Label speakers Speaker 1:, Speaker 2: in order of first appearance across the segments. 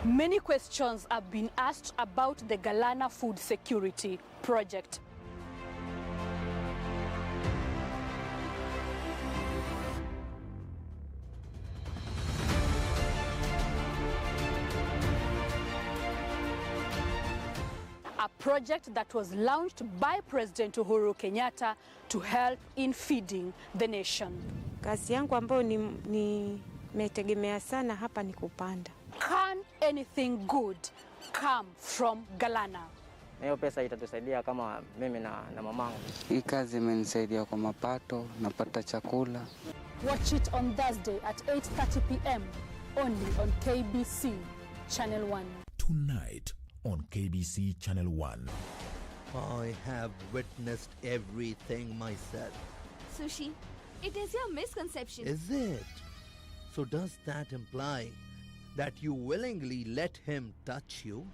Speaker 1: Many questions have been asked about the Galana food security project. A project that was launched by President Uhuru Kenyatta to help in feeding the nation.
Speaker 2: Kazi yangu ambayo nimetegemea sana hapa ni kupanda.
Speaker 1: Can anything good come from Galana?
Speaker 3: Hiyo pesa itatusaidia kama mimi na mamangu.
Speaker 4: Hii kazi imenisaidia kwa mapato, napata chakula.
Speaker 1: Watch it on Thursday at 8:30 p.m. only on KBC Channel 1.
Speaker 5: Tonight on KBC Channel 1.
Speaker 6: I have witnessed everything myself.
Speaker 7: Sushi, it is your misconception.
Speaker 6: Is it? So does that imply that you willingly let him touch you?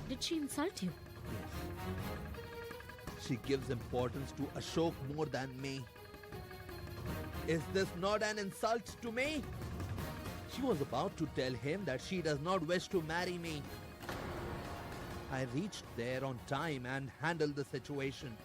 Speaker 7: Did she insult you?
Speaker 6: She gives importance to Ashok more than me. Is this not an insult to me? She was about to tell him that she does not wish to marry me. I reached there on time and handled the situation.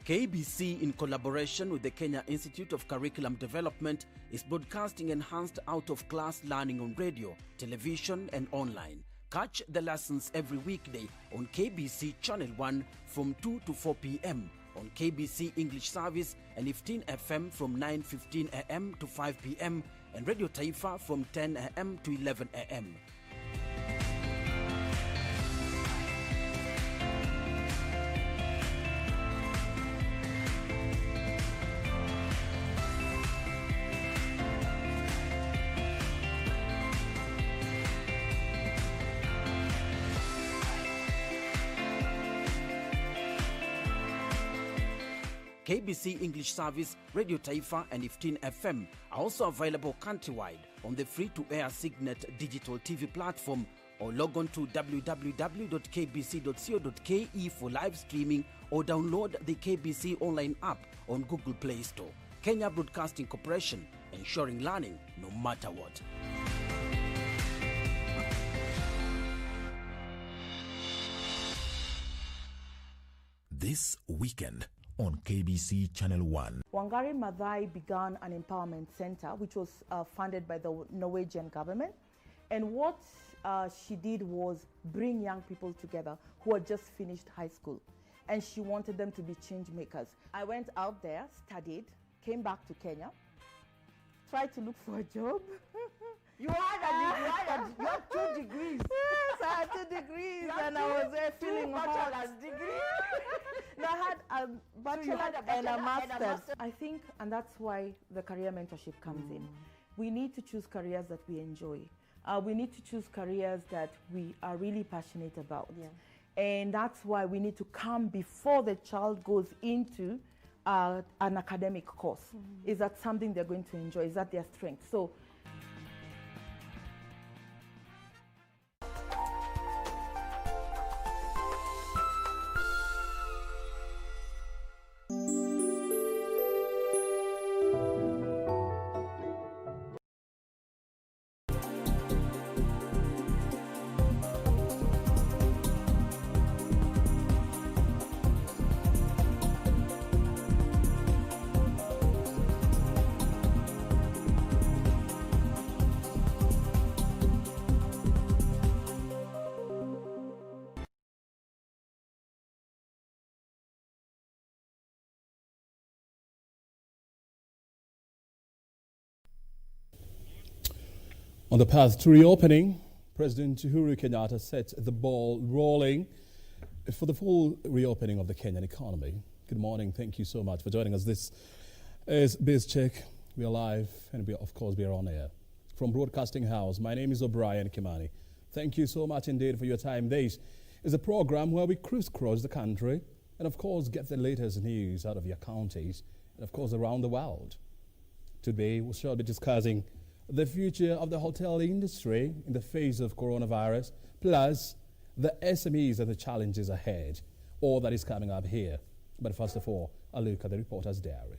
Speaker 8: KBC, in collaboration with the Kenya Institute of Curriculum Development, is broadcasting enhanced out-of-class learning on radio, television and online. Catch the lessons every weekday on KBC Channel 1 from 2 to 4 p.m. on KBC English Service and 15 FM from 9:15 a.m. to 5 p.m. and Radio Taifa from 10 a.m. to 11 a.m. KBC English Service, Radio Taifa and 15 FM are also available countrywide on the free-to-air Signet digital TV platform, or log on to www.kbc.co.ke for live streaming, or download the KBC online app on Google Play Store. Kenya Broadcasting Corporation, ensuring learning no matter what.
Speaker 5: This weekend on KBC Channel 1.
Speaker 9: Wangari Maathai began an empowerment center which was funded by the Norwegian government. And what she did was bring young people together who had just finished high school. And she wanted them to be change makers. I went out there, studied, came back to Kenya, tried to look for a job.
Speaker 10: You had 2 degrees.
Speaker 9: Yes, I had 2 degrees and I was there feeling hot.
Speaker 10: Degree.
Speaker 9: No, I had a bachelor and a master's. I think, and that's why the career mentorship comes in. We need to choose careers that we enjoy. We need to choose careers that we are really passionate about. Yeah. And that's why we need to come before the child goes into an academic course. Is that something they're going to enjoy? Is that their strength? So.
Speaker 11: On the path to reopening, President Uhuru Kenyatta set the ball rolling for the full reopening of the Kenyan economy. Good morning. Thank you so much for joining us. This is BizCheck. We are live and of course we are on air. From Broadcasting House, my name is Obrien Kimani. Thank you so much indeed for your time. This is a program where we crisscross the country and of course get the latest news out of your counties and of course around the world. Today we shall be discussing the future of the hotel industry in the face of coronavirus, plus the SMEs and the challenges ahead, all that is coming up here. But first of all, a look at the reporter's diary.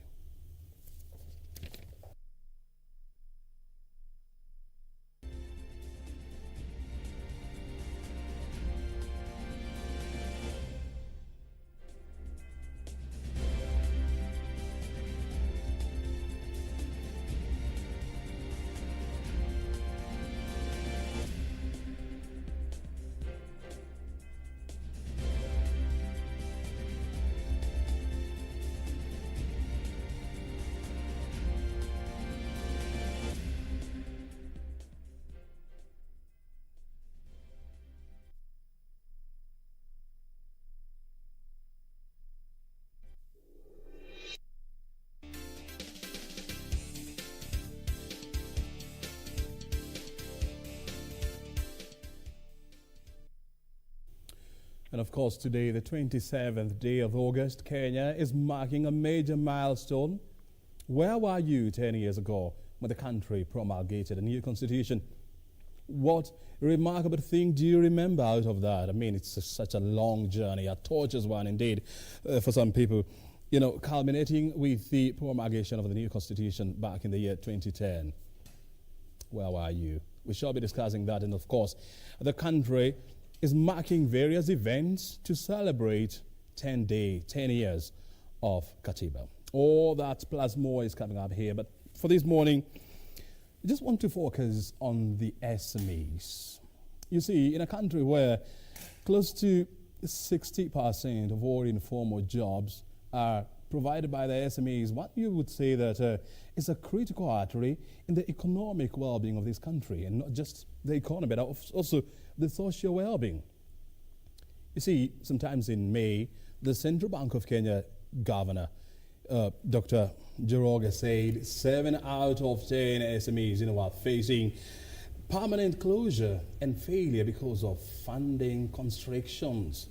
Speaker 11: And of course, today, the 27th day of August, Kenya is marking a major milestone. Where were you 10 years ago when the country promulgated a new constitution? What remarkable thing do you remember out of that? I mean, it's such a long journey, a torturous one indeed for some people, you know, culminating with the promulgation of the new constitution back in the year 2010. Where were you? We shall be discussing that. And of course, the country is marking various events to celebrate 10 years of Katiba. All that plus more is coming up here. But for this morning, I just want to focus on the SMEs. You see, in a country where close to 60% of all informal jobs are provided by the SMEs, what you would say that is a critical artery in the economic well-being of this country, and not just the economy, but also the social well-being. You see, sometimes in May, the Central Bank of Kenya Governor, Dr. Njoroge, said 7 out of 10 SMEs, are facing permanent closure and failure because of funding constrictions.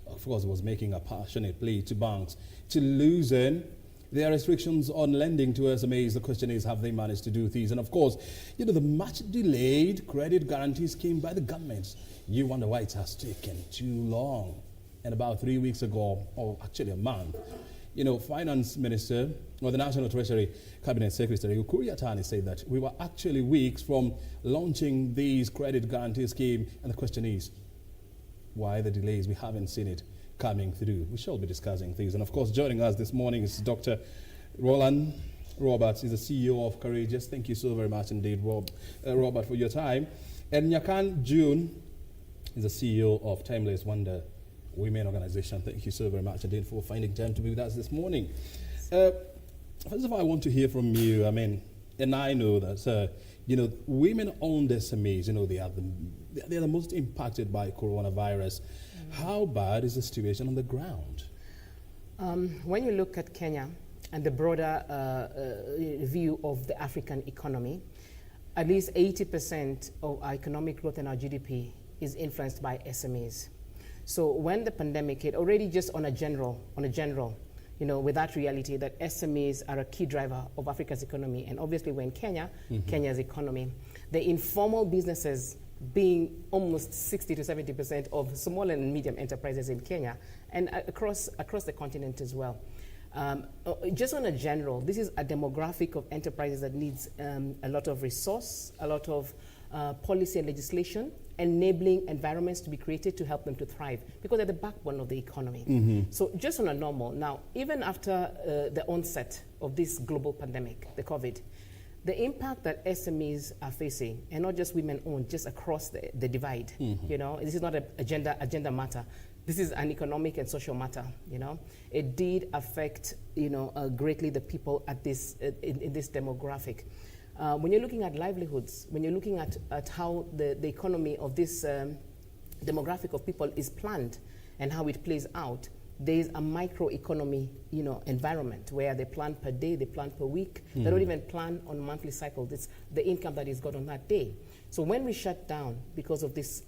Speaker 11: Of course, it was making a passionate plea to banks to loosen their restrictions on lending to SMEs. The question is, have they managed to do these? And of course, the much delayed credit guarantee scheme by the government. You wonder why it has taken too long. And about 3 weeks ago, or actually a month, Finance Minister, or the National Treasury Cabinet Secretary, Okware said that we were actually weeks from launching these credit guarantee scheme. And the question is, why the delays? We haven't seen it coming through. We shall be discussing things. And of course, joining us this morning is Dr. Roland Roberts. He's the CEO of Courageous. Thank you so very much indeed, Robert, for your time. And Nyakan June is the CEO of Timeless Wonder Women Organization. Thank you so very much indeed for finding time to be with us this morning. First of all, I want to hear from you. I mean, and I know that, women-owned SMEs, they are the most impacted by coronavirus. How bad is the situation on the ground?
Speaker 12: When you look at Kenya and the broader view of the African economy, at least 80% of our economic growth and our GDP is influenced by SMEs. So when the pandemic hit, already just on a general, with that reality that SMEs are a key driver of Africa's economy, and obviously when Kenya's economy, the informal businesses being almost 60 to 70% of small and medium enterprises in Kenya and across the continent as well. Just on a general, this is a demographic of enterprises that needs a lot of resource, a lot of policy and legislation, enabling environments to be created to help them to thrive, because they're the backbone of the economy. So just on a normal, now, even after the onset of this global pandemic, the COVID, the impact that SMEs are facing, and not just women-owned, just across the divide, this is not a agenda matter. This is an economic and social matter, It did affect, greatly the people at this, in this demographic. When you're looking at livelihoods, when you're looking at how the economy of this demographic of people is planned and how it plays out, there is a microeconomy, environment where they plan per day, they plan per week. They don't even plan on monthly cycles. It's the income that is got on that day. So when we shut down because of this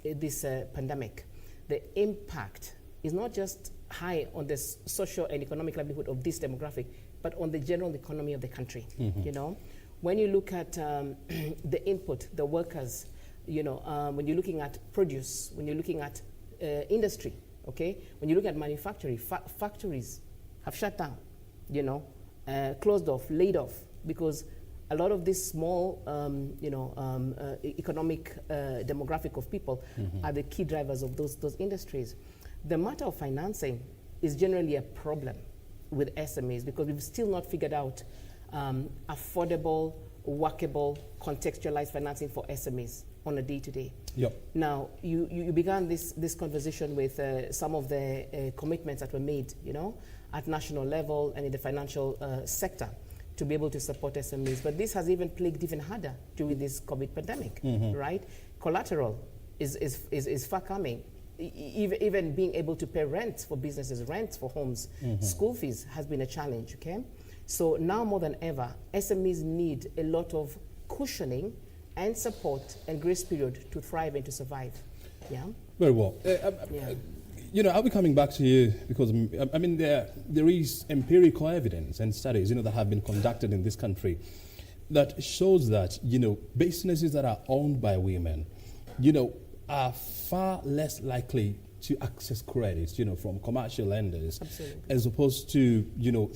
Speaker 12: pandemic, the impact is not just high on the social and economic livelihood of this demographic, but on the general economy of the country. When you look at the input, the workers, when you're looking at produce, when you're looking at industry, when you look at manufacturing, factories have shut down, closed off, laid off, because a lot of this small, economic demographic of people are the key drivers of those industries. The matter of financing is generally a problem with SMEs because we've still not figured out affordable, workable, contextualized financing for SMEs on a day-to-day. Now, you began this conversation with some of the commitments that were made, at national level and in the financial sector to be able to support SMEs. But this has even plagued even harder during this COVID pandemic, right? Collateral is far coming. Even being able to pay rent for businesses, rent for homes, school fees has been a challenge, So now more than ever, SMEs need a lot of cushioning and support and grace period to thrive and to survive.
Speaker 11: Very well. I'll be coming back to you because, I mean, there is empirical evidence and studies, that have been conducted in this country that shows that, businesses that are owned by women, are far less likely to access credits, from commercial lenders.
Speaker 12: Absolutely.
Speaker 11: As opposed to,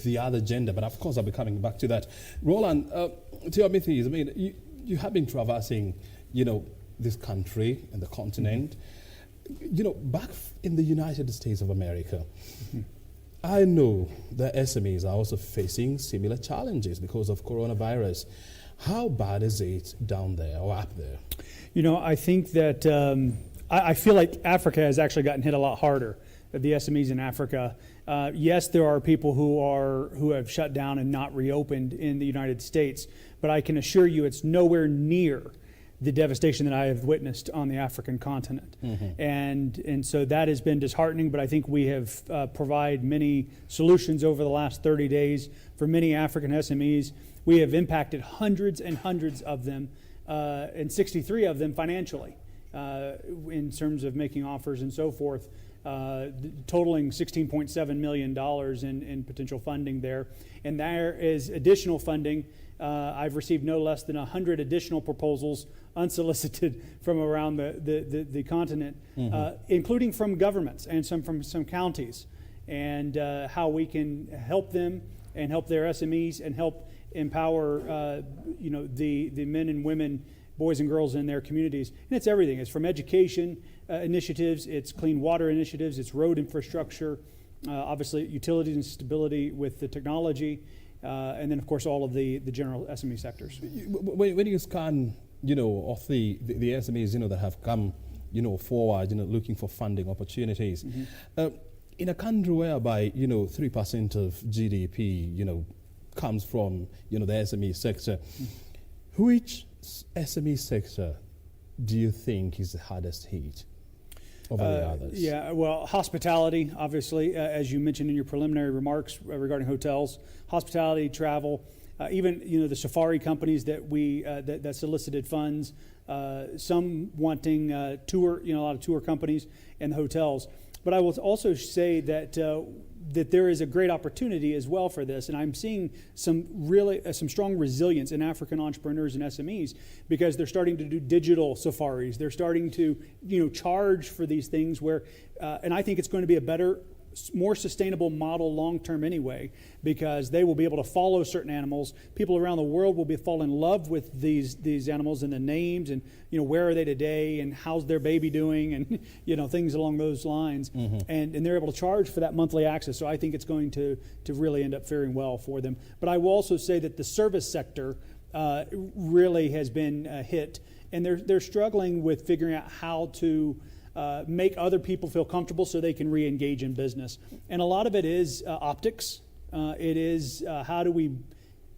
Speaker 11: the other gender. But of course, I'll be coming back to that. Roland, tell me things. I mean, you have been traversing, this country and the continent. Back in the United States of America, I know the SMEs are also facing similar challenges because of coronavirus. How bad is it down there or up there?
Speaker 13: I think that I feel like Africa has actually gotten hit a lot harder, the SMEs in Africa. Yes, there are people who have shut down and not reopened in the United States, but I can assure you it's nowhere near the devastation that I have witnessed on the African continent. And so that has been disheartening, but I think we have provided many solutions over the last 30 days for many African SMEs. We have impacted hundreds and hundreds of them, and 63 of them financially, in terms of making offers and so forth, totaling $16.7 million in potential funding there. And there is additional funding. I've received no less than 100 additional proposals unsolicited from around the continent, including from governments and from some counties, and how we can help them and help their SMEs and help empower the men and women, boys and girls in their communities. And it's everything. It's from education initiatives, it's clean water initiatives, it's road infrastructure, obviously utilities and stability with the technology, and then of course all of the general SME sectors.
Speaker 11: When you scan, of the SMEs, that have come, forward, looking for funding opportunities, in a country whereby, 3% of GDP, comes from, the SME sector, which SME sector do you think is the hardest hit over the others?
Speaker 13: Yeah, well, hospitality, obviously, as you mentioned in your preliminary remarks regarding hotels, hospitality, travel, even the safari companies that that solicited funds, some wanting tour, a lot of tour companies and the hotels. But I will also say that that there is a great opportunity as well for this, and I'm seeing some strong resilience in African entrepreneurs and SMEs because they're starting to do digital safaris. They're starting to charge for these things and I think it's going to be a better, more sustainable model long term anyway, because they will be able to follow certain animals. People around the world will fall in love with these animals and the names and where are they today and how's their baby doing and things along those lines. And they're able to charge for that monthly access. So I think it's going to really end up faring well for them. But I will also say that the service sector really has been hit, and they're struggling with figuring out how to make other people feel comfortable so they can re-engage in business. And a lot of it is optics. It is how do we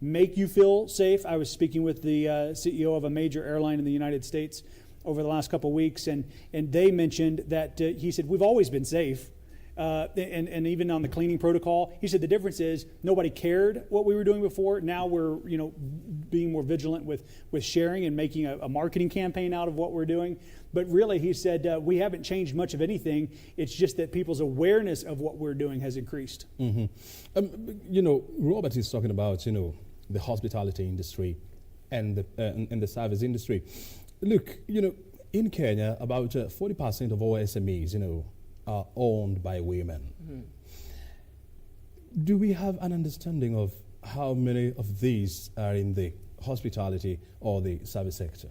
Speaker 13: make you feel safe. I was speaking with the CEO of a major airline in the United States over the last couple of weeks, and they mentioned that he said, we've always been safe. And even on the cleaning protocol, he said the difference is nobody cared what we were doing before. Now we're being more vigilant with sharing and making a marketing campaign out of what we're doing. But really, he said, we haven't changed much of anything. It's just that people's awareness of what we're doing has increased.
Speaker 11: Robert is talking about, the hospitality industry and the service industry. Look, in Kenya, about 40% of all SMEs, are owned by women. Do we have an understanding of how many of these are in the hospitality or the service sector?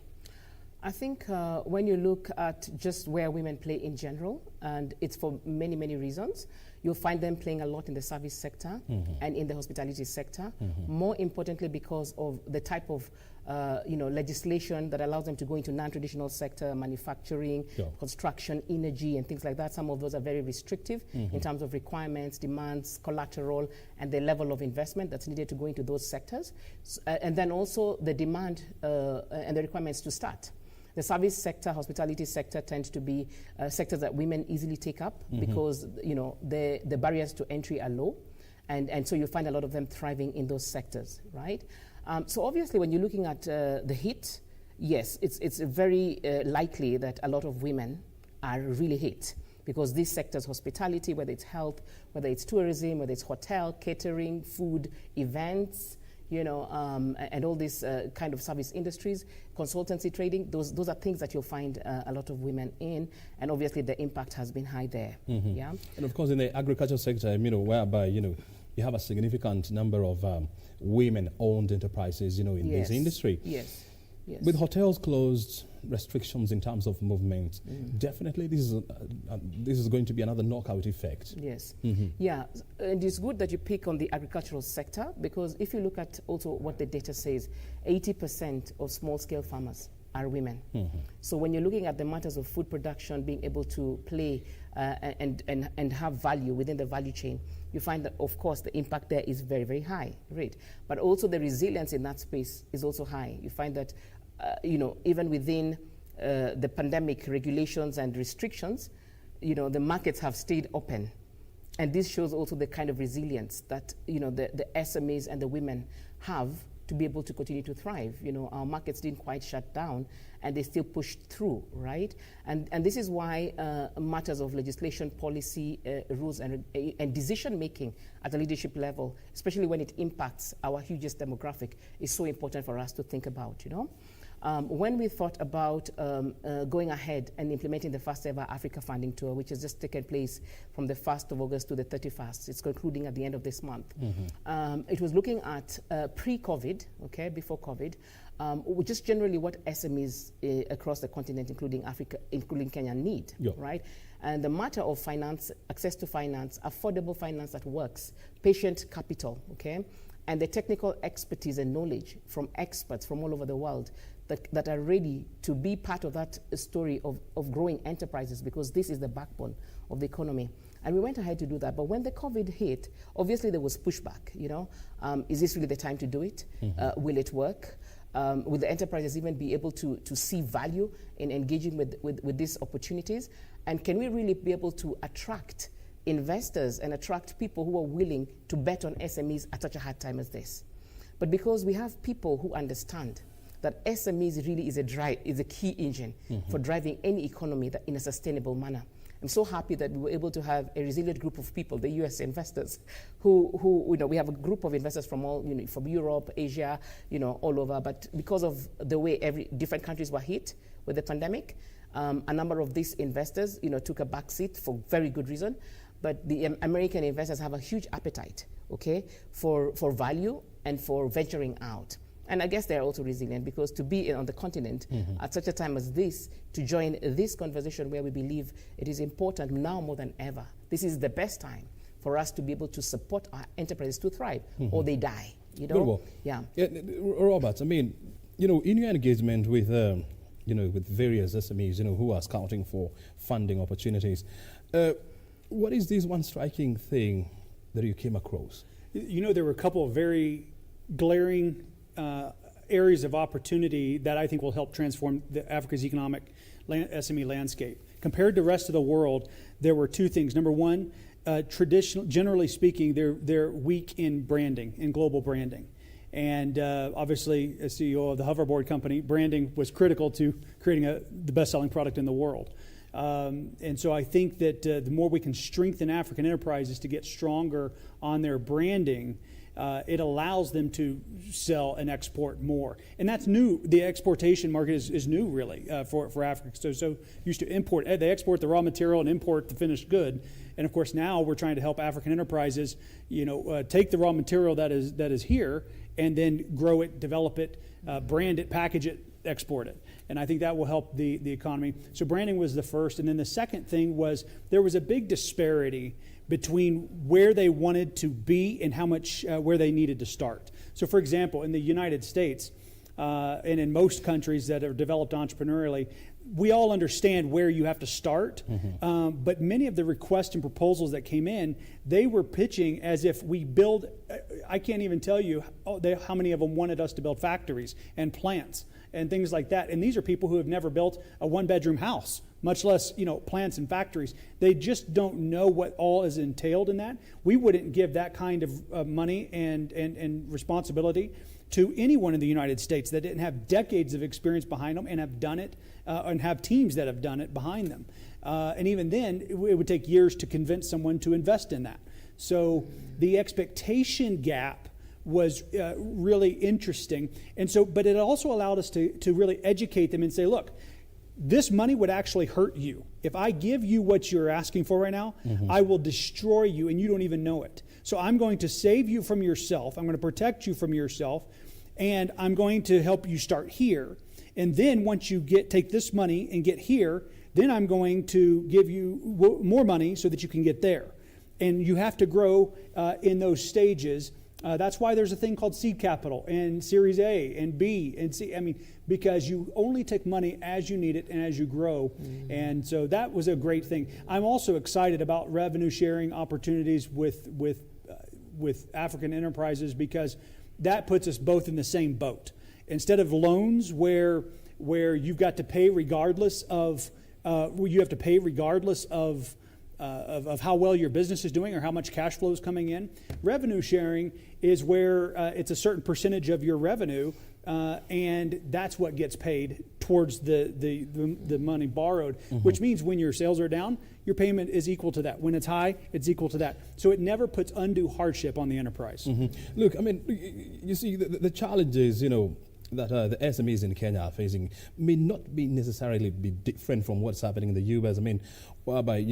Speaker 12: I think when you look at just where women play in general, and it's for many, many reasons, you'll find them playing a lot in the service sector and in the hospitality sector. More importantly, because of the type of legislation that allows them to go into non-traditional sector, manufacturing, construction, energy, and things like that. Some of those are very restrictive in terms of requirements, demands, collateral, and the level of investment that's needed to go into those sectors. And then also the demand and the requirements to start. The service sector, hospitality sector tends to be sectors that women easily take up because the barriers to entry are low, and so you find a lot of them thriving in those sectors, right? So obviously, when you're looking at the hit, yes, it's very likely that a lot of women are really hit because these sectors, hospitality, whether it's health, whether it's tourism, whether it's hotel, catering, food, events, and all these kind of service industries, consultancy, trading, those are things that you'll find a lot of women in, and obviously the impact has been high there. Yeah.
Speaker 11: And of course, in the agriculture sector, whereby you have a significant number of women-owned enterprises, in this industry.
Speaker 12: Yes. Yes.
Speaker 11: With hotels closed, restrictions in terms of movement, definitely this is going to be another knockout effect.
Speaker 12: Yes. Yeah, and it's good that you pick on the agricultural sector, because if you look at also what the data says, 80% of small-scale farmers are women. So when you're looking at the matters of food production, being able to play and have value within the value chain, you find that, of course, the impact there is very, very high, right? But also the resilience in that space is also high. You find that, even within the pandemic regulations and restrictions, the markets have stayed open. And this shows also the kind of resilience that, the SMEs and the women have to be able to continue to thrive. Our markets didn't quite shut down, and they still pushed through, right? And this is why matters of legislation, policy, rules, and decision-making at the leadership level, especially when it impacts our hugest demographic, is so important for us to think about, When we thought about going ahead and implementing the first ever Africa Funding Tour, which has just taken place from the 1st of August to the 31st, it's concluding at the end of this month. It was looking at pre-COVID, before COVID, just generally what SMEs across the continent, including Africa, including Kenya, need, right? And the matter of finance, access to finance, affordable finance that works, patient capital, and the technical expertise and knowledge from experts from all over the world that are ready to be part of that story of growing enterprises, because this is the backbone of the economy. And we went ahead to do that. But when the COVID hit, obviously there was pushback, Is this really the time to do it? Will it work? Will the enterprises even be able to see value in engaging with these opportunities? And can we really be able to attract investors and attract people who are willing to bet on SMEs at such a hard time as this? But because we have people who understand that SMEs really is a key engine for driving any economy in a sustainable manner. I'm so happy that we were able to have a resilient group of people, the U.S. investors, who we have a group of investors from all, from Europe, Asia, all over. But because of the way different countries were hit with the pandemic, a number of these investors, took a back seat for very good reason. But the American investors have a huge appetite, for value and for venturing out. And I guess they're also resilient, because to be on the continent at such a time as this, to join this conversation where we believe it is important now more than ever, this is the best time for us to be able to support our enterprises to thrive, or they die,
Speaker 11: Very well.
Speaker 12: Yeah.
Speaker 11: Robert, in your engagement with, with various SMEs, who are scouting for funding opportunities, what is this one striking thing that you came across?
Speaker 13: There were a couple of very glaring areas of opportunity that I think will help transform Africa's economic SME landscape. Compared to the rest of the world, there were two things. Number one, generally speaking, they're weak in branding, in global branding. And obviously, as CEO of the hoverboard company, branding was critical to creating the best-selling product in the world. And so I think that the more we can strengthen African enterprises to get stronger on their branding, it allows them to sell and export more. And that's new. The exportation market is new, really, for Africa. So used to import. They export the raw material and import the finished good. And, of course, now we're trying to help African enterprises, take the raw material that is here and then grow it, develop it, brand it, package it, export it. And I think that will help the economy. So branding was the first. And then the second thing was there was a big disparity between where they wanted to be and how much where they needed to start. So, for example, in the United States and in most countries that are developed entrepreneurially, we all understand where you have to start, but many of the requests and proposals that came in, they were pitching as if we build, I can't even tell you how many of them wanted us to build factories and plants and things like that. And these are people who have never built a one-bedroom house, much less, plants and factories. They just don't know what all is entailed in that. We wouldn't give that kind of money and responsibility to anyone in the United States that didn't have decades of experience behind them and have done it, and have teams that have done it behind them. And even then, it would take years to convince someone to invest in that. So the expectation gap was really interesting. And so, but it also allowed us to really educate them and say, look, this money would actually hurt you. If I give you what you're asking for right now, I will destroy you and you don't even know it. So I'm going to save you from yourself. I'm going to protect you from yourself. And I'm going to help you start here. And then once you take this money and get here, then I'm going to give you more money so that you can get there. And you have to grow in those stages. That's why there's a thing called seed capital and Series A and B and C. I mean, because you only take money as you need it and as you grow. And so that was a great thing. I'm also excited about revenue sharing opportunities with African enterprises, because that puts us both in the same boat. Instead of loans where you've got to pay regardless of how well your business is doing or how much cash flow is coming in. Revenue sharing is where it's a certain percentage of your revenue, and that's what gets paid towards the money borrowed, which means when your sales are down, your payment is equal to that. When it's high, it's equal to that. So it never puts undue hardship on the enterprise.
Speaker 11: Look, I mean, you see, the challenges, that the SMEs in Kenya are facing may not be necessarily be different from what's happening in the U.S. I mean, whereby,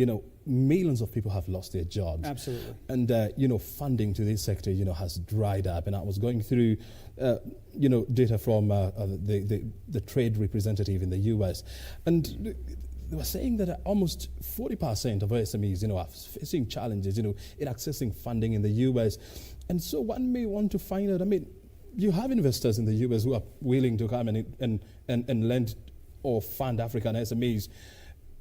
Speaker 11: millions of people have lost their jobs.
Speaker 13: Absolutely.
Speaker 11: And, funding to this sector, has dried up. And I was going through, data from the trade representative in the U.S. And they were saying that almost 40% of SMEs, are facing challenges, in accessing funding in the U.S. And so one may want to find out, I mean, you have investors in the U.S. who are willing to come and lend or fund African SMEs.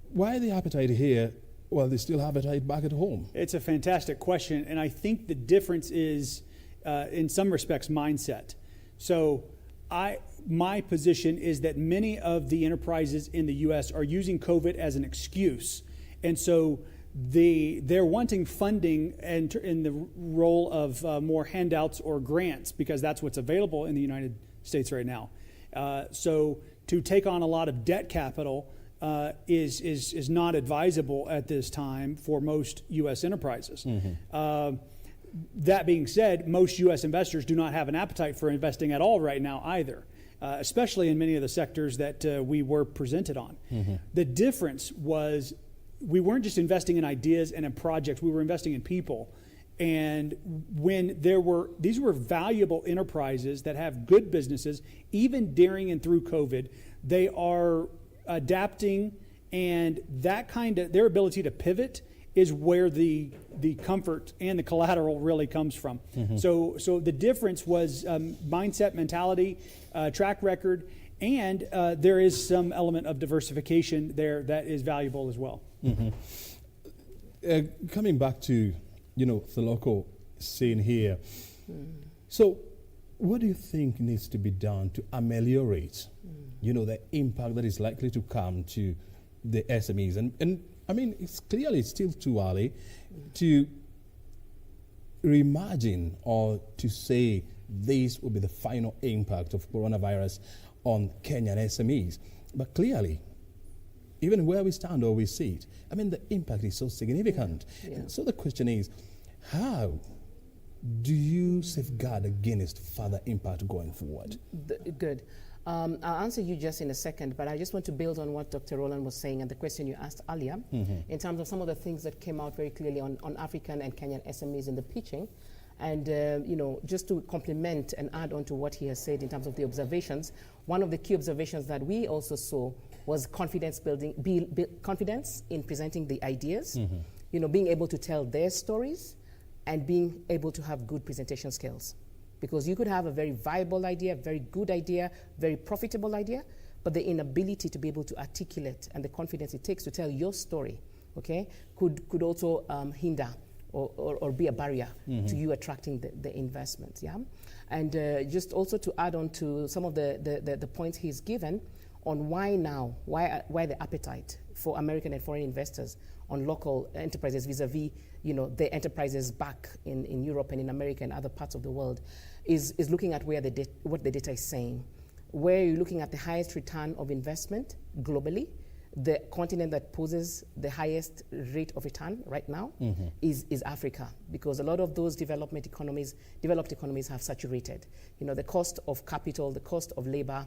Speaker 11: Why the appetite here while they still have appetite back at home?
Speaker 13: It's a fantastic question, and I think the difference is, in some respects, mindset. So my position is that many of the enterprises in the U.S. are using COVID as an excuse, and so they're wanting funding and in the role of more handouts or grants, because that's what's available in the United States right now. So to take on a lot of debt capital is not advisable at this time for most U.S. enterprises. That being said, most U.S. investors do not have an appetite for investing at all right now either, especially in many of the sectors that we were presented on. The difference was, we weren't just investing in ideas and in projects, we were investing in people. And when these were valuable enterprises that have good businesses, even during and through COVID, they are adapting, and that their ability to pivot is where the comfort and the collateral really comes from. So the difference was mindset, mentality, track record, and there is some element of diversification there that is valuable as well.
Speaker 11: Coming back to, the local scene here. So what do you think needs to be done to ameliorate, the impact that is likely to come to the SMEs? And I mean, it's still too early to reimagine or to say this will be the final impact of coronavirus on Kenyan SMEs. But clearly, even where we stand or we sit, I mean, the impact is so significant. And so the question is, how do you safeguard against further impact going forward?
Speaker 12: Good. I'll answer you just in a second, but I just want to build on what Dr. Roland was saying and the question you asked earlier in terms of some of the things that came out very clearly on African and Kenyan SMEs in the pitching. And, just to complement and add on to what he has said in terms of the observations, one of the key observations that we also saw was confidence building, confidence in presenting the ideas, being able to tell their stories and being able to have good presentation skills. Because you could have a very viable idea, very good idea, very profitable idea, but the inability to be able to articulate and the confidence it takes to tell your story, could also hinder or be a barrier to you attracting the investment, And just also to add on to some of the points he's given on why now, why the appetite for American and foreign investors on local enterprises vis-a-vis, the enterprises back in Europe and in America and other parts of the world, is looking at what the data is saying. Where you're looking at the highest return of investment globally, the continent that poses the highest rate of return right now is Africa, because a lot of those developed economies have saturated. The cost of capital, the cost of labor,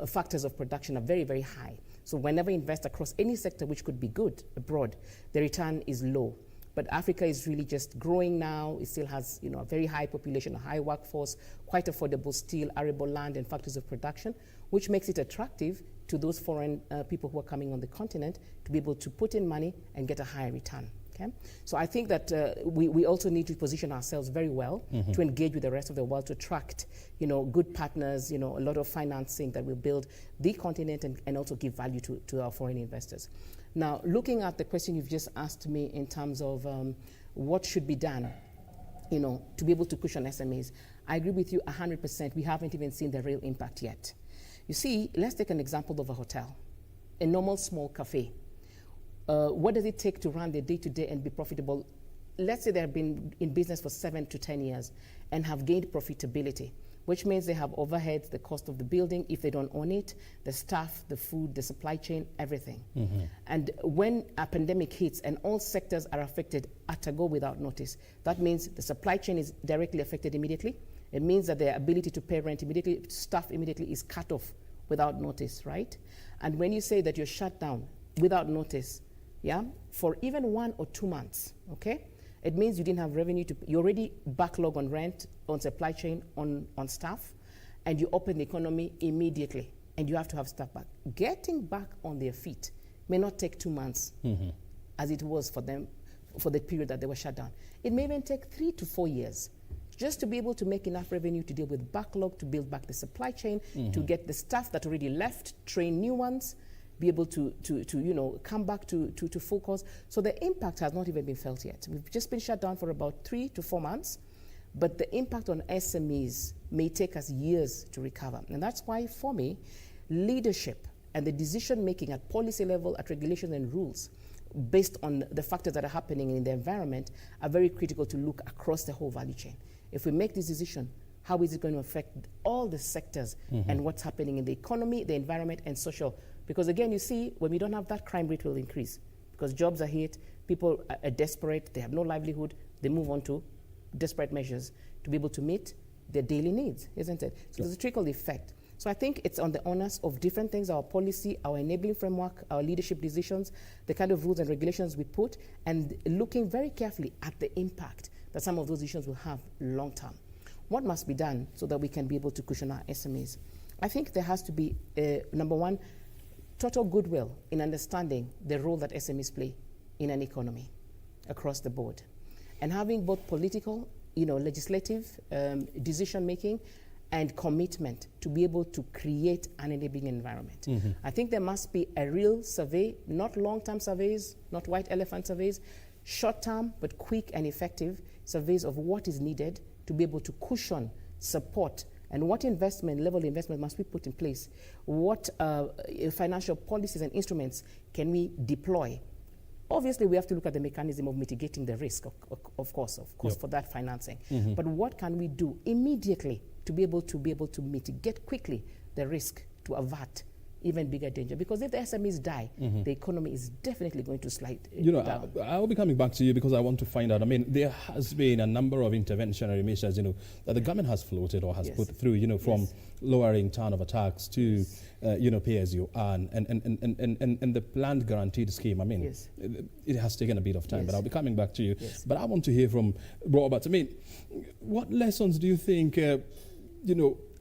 Speaker 12: factors of production are very, very high. So whenever you invest across any sector which could be good abroad, the return is low. But Africa is really just growing now. It still has, a very high population, a high workforce, quite affordable steel, arable land, and factors of production, which makes it attractive to those foreign people who are coming on the continent to be able to put in money and get a higher return. Okay? So I think that we also need to position ourselves very well to engage with the rest of the world to attract, good partners, a lot of financing that will build the continent and also give value to our foreign investors. Now, looking at the question you've just asked me in terms of what should be done, to be able to push on SMEs, I agree with you 100%. We haven't even seen the real impact yet. You see, let's take an example of a hotel, a normal small cafe. What does it take to run the day-to-day and be profitable? Let's say they have been in business for 7 to 10 years and have gained profitability, which means they have overheads, the cost of the building, if they don't own it, the staff, the food, the supply chain, everything. And when a pandemic hits and all sectors are affected at a go without notice, that means the supply chain is directly affected immediately. It means that their ability to pay rent immediately, staff immediately is cut off without notice, right? And when you say that you're shut down without notice, for even 1 or 2 months, okay? It means you didn't have revenue you already backlog on rent, on supply chain, on staff, and you open the economy immediately, and you have to have staff back. Getting back on their feet may not take 2 months, as it was for them for the period that they were shut down. It may even take 3 to 4 years just to be able to make enough revenue to deal with backlog, to build back the supply chain, to get the staff that already left, train new ones, be able to come back to full course. So the impact has not even been felt yet. We've just been shut down for about 3 to 4 months, but the impact on SMEs may take us years to recover. And that's why, for me, leadership and the decision-making at policy level, at regulations and rules, based on the factors that are happening in the environment, are very critical to look across the whole value chain. If we make this decision, how is it going to affect all the sectors and what's happening in the economy, the environment, and social? Because again, you see, when we don't have that, crime rate will increase because jobs are hit, people are desperate, they have no livelihood, they move on to desperate measures to be able to meet their daily needs, isn't it? So there's a trickle effect. So I think it's on the onus of different things, our policy, our enabling framework, our leadership decisions, the kind of rules and regulations we put, and looking very carefully at the impact that some of those decisions will have long term. What must be done so that we can be able to cushion our SMEs? I think there has to be, number one, total goodwill in understanding the role that SMEs play in an economy across the board. And having both political, legislative decision-making and commitment to be able to create an enabling environment. I think there must be a real survey, not long-term surveys, not white elephant surveys, short-term but quick and effective surveys of what is needed to be able to cushion, support, and what level of investment must we put in place? What financial policies and instruments can we deploy? Obviously, we have to look at the mechanism of mitigating the risk, of course, for that financing. But what can we do immediately to be able to mitigate quickly the risk to avert even bigger danger? Because if the SMEs die, the economy is definitely going to slide down.
Speaker 11: I'll be coming back to you because I want to find out. I mean, there has been a number of interventionary measures, that the government has floated or has put through, from lowering turnover tax to, pay as you earn, and the planned guaranteed scheme. I mean, it has taken a bit of time, but I'll be coming back to you. But I want to hear from Robert. I mean, what lessons do you think,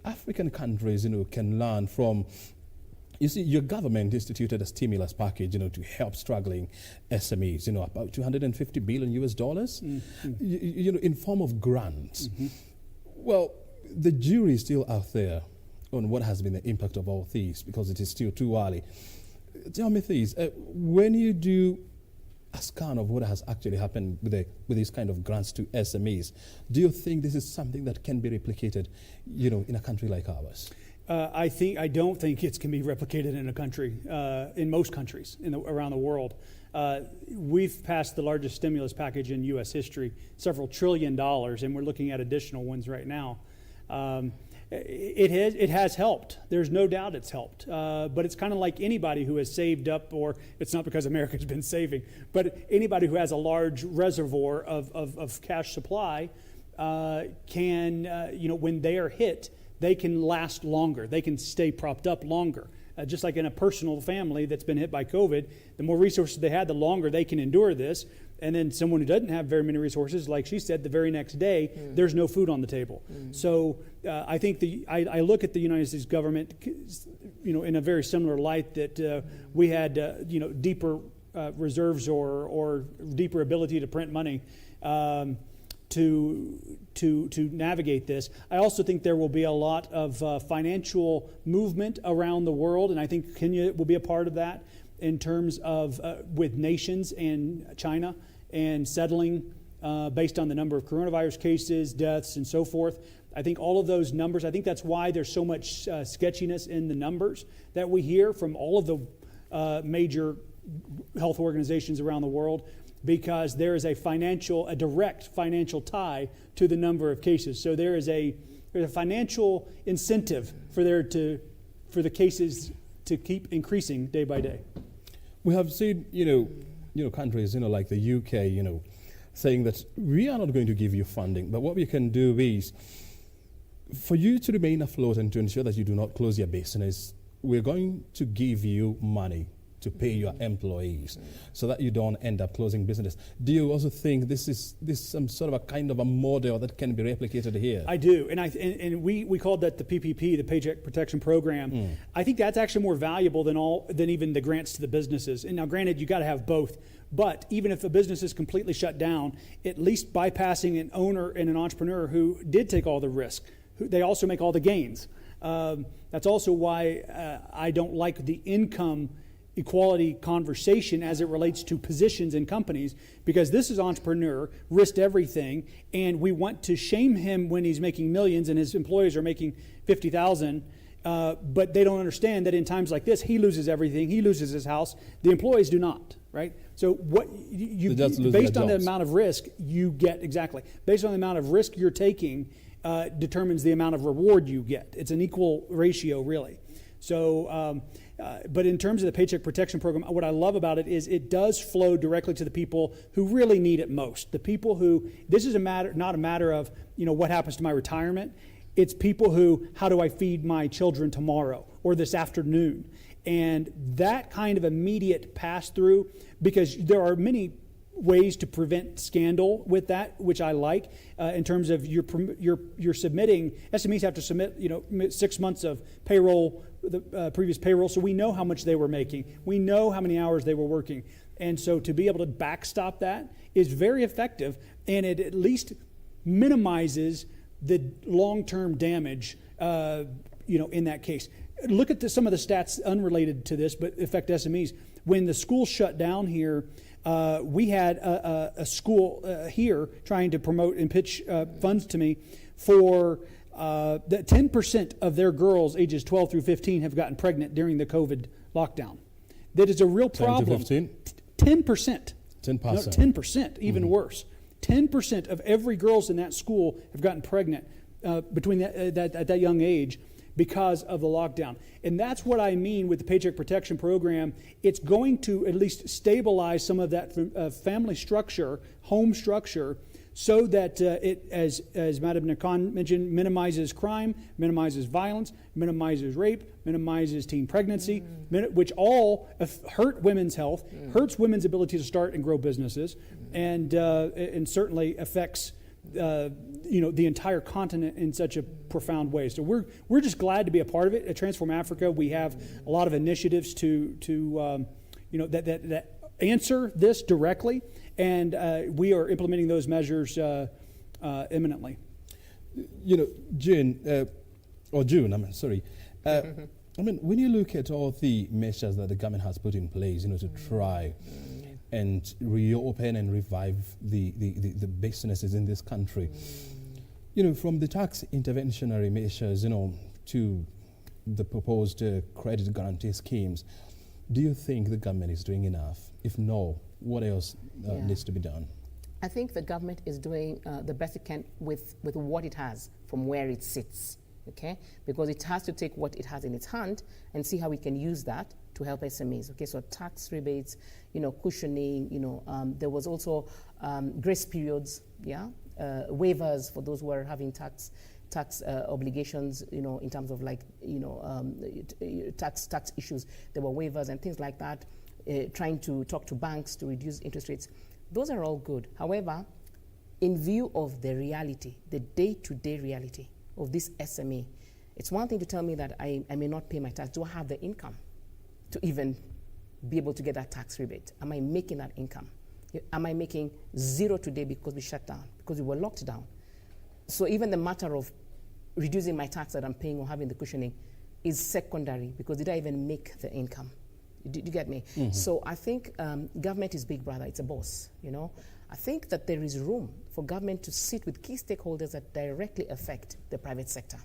Speaker 11: African countries, can learn from? You see, your government instituted a stimulus package, to help struggling SMEs, about $250 billion US, in form of grants. Well, the jury is still out there on what has been the impact of all these because it is still too early. Tell me this, when you do a scan of what has actually happened with these kind of grants to SMEs, do you think this is something that can be replicated, in a country like ours?
Speaker 13: I don't think it can be replicated in a country, in most countries around the world. We've passed the largest stimulus package in U.S. history, several $1 trillion, and we're looking at additional ones right now. It has helped. There's no doubt it's helped. But it's kind of like anybody who has saved up, or it's not because America's been saving, but anybody who has a large reservoir of cash supply can, when they are hit, they can last longer. They can stay propped up longer. Just like in a personal family that's been hit by COVID, the more resources they had, the longer they can endure this. And then someone who doesn't have very many resources, like she said, the very next day, there's no food on the table. So I think I look at the United States government, in a very similar light that we had, deeper reserves or deeper ability to print money to navigate this. I also think there will be a lot of financial movement around the world, and I think Kenya will be a part of that in terms of with nations and China and settling based on the number of coronavirus cases, deaths, and so forth. I think all of those numbers, I think that's why there's so much sketchiness in the numbers that we hear from all of the major health organizations around the world, because there is a direct financial tie to the number of cases. So there's a financial incentive for the cases to keep increasing day by day.
Speaker 11: We have seen, countries, like the UK, saying that we are not going to give you funding, but what we can do is, for you to remain afloat and to ensure that you do not close your business, we're going to give you money to pay your employees so that you don't end up closing business. Do you also think this is some sort of a kind of a model that can be replicated here?
Speaker 13: I do, and we called that the PPP, the Paycheck Protection Program. I think that's actually more valuable than even the grants to the businesses. And now, granted, you got to have both. But even if a business is completely shut down, at least bypassing an owner and an entrepreneur who did take all the risk, they also make all the gains. That's also why I don't like the income equality conversation as it relates to positions in companies, because this is entrepreneur, risked everything, and we want to shame him when he's making millions and his employees are making 50,000. But they don't understand that in times like this, he loses everything. He loses his house. The employees do not, right? So what based on the amount of risk you get, based on the amount of risk you're taking, determines the amount of reward you get. It's an equal ratio, really. So, but in terms of the Paycheck Protection Program, what I love about it is it does flow directly to the people who really need it most. The people who, this is not a matter of, what happens to my retirement. It's people who, how do I feed my children tomorrow or this afternoon? And that kind of immediate pass-through, because there are many ways to prevent scandal with that, which I like, in terms of you're submitting, SMEs have to submit 6 months of payroll, the previous payroll, so we know how much they were making. We know how many hours they were working. And so to be able to backstop that is very effective, and it at least minimizes the long-term damage, in that case. Look at some of the stats unrelated to this, but affect SMEs. When the school shut down here, we had a school here trying to promote and pitch funds to me for that 10% of their girls ages 12 through 15 have gotten pregnant during the COVID lockdown. That is a real problem. 10 to 15? 10%. 10%. No, 10%, even worse. 10% of every girls in that school have gotten pregnant between at that young age because of the lockdown. And that's what I mean with the Paycheck Protection Program. It's going to at least stabilize some of that family structure, home structure, so that it, as Madam Nakan mentioned, minimizes crime, minimizes violence, minimizes rape, minimizes teen pregnancy, which all hurt women's health, hurts women's ability to start and grow businesses, and certainly affects the entire continent in such a profound way. So we're just glad to be a part of it. At Transform Africa, we have a lot of initiatives that answer this directly, and we are implementing those measures imminently.
Speaker 11: June, when you look at all the measures that the government has put in place, to try and reopen and revive the businesses in this country, from the tax interventionary measures, to the proposed credit guarantee schemes. Do you think the government is doing enough? If no, what else needs to be done?
Speaker 12: I think the government is doing the best it can with what it has from where it sits, okay? Because it has to take what it has in its hand and see how we can use that to help SMEs, okay? So tax rebates, cushioning, there was also grace periods, waivers for those who are having tax obligations, in terms of tax issues. There were waivers and things like that, trying to talk to banks to reduce interest rates. Those are all good. However, in view of the reality, the day-to-day reality of this SME, it's one thing to tell me that I may not pay my tax. Do I have the income to even be able to get that tax rebate? Am I making that income? Am I making zero today because we shut down, because we were locked down? So even the matter of reducing my tax that I'm paying or having the cushioning is secondary, because did I even make the income? Do you get me? Mm-hmm. So I think government is big brother. It's a boss, I think that there is room for government to sit with key stakeholders that directly affect the private sector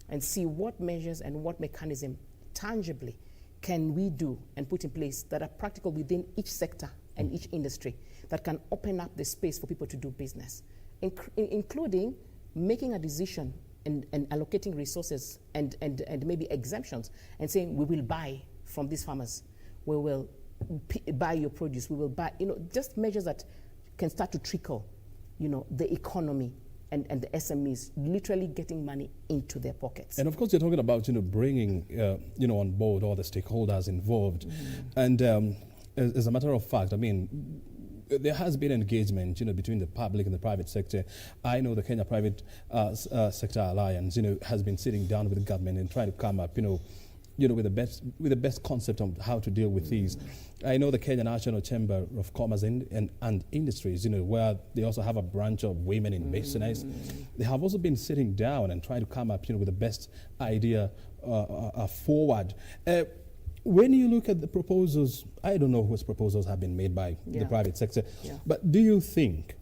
Speaker 12: and see what measures and what mechanism tangibly can we do and put in place that are practical within each sector and each industry that can open up the space for people to do business, including making a decision and allocating resources and maybe exemptions and saying we will buy from these farmers. We will buy your produce. We will buy, just measures that can start to trickle, the economy and the SMEs literally getting money into their pockets.
Speaker 11: And of course, you're talking about, bringing, on board all the stakeholders involved. Mm-hmm. And as a matter of fact, there has been engagement, between the public and the private sector. I know the Kenya Private Sector Alliance, has been sitting down with the government and trying to come up, with the best concept on how to deal with these. I know the Kenya National Chamber of Commerce and Industries, where they also have a branch of women in business. They have also been sitting down and trying to come up, with the best idea forward. When you look at the proposals, I don't know whose proposals have been made by the private sector, but do you think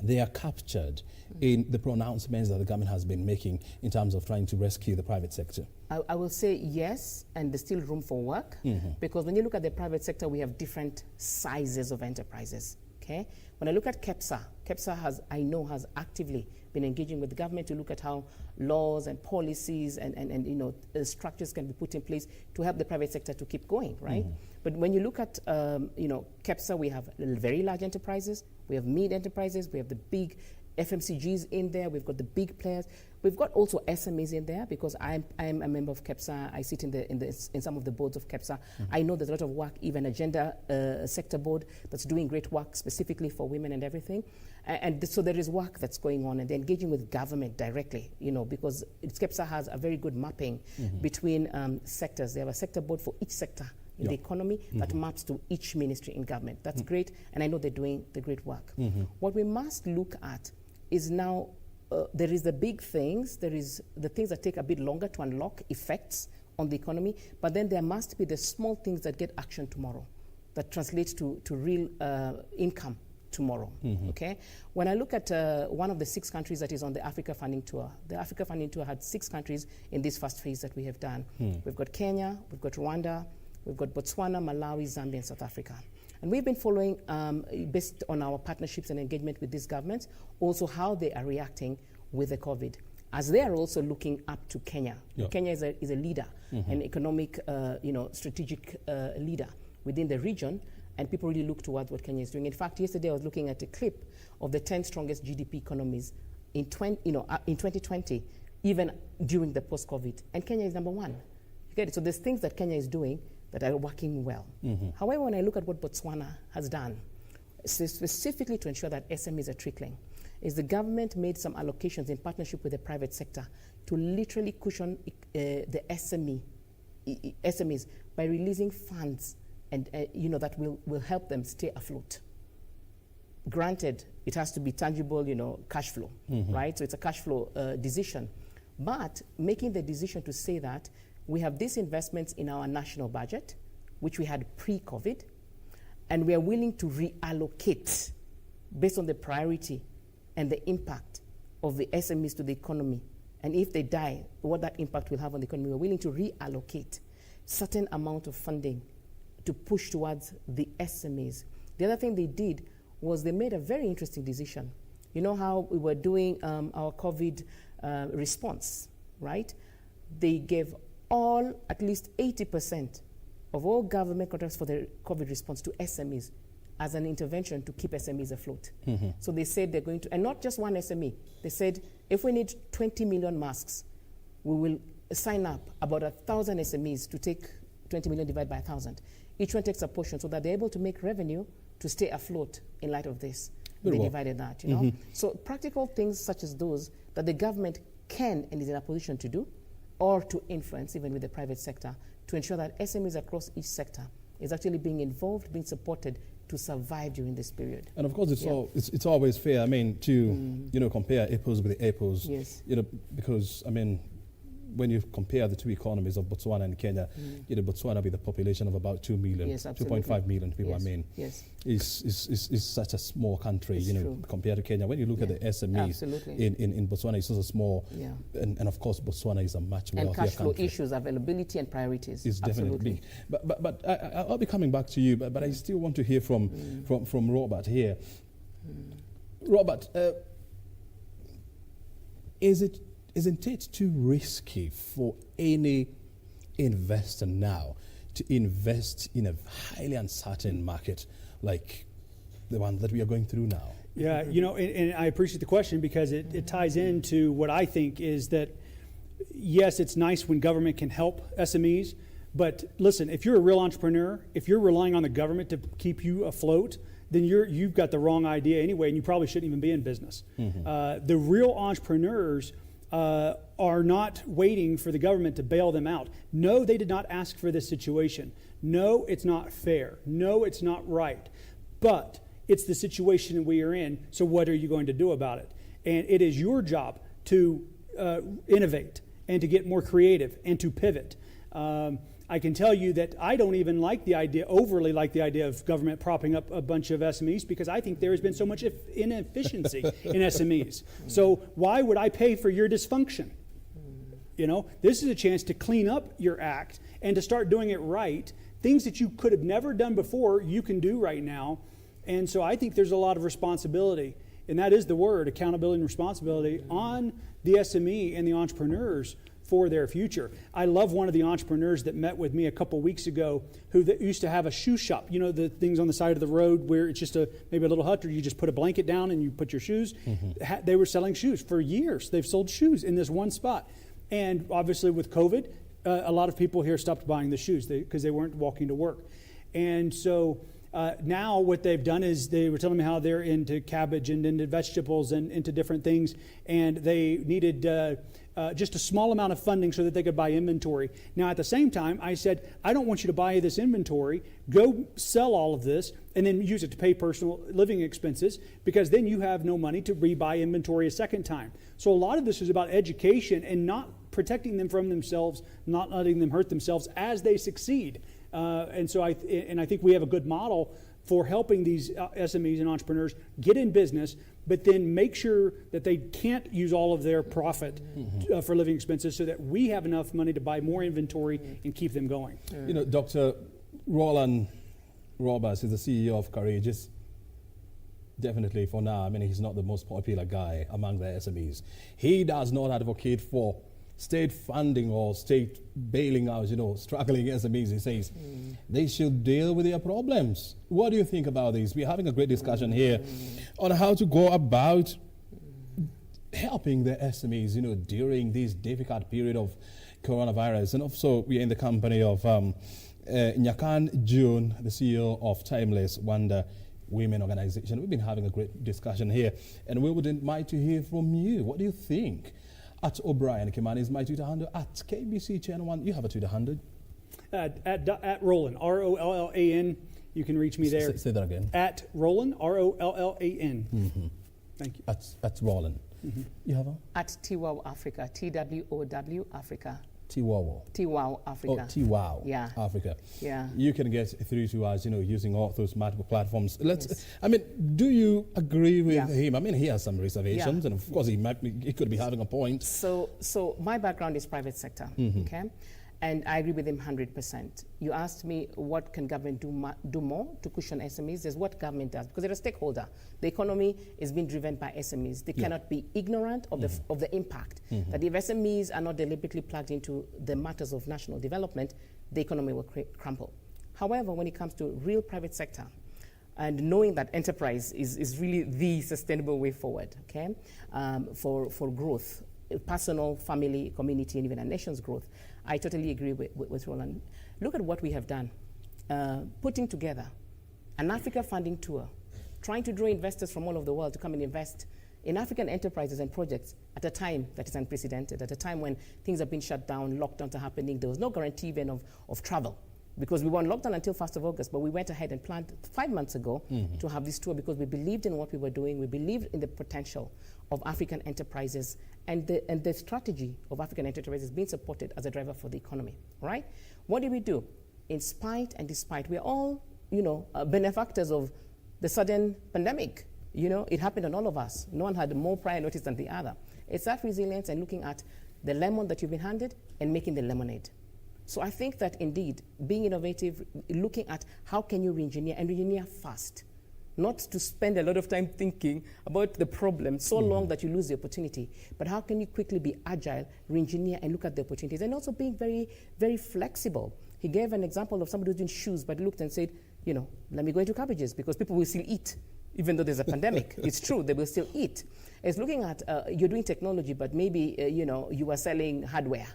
Speaker 11: they are captured in the pronouncements that the government has been making in terms of trying to rescue the private sector?
Speaker 12: I will say yes, and there's still room for work, because when you look at the private sector, we have different sizes of enterprises, okay? When I look at KEPSA has actively been engaging with the government to look at how laws and policies and structures can be put in place to help the private sector to keep going, right? But when you look at, KEPSA, we have very large enterprises, we have mid enterprises, we have the big FMCGs in there, we've got the big players. We've got also SMEs in there, because I am a member of KEPSA. I sit in some of the boards of KEPSA. I know there's a lot of work, even a gender sector board that's doing great work specifically for women and everything. And so there is work that's going on, and they're engaging with government directly, because KEPSA has a very good mapping between sectors. They have a sector board for each sector in the economy that maps to each ministry in government. That's great, and I know they're doing the great work. What we must look at is now, there is the big things, there is the things that take a bit longer to unlock effects on the economy, but then there must be the small things that get action tomorrow, that translates to real income tomorrow, okay? When I look at one of the 6 countries that is on the Africa Funding Tour, the Africa Funding Tour had 6 countries in this first phase that we have done. We've got Kenya, we've got Rwanda, we've got Botswana, Malawi, Zambia, and South Africa. And we've been following, based on our partnerships and engagement with these governments, also how they are reacting with the COVID, as they are also looking up to Kenya. Kenya is a leader, an economic, strategic leader within the region, and people really look towards what Kenya is doing. In fact, yesterday I was looking at a clip of the 10 strongest GDP economies in 2020, even during the post-COVID, and Kenya is number 1. You get it? So there's things that Kenya is doing that are working well. However, when I look at what Botswana has done, specifically to ensure that SMEs are trickling, is the government made some allocations in partnership with the private sector to literally cushion the SMEs by releasing funds and that will help them stay afloat. Granted, it has to be tangible, cash flow, right? So it's a cash flow decision, but making the decision to say that we have these investments in our national budget, which we had pre-COVID, and we are willing to reallocate based on the priority and the impact of the SMEs to the economy and if they die, what that impact will have on the economy. We're willing to reallocate certain amount of funding to push towards the SMEs. The other thing they did was they made a very interesting decision. You know how we were doing our COVID response, right? They gave at least 80% of all government contracts for the COVID response to SMEs as an intervention to keep SMEs afloat. So they said they're going to, and not just one SME, they said if we need 20 million masks, we will sign up about 1,000 SMEs to take 20 million divided by 1,000. Each one takes a portion so that they're able to make revenue to stay afloat in light of this. They divided that, you know. So practical things such as those that the government can and is in a position to do, or to influence even with the private sector, to ensure that SMEs across each sector is actually being involved, being supported to survive during this period.
Speaker 11: And of course, it's always fair. I mean, to compare apples with apples.
Speaker 12: Yes.
Speaker 11: Because I mean, when you compare the two economies of Botswana and Kenya, Botswana with a population of about 2 million, 2.5 million people.
Speaker 12: Yes.
Speaker 11: I mean,
Speaker 12: yes.
Speaker 11: is such a small country,
Speaker 12: it's true.
Speaker 11: compared to Kenya. When you look at the SMEs in Botswana, it's also small, and of course, Botswana is a much wealthier country.
Speaker 12: And cash flow issues, availability, and priorities.
Speaker 11: Is definitely big. But I'll be coming back to you. But I still want to hear from Robert here. Robert, isn't it too risky for any investor now to invest in a highly uncertain market like the one that we are going through now?
Speaker 13: Yeah, and I appreciate the question because it ties into what I think is that, yes, it's nice when government can help SMEs, but listen, if you're a real entrepreneur, if you're relying on the government to keep you afloat, then you've got the wrong idea anyway, and you probably shouldn't even be in business. The real entrepreneurs are not waiting for the government to bail them out. No, they did not ask for this situation. No, it's not fair. No, it's not right. But it's the situation we are in, so what are you going to do about it? And it is your job to innovate and to get more creative and to pivot. I can tell you that I don't even overly like the idea of government propping up a bunch of SMEs because I think there has been so much inefficiency in SMEs. So why would I pay for your dysfunction? This is a chance to clean up your act and to start doing it right. Things that you could have never done before, you can do right now. And so I think there's a lot of responsibility, and that is the word, accountability and responsibility, on the SME and the entrepreneurs for their future. I love one of the entrepreneurs that met with me a couple weeks ago who used to have a shoe shop. The things on the side of the road where it's just maybe a little hut, or you just put a blanket down and you put your shoes. They were selling shoes for years. They've sold shoes in this one spot. And obviously with COVID, a lot of people here stopped buying the shoes because they weren't walking to work. And so now what they've done is they were telling me how they're into cabbage and into vegetables and into different things, and they needed just a small amount of funding so that they could buy inventory. Now at the same time, I said, I don't want you to buy this inventory, go sell all of this and then use it to pay personal living expenses, because then you have no money to rebuy inventory a second time. So a lot of this is about education and not protecting them from themselves, not letting them hurt themselves as they succeed. And so I think we have a good model for helping these SMEs and entrepreneurs get in business, but then make sure that they can't use all of their profit for living expenses, so that we have enough money to buy more inventory and keep them going.
Speaker 11: Dr. Roland Roberts is the CEO of Courageous. Definitely for now, he's not the most popular guy among the SMEs. He does not advocate for state funding or state bailing out, struggling SMEs. He says they should deal with their problems. What do you think about this? We're having a great discussion here on how to go about helping the SMEs, during this difficult period of coronavirus. And also, we're in the company of Nyakan June, the CEO of Timeless Wonder Women Organization. We've been having a great discussion here, and we would like to hear from you. What do you think? At Obrien Kimani is my Twitter handle. At KBC Channel 1, you have a Twitter handle.
Speaker 13: At Roland, ROLLAN. You can reach me there.
Speaker 11: Say that again.
Speaker 13: At Roland, ROLLAN. Thank you.
Speaker 11: At Roland. You have a?
Speaker 12: At TWOW Africa, TWOW Africa. TWOW Africa.
Speaker 11: Oh, TWOW
Speaker 12: Yeah.
Speaker 11: Africa.
Speaker 12: Yeah.
Speaker 11: You can get through to us, using all those multiple platforms.
Speaker 12: Yes.
Speaker 11: Do you agree with him? I mean, he has some reservations,
Speaker 12: Yeah.
Speaker 11: and of course, he could be having a point.
Speaker 12: So my background is private sector, okay? And I agree with him 100%. You asked me what can government do more to cushion SMEs. There's what government does, because they're a stakeholder. The economy is being driven by SMEs. They cannot be ignorant of the impact. That if SMEs are not deliberately plugged into the matters of national development, the economy will crumble. However, when it comes to real private sector, and knowing that enterprise is really the sustainable way forward, okay, for growth, personal, family, community, and even a nation's growth, I totally agree with Roland. Look at what we have done. Putting together an Africa funding tour, trying to draw investors from all over the world to come and invest in African enterprises and projects at a time that is unprecedented, at a time when things have been shut down, lockdowns are happening. There was no guarantee even of travel, because we were on lockdown until 1st of August, but we went ahead and planned 5 months ago to have this tour, because we believed in what we were doing. We believed in the potential of African enterprises and the strategy of African enterprises being supported as a driver for the economy, right? What did we do? In spite and despite, we're all, benefactors of the sudden pandemic. It happened on all of us. No one had more prior notice than the other. It's that resilience and looking at the lemon that you've been handed and making the lemonade. So I think that indeed, being innovative, looking at how can you re-engineer and re-engineer fast, not to spend a lot of time thinking about the problem so long that you lose the opportunity, but how can you quickly be agile, re-engineer and look at the opportunities, and also being very, very flexible. He gave an example of somebody who's doing shoes, but looked and said, let me go into cabbages, because people will still eat. Even though there's a pandemic, it's true, they will still eat. It's looking at, you're doing technology, but maybe, you are selling hardware.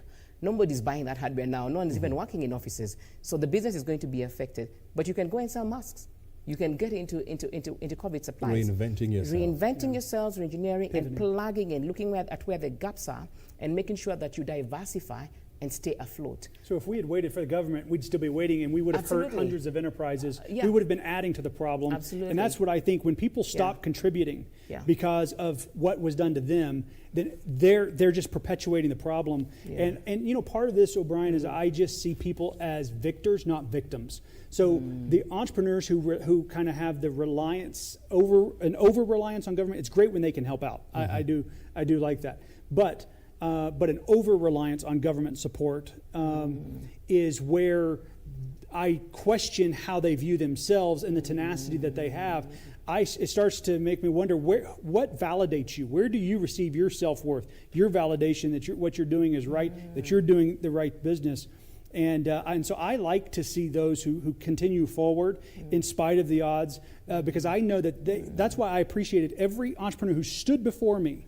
Speaker 12: Nobody's buying that hardware now. No one is even working in offices. So the business is going to be affected. But you can go and sell masks. You can get into COVID supplies.
Speaker 11: Reinventing yourself.
Speaker 12: Reinventing yourselves, re-engineering, and plugging and looking at where the gaps are and making sure that you diversify and stay afloat.
Speaker 13: So if we had waited for the government, we'd still be waiting, and we would have hurt hundreds of enterprises. We would have been adding to the problem.
Speaker 12: Absolutely.
Speaker 13: And that's what I think, when people stop contributing because of what was done to them, then they're just perpetuating the problem. And part of this, Obrien, is I just see people as victors, not victims. So the entrepreneurs who kind of have the reliance over reliance on government, it's great when they can help out. I do like that. But an over-reliance on government support is where I question how they view themselves and the tenacity that they have. It starts to make me wonder, what validates you? Where do you receive your self-worth, your validation that what you're doing is right, that you're doing the right business? And so I like to see those who continue forward in spite of the odds, because I know that's why I appreciated every entrepreneur who stood before me,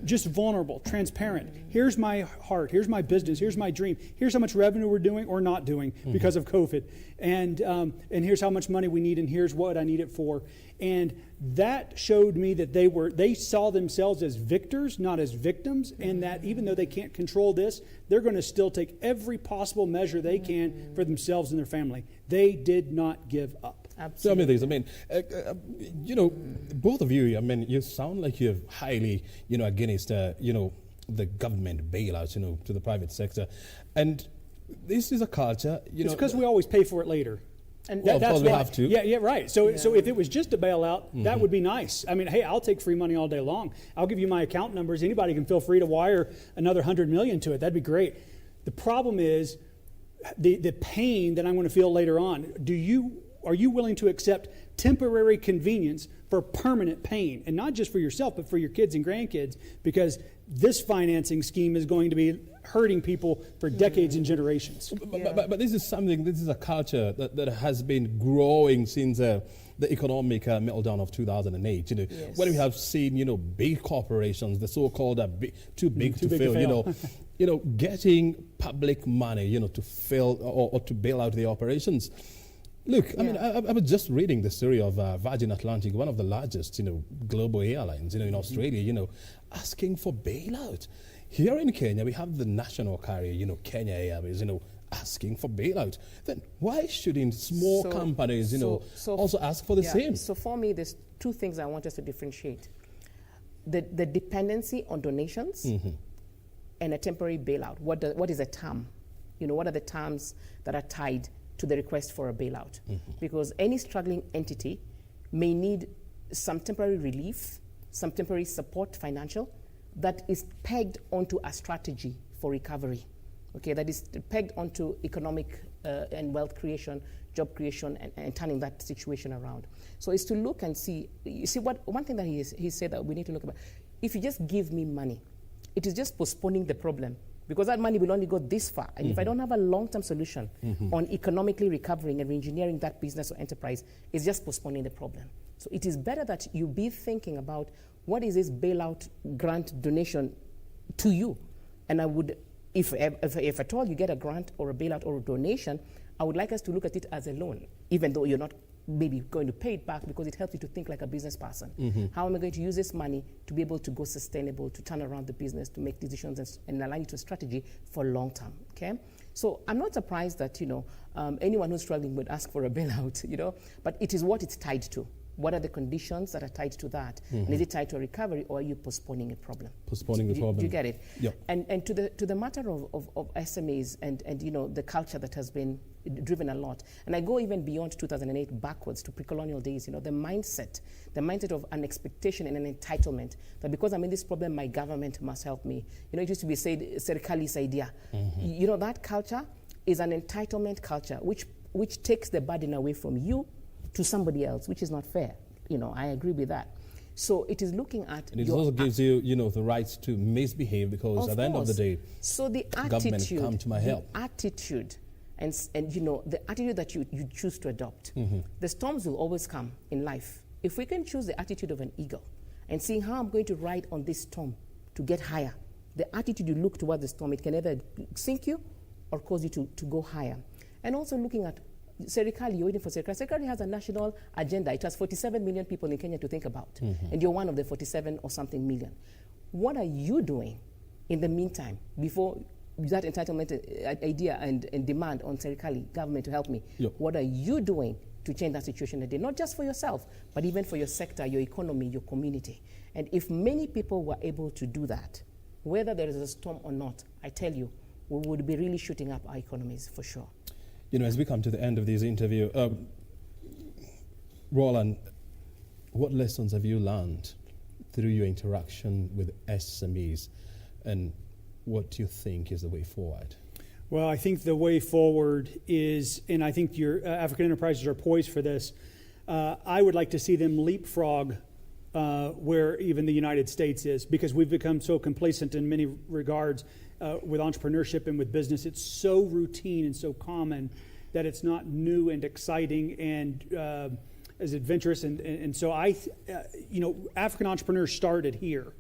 Speaker 13: just vulnerable, transparent. Here's my heart. Here's my business. Here's my dream. Here's how much revenue we're doing or not doing because of COVID. And here's how much money we need, and here's what I need it for. And that showed me that they saw themselves as victors, not as victims, and that even though they can't control this, they're going to still take every possible measure they can for themselves and their family. They did not give up.
Speaker 12: Absolutely.
Speaker 11: So both of you, you sound like you're highly, against, the government bailouts, to the private sector. And this is a culture,
Speaker 13: It's because we always pay for it later.
Speaker 12: And
Speaker 11: well, that's why we have to.
Speaker 13: Yeah, right. So if it was just a bailout, that would be nice. I mean, hey, I'll take free money all day long. I'll give you my account numbers. Anybody can feel free to wire another $100 million to it. That'd be great. The problem is the pain that I'm going to feel later on. Are you willing to accept temporary convenience for permanent pain? And not just for yourself, but for your kids and grandkids, because this financing scheme is going to be hurting people for decades and generations.
Speaker 11: But this is a culture that has been growing since the economic meltdown of 2008. When we have seen, big corporations, the so-called too big to fail, getting public money, to fail or to bail out the operations. Look, I was just reading the story of Virgin Atlantic, one of the largest, global airlines, in Australia, asking for bailout. Here in Kenya, we have the national carrier, Kenya Airways, asking for bailout. Then why shouldn't small companies, also ask for the same?
Speaker 12: So for me, there's two things I want us to differentiate. The dependency on donations and a temporary bailout? What is a term? What are the terms that are tied to the request for a bailout? Because any struggling entity may need some temporary relief, some temporary support, financial, that is pegged onto a strategy for recovery, okay, that is pegged onto economic and wealth creation, job creation, and turning that situation around. So it's to look and see, one thing that he said that we need to look about, if you just give me money, it is just postponing the problem, because that money will only go this far. And if I don't have a long-term solution on economically recovering and re-engineering that business or enterprise, it's just postponing the problem. So it is better that you be thinking about what is this bailout grant donation to you. And I would, if at all you get a grant or a bailout or a donation, I would like us to look at it as a loan, even though you're not maybe going to pay it back, because it helps you to think like a business person. How am I going to use this money to be able to go sustainable, to turn around the business, to make decisions and align it to a strategy for long term, okay? So I'm not surprised that, anyone who's struggling would ask for a bailout, but it is what it's tied to. What are the conditions that are tied to that? And is it tied to a recovery, or are you postponing a problem?
Speaker 11: Postponing the problem.
Speaker 12: Do you get it?
Speaker 11: Yep.
Speaker 12: And to the matter of SMEs and the culture that has been driven a lot. And I go even beyond 2008 backwards to pre-colonial days, the mindset of an expectation and an entitlement that because I'm in this problem, my government must help me. It used to be said, serikali saidia. That culture is an entitlement culture, which takes the burden away from you to somebody else, which is not fair. I agree with that. So it is looking at...
Speaker 11: And it also gives you, the rights to misbehave, because at the end of the day,
Speaker 12: so the
Speaker 11: government come to my help.
Speaker 12: Attitude and the attitude that you choose to adopt. The storms will always come in life. If we can choose the attitude of an eagle and seeing how I'm going to ride on this storm to get higher, the attitude you look toward the storm, it can either sink you or cause you to go higher. And also looking at serikali, you're waiting for serikali. Serikali has a national agenda. It has 47 million people in Kenya to think about, and you're one of the 47 or something million. What are you doing in the meantime before that entitlement idea and demand on serikali, government to help me?
Speaker 11: Yep.
Speaker 12: What are you doing to change that situation today? Not just for yourself, but even for your sector, your economy, your community. And if many people were able to do that, whether there is a storm or not, I tell you, we would be really shooting up our economies for sure.
Speaker 11: As we come to the end of this interview, Roland, what lessons have you learned through your interaction with SMEs, and what do you think is the way forward?
Speaker 13: Well, I think the way forward is, and I think your African enterprises are poised for this, I would like to see them leapfrog where even the United States is, because we've become so complacent in many regards with entrepreneurship and with business. It's so routine and so common that it's not new and exciting and as adventurous. And so African entrepreneurs started here,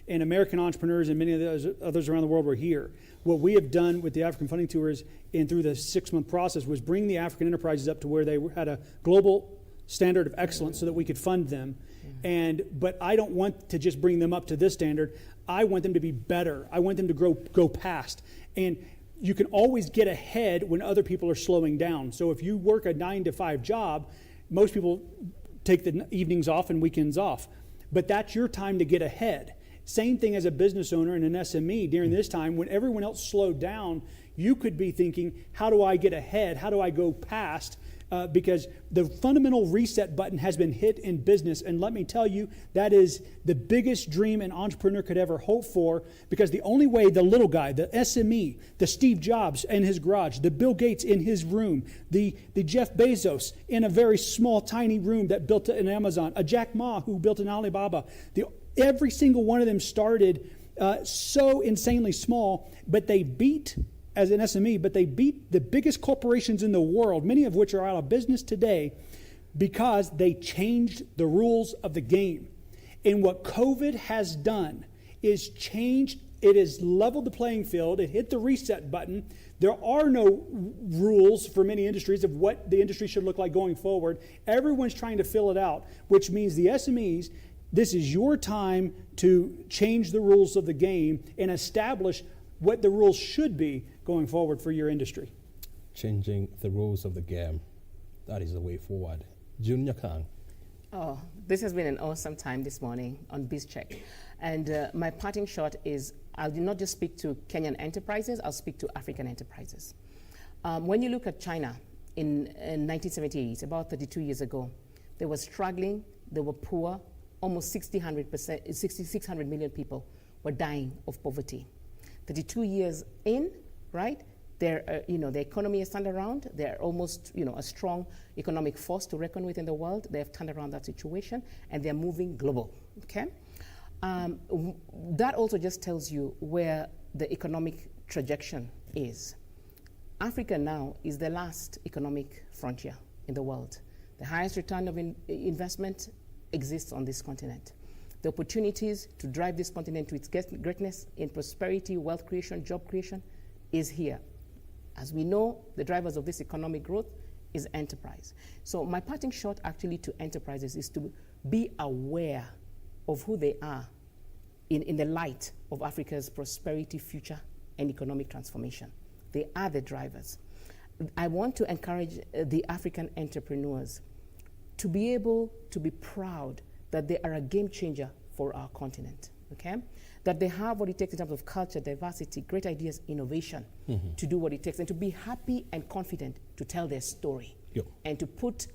Speaker 13: and American entrepreneurs and many of those others around the world were here. What we have done with the African Funding Tours and through the 6-month process was bring the African enterprises up to where they had a global standard of excellence so that we could fund them. But I don't want to just bring them up to this standard. I want them to be better. I want them to go past. And you can always get ahead when other people are slowing down. So if you work a 9-to-5 job, most people take the evenings off and weekends off. But that's your time to get ahead. Same thing as a business owner and an SME during this time when everyone else slowed down. You could be thinking, how do I get ahead? How do I go past? Because the fundamental reset button has been hit in business. And let me tell you, that is the biggest dream an entrepreneur could ever hope for, because the only way the little guy, the SME, the Steve Jobs in his garage, the Bill Gates in his room, the Jeff Bezos in a very small, tiny room that built an Amazon, a Jack Ma who built an Alibaba, every single one of them started so insanely small, but they beat as an SME, but they beat the biggest corporations in the world, many of which are out of business today, because they changed the rules of the game. And what COVID has done is changed, it has leveled the playing field, it hit the reset button. There are no rules for many industries of what the industry should look like going forward. Everyone's trying to fill it out, which means the SMEs, this is your time to change the rules of the game and establish what the rules should be going forward for your industry.
Speaker 11: Changing the rules of the game. That is the way forward. Junior Kang.
Speaker 12: Oh, this has been an awesome time this morning on BizCheck. And my parting shot is I'll not just speak to Kenyan enterprises, I'll speak to African enterprises. When you look at China in 1978, about 32 years ago, they were struggling, they were poor, almost 600 million people were dying of poverty. 32 years in, right? The economy has turned around. They're almost, a strong economic force to reckon with in the world. They have turned around that situation, and they're moving global, okay? That also just tells you where the economic trajectory is. Africa now is the last economic frontier in the world. The highest return of investment exists on this continent. The opportunities to drive this continent to its greatness in prosperity, wealth creation, job creation is here. As we know, the drivers of this economic growth is enterprise. So my parting shot actually to enterprises is to be aware of who they are in the light of Africa's prosperity, future, and economic transformation. They are the drivers. I want to encourage the African entrepreneurs to be able to be proud that they are a game changer for our continent, okay? That they have what it takes in terms of culture, diversity, great ideas, innovation, to do what it takes, and to be happy and confident to tell their story, and to put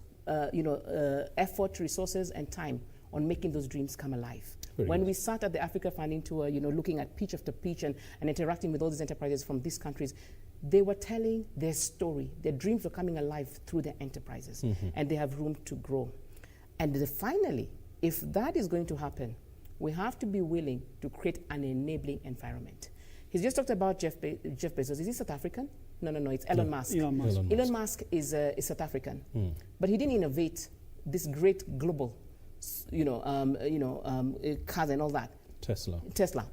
Speaker 12: effort, resources, and time on making those dreams come alive. When we sat at the Africa Funding Tour, looking at pitch after pitch and interacting with all these enterprises from these countries, they were telling their story. Their dreams were coming alive through their enterprises, and they have room to grow. And finally, if that is going to happen, we have to be willing to create an enabling environment. He's just talked about Jeff Bezos. Is he South African? No, it's Elon Musk. Elon Musk is South African, but he didn't innovate this great global, cars and all that. Tesla.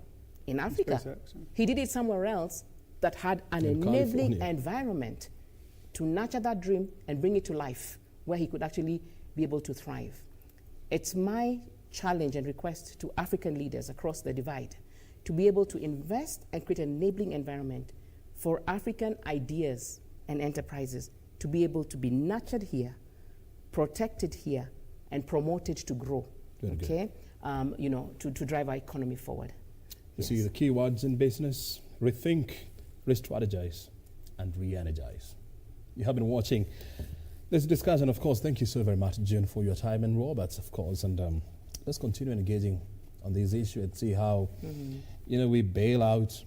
Speaker 12: In Africa. He did it somewhere else that had an enabling environment to nurture that dream and bring it to life, where he could actually be able to thrive. It's my challenge and request to African leaders across the divide to be able to invest and create an enabling environment for African ideas and enterprises to be able to be nurtured here, protected here, and promoted to grow, to drive our economy forward.
Speaker 11: You see the key words in business: rethink, re-strategize, and re-energize. You have been watching this discussion. Of course, thank you so very much, June, for your time, and Roberts, of course, and let's continue engaging on this issue and see how, we bail out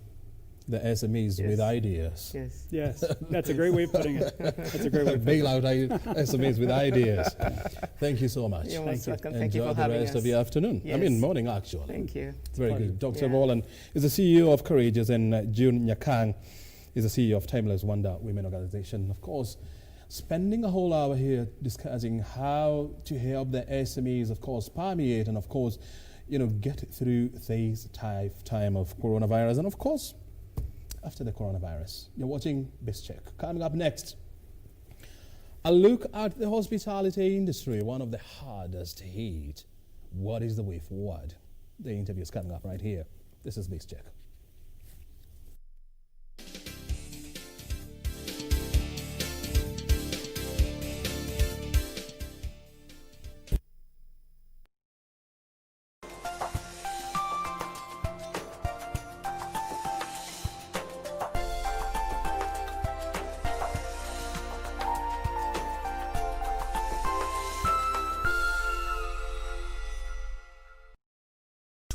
Speaker 11: the SMEs with ideas.
Speaker 13: Yes, that's a great way of putting it. That's a great way of
Speaker 11: bail out SMEs with ideas. Thank you so much.
Speaker 12: You're most welcome.
Speaker 11: Enjoy
Speaker 12: Thank you for
Speaker 11: the
Speaker 12: having
Speaker 11: rest
Speaker 12: us.
Speaker 11: of your afternoon.
Speaker 12: Yes.
Speaker 11: Morning, actually.
Speaker 12: Thank you.
Speaker 11: Very good. Dr. Roland is the CEO of Courageous, and June Nyakang is the CEO of Timeless Wonder Women Organization. Of course, spending a whole hour here discussing how to help the SMEs, of course, permeate and, of course, get through this time of coronavirus. And, of course, after the coronavirus, you're watching BizCheck. Coming up next, a look at the hospitality industry, one of the hardest hit. What is the way forward? The interview is coming up right here. This is BizCheck.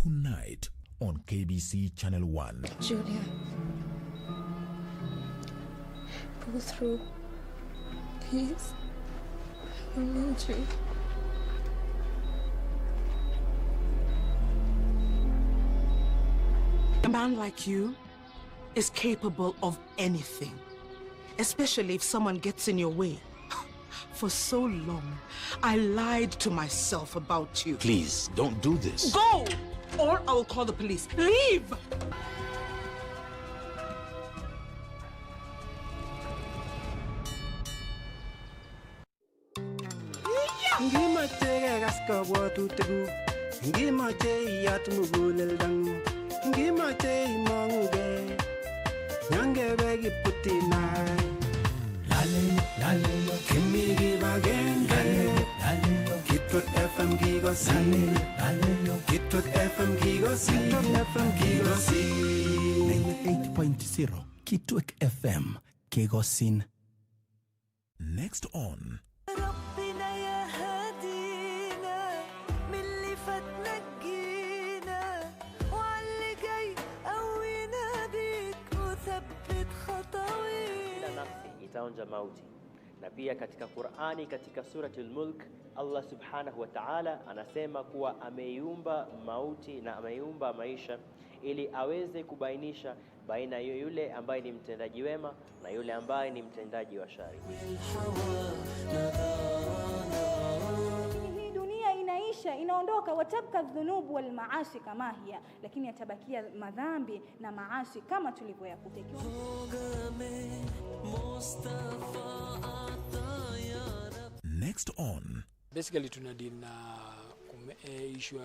Speaker 5: Tonight on KBC Channel 1.
Speaker 14: Julia, pull through. Please. I need you.
Speaker 15: A man like you is capable of anything, especially if someone gets in your way. For so long, I lied to myself about you.
Speaker 16: Please, don't do this.
Speaker 15: Go! Or I will call the police. Leave!
Speaker 17: Give me give again, Kit FM
Speaker 16: Kigosin. Kitwek FM Kigosin.
Speaker 5: 98.0 Kitwek FM Kigosin. Next on
Speaker 16: ربنا يا هدينا من اللي فات نجينا وعلى جاي قوينا بيك وثبت خطوينا.
Speaker 17: Kila nafsi itaonja mauti. Na pia katika Qur'ani katika surati al-Mulk Allah subhanahu wa ta'ala anasema kuwa ameiumba mauti na ameiumba maisha ili aweze kubainisha baina yule ambaye ni mtendaji wema na yule ambaye ni mtendaji wa shari.
Speaker 18: Hii dunia inaisha, inaondoka, watabka dhunub wal maasi kama hiya, lakini yatabakia madhambi na maasi kama tulivyoyakuta.
Speaker 5: Next on
Speaker 19: basically tuna deal na issue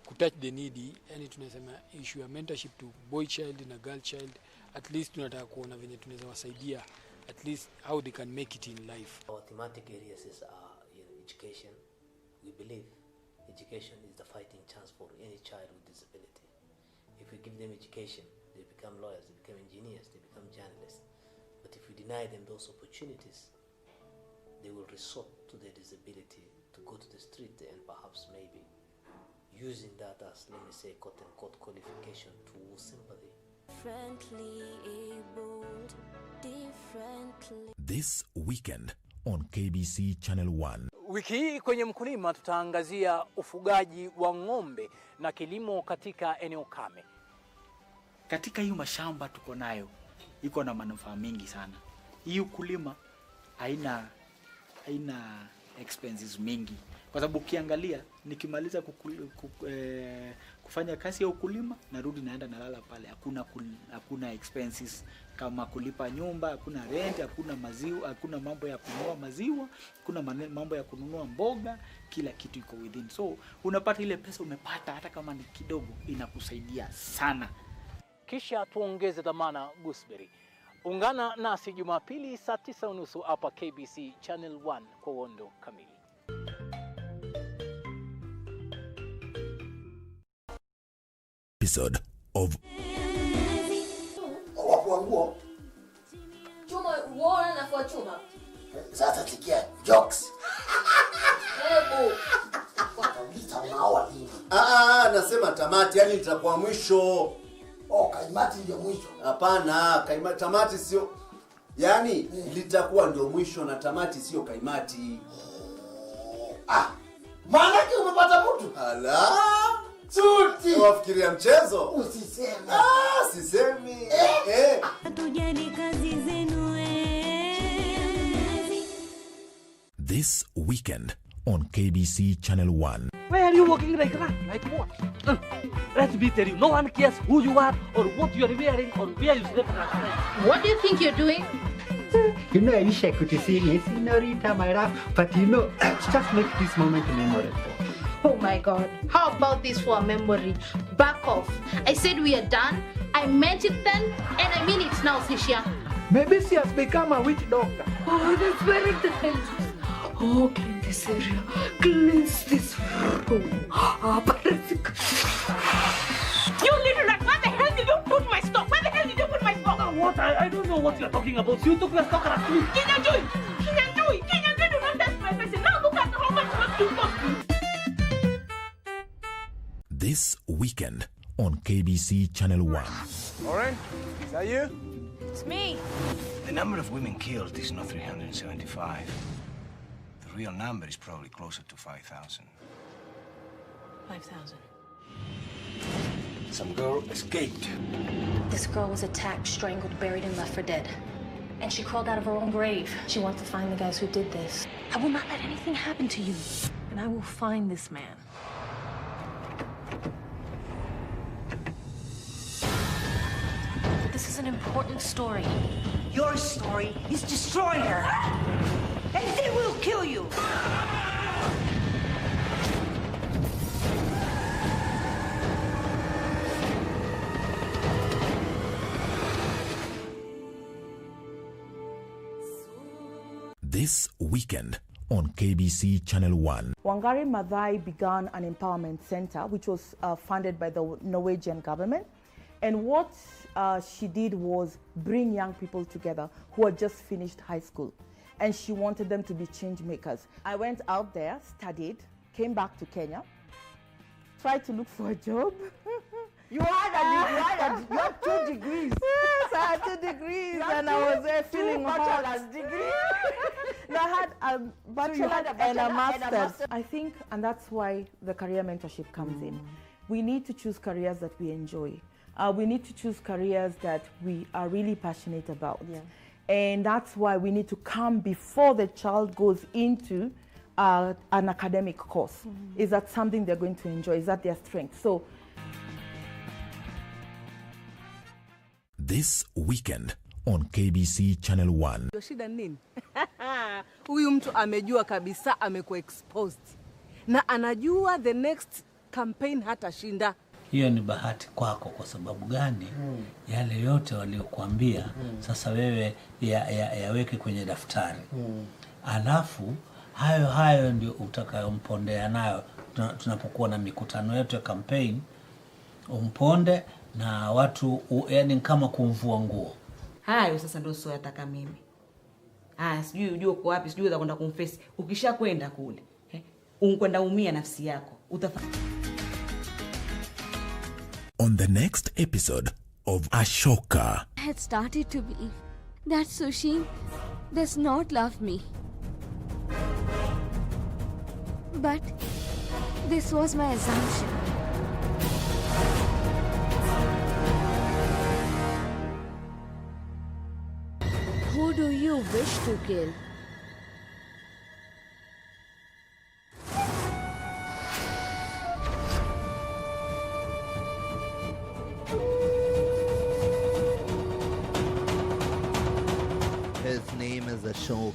Speaker 19: kutouch the needy, yani tunasema issue ya mentorship to boy child na girl child. At least tunataka kuona venye tunaweza wasaidia at least how they can make it in life.
Speaker 20: Our thematic areas is education. We believe education is the fighting chance for any child with disability. If we give them education, they become lawyers, they become engineers, they become journalists. But if we deny them those opportunities, they will resort to their disability to go to the street and perhaps maybe using that as, let me say, quote-unquote qualification to woo sympathy.
Speaker 16: Differently abled, differently.
Speaker 5: This weekend on KBC Channel 1.
Speaker 21: Wiki hii kwenye Mkulima tutaangazia ufugaji wa ng'ombe na kilimo katika eneo kame.
Speaker 22: Katika hiyo mashamba tuko nayo iko na manufaa mengi sana. Hii ukulima haina expenses mingi. Kwa sababu ukiangalia nikimaliza kufanya kazi ya ukulima narudi naenda nalala pale. Hakuna expenses kama kulipa nyumba, hakuna rent, hakuna maziwa, hakuna mambo ya kununua maziwa, hakuna mambo ya kununua mboga, kila kitu iko within. So unapata ile pesa umepata hata kama ni kidogo inakusaidia sana.
Speaker 21: Kisha tuongeze dhamana gooseberry. Ungana nasi Jumapili saa 9:30 hapa KBC Channel 1 kwa uondo kamili.
Speaker 5: Episode of
Speaker 10: Wapuanguo
Speaker 7: Chuma uona na kwa chuma.
Speaker 10: sasa sikia jokes.
Speaker 7: Hebu.
Speaker 23: Nasema tamati, yani nitakuwa mwisho.
Speaker 10: Kaimati ndio mwisho.
Speaker 23: Hapana, tamati sio. Yani litakuwa ndio mwisho na tamati sio kaimati.
Speaker 10: Maana umepata mtu?
Speaker 23: Ala!
Speaker 10: Suti.
Speaker 23: Wafikiria mchezo?
Speaker 10: Usiseme.
Speaker 23: Sisemi.
Speaker 16: Tujali kazi zenu
Speaker 5: this weekend on KBC Channel 1.
Speaker 24: Why are you walking like that? Like what? Let me tell you, no one cares who you are or what you are wearing or where you slept last night.
Speaker 7: What do you think you're doing?
Speaker 25: You know, I wish I could see it, Senorita, my love, but you know, just make this moment memorable.
Speaker 7: Oh my God. How about this for a memory? Back off. I said we are done. I meant it then, and I mean it now, Sisha.
Speaker 25: Maybe she has become a witch doctor.
Speaker 7: Oh, that's very dangerous. Oh, clean this area. Cleanse this room. You little rat, where the hell did you put my stock? Where the hell did you put my stock?
Speaker 24: What? I don't know what you're talking about. You took my stock last week.
Speaker 7: Kinyanjui, do not touch my face. Now look at how much work you cost me.
Speaker 5: This weekend on KBC Channel 1.
Speaker 26: Obrien, is that you?
Speaker 18: It's me.
Speaker 27: The number of women killed is not 375. The real number is probably closer to 5,000.
Speaker 28: 5,000.
Speaker 27: Some girl escaped.
Speaker 28: This girl was attacked, strangled, buried, and left for dead. And she crawled out of her own grave. She wants to find the guys who did this. I will not let anything happen to you. And I will find this man. This is an important story.
Speaker 10: Your story is destroy her. And they will kill you.
Speaker 5: This weekend on KBC Channel 1.
Speaker 1: Wangari Maathai began an empowerment center which was funded by the Norwegian government. And what she did was bring young people together who had just finished high school. And she wanted them to be change makers. I went out there, studied, came back to Kenya, tried to look for a job.
Speaker 2: You had 2 degrees.
Speaker 1: Yes, I had 2 degrees, and I was there feeling hot.
Speaker 2: Bachelor's degree.
Speaker 1: No, I had a bachelor,
Speaker 2: had a
Speaker 1: and a
Speaker 2: bachelor and a
Speaker 1: master's.
Speaker 2: master's.
Speaker 1: I think, and that's why the career mentorship comes in. We need to choose careers that we enjoy. We need to choose careers that we are really passionate about.
Speaker 2: Yeah.
Speaker 1: And that's why we need to come before the child goes into an academic course. Is that something they're going to enjoy? Is that their strength? So
Speaker 5: This weekend on KBC Channel 1.
Speaker 3: Shida nini? Huyu mtu amejua kabisa amekuwa exposed. Na anajua the next campaign hatashinda.
Speaker 4: Hiyo ni bahati kwako. Kwa sababu gani? Yale yote waliokuambia sasa wewe yaweke kwenye daftari. Alafu hayo ndio utakayompondea nayo tunapokuwa na mikutano yetu ya campaign. Umponde na watu yani kama kumvua nguo.
Speaker 6: Hayo sasa ndio sio yataka mimi. Sijui ujue uko wapi, sijui utakwenda kumface. Ukishakwenda kule, unkwenda umia nafsi yako.
Speaker 5: On the next episode of Ashoka.
Speaker 14: I had started to believe that Sushi does not love me. But this was my assumption. Who do you wish to kill?
Speaker 8: His name is Ashok.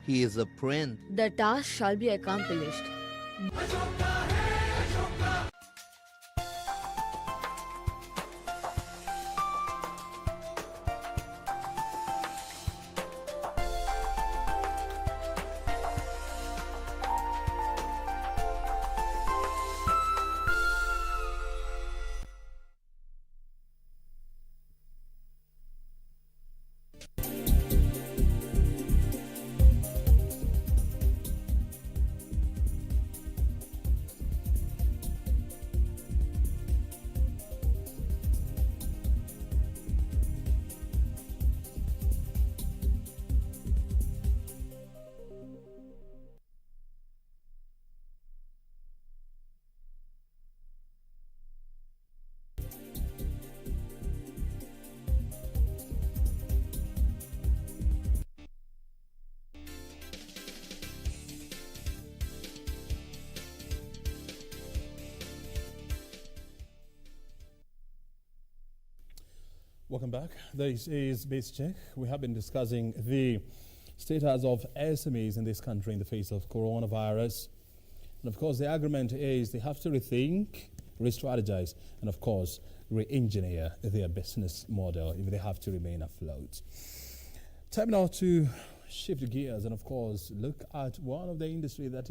Speaker 8: He is a prince.
Speaker 14: The task shall be accomplished.
Speaker 11: Welcome back. This is Base Check. We have been discussing the status of SMEs in this country in the face of coronavirus. And of course, the agreement is they have to rethink, re-strategize, and of course, re-engineer their business model if they have to remain afloat. Time now to shift gears and of course, look at one of the industry that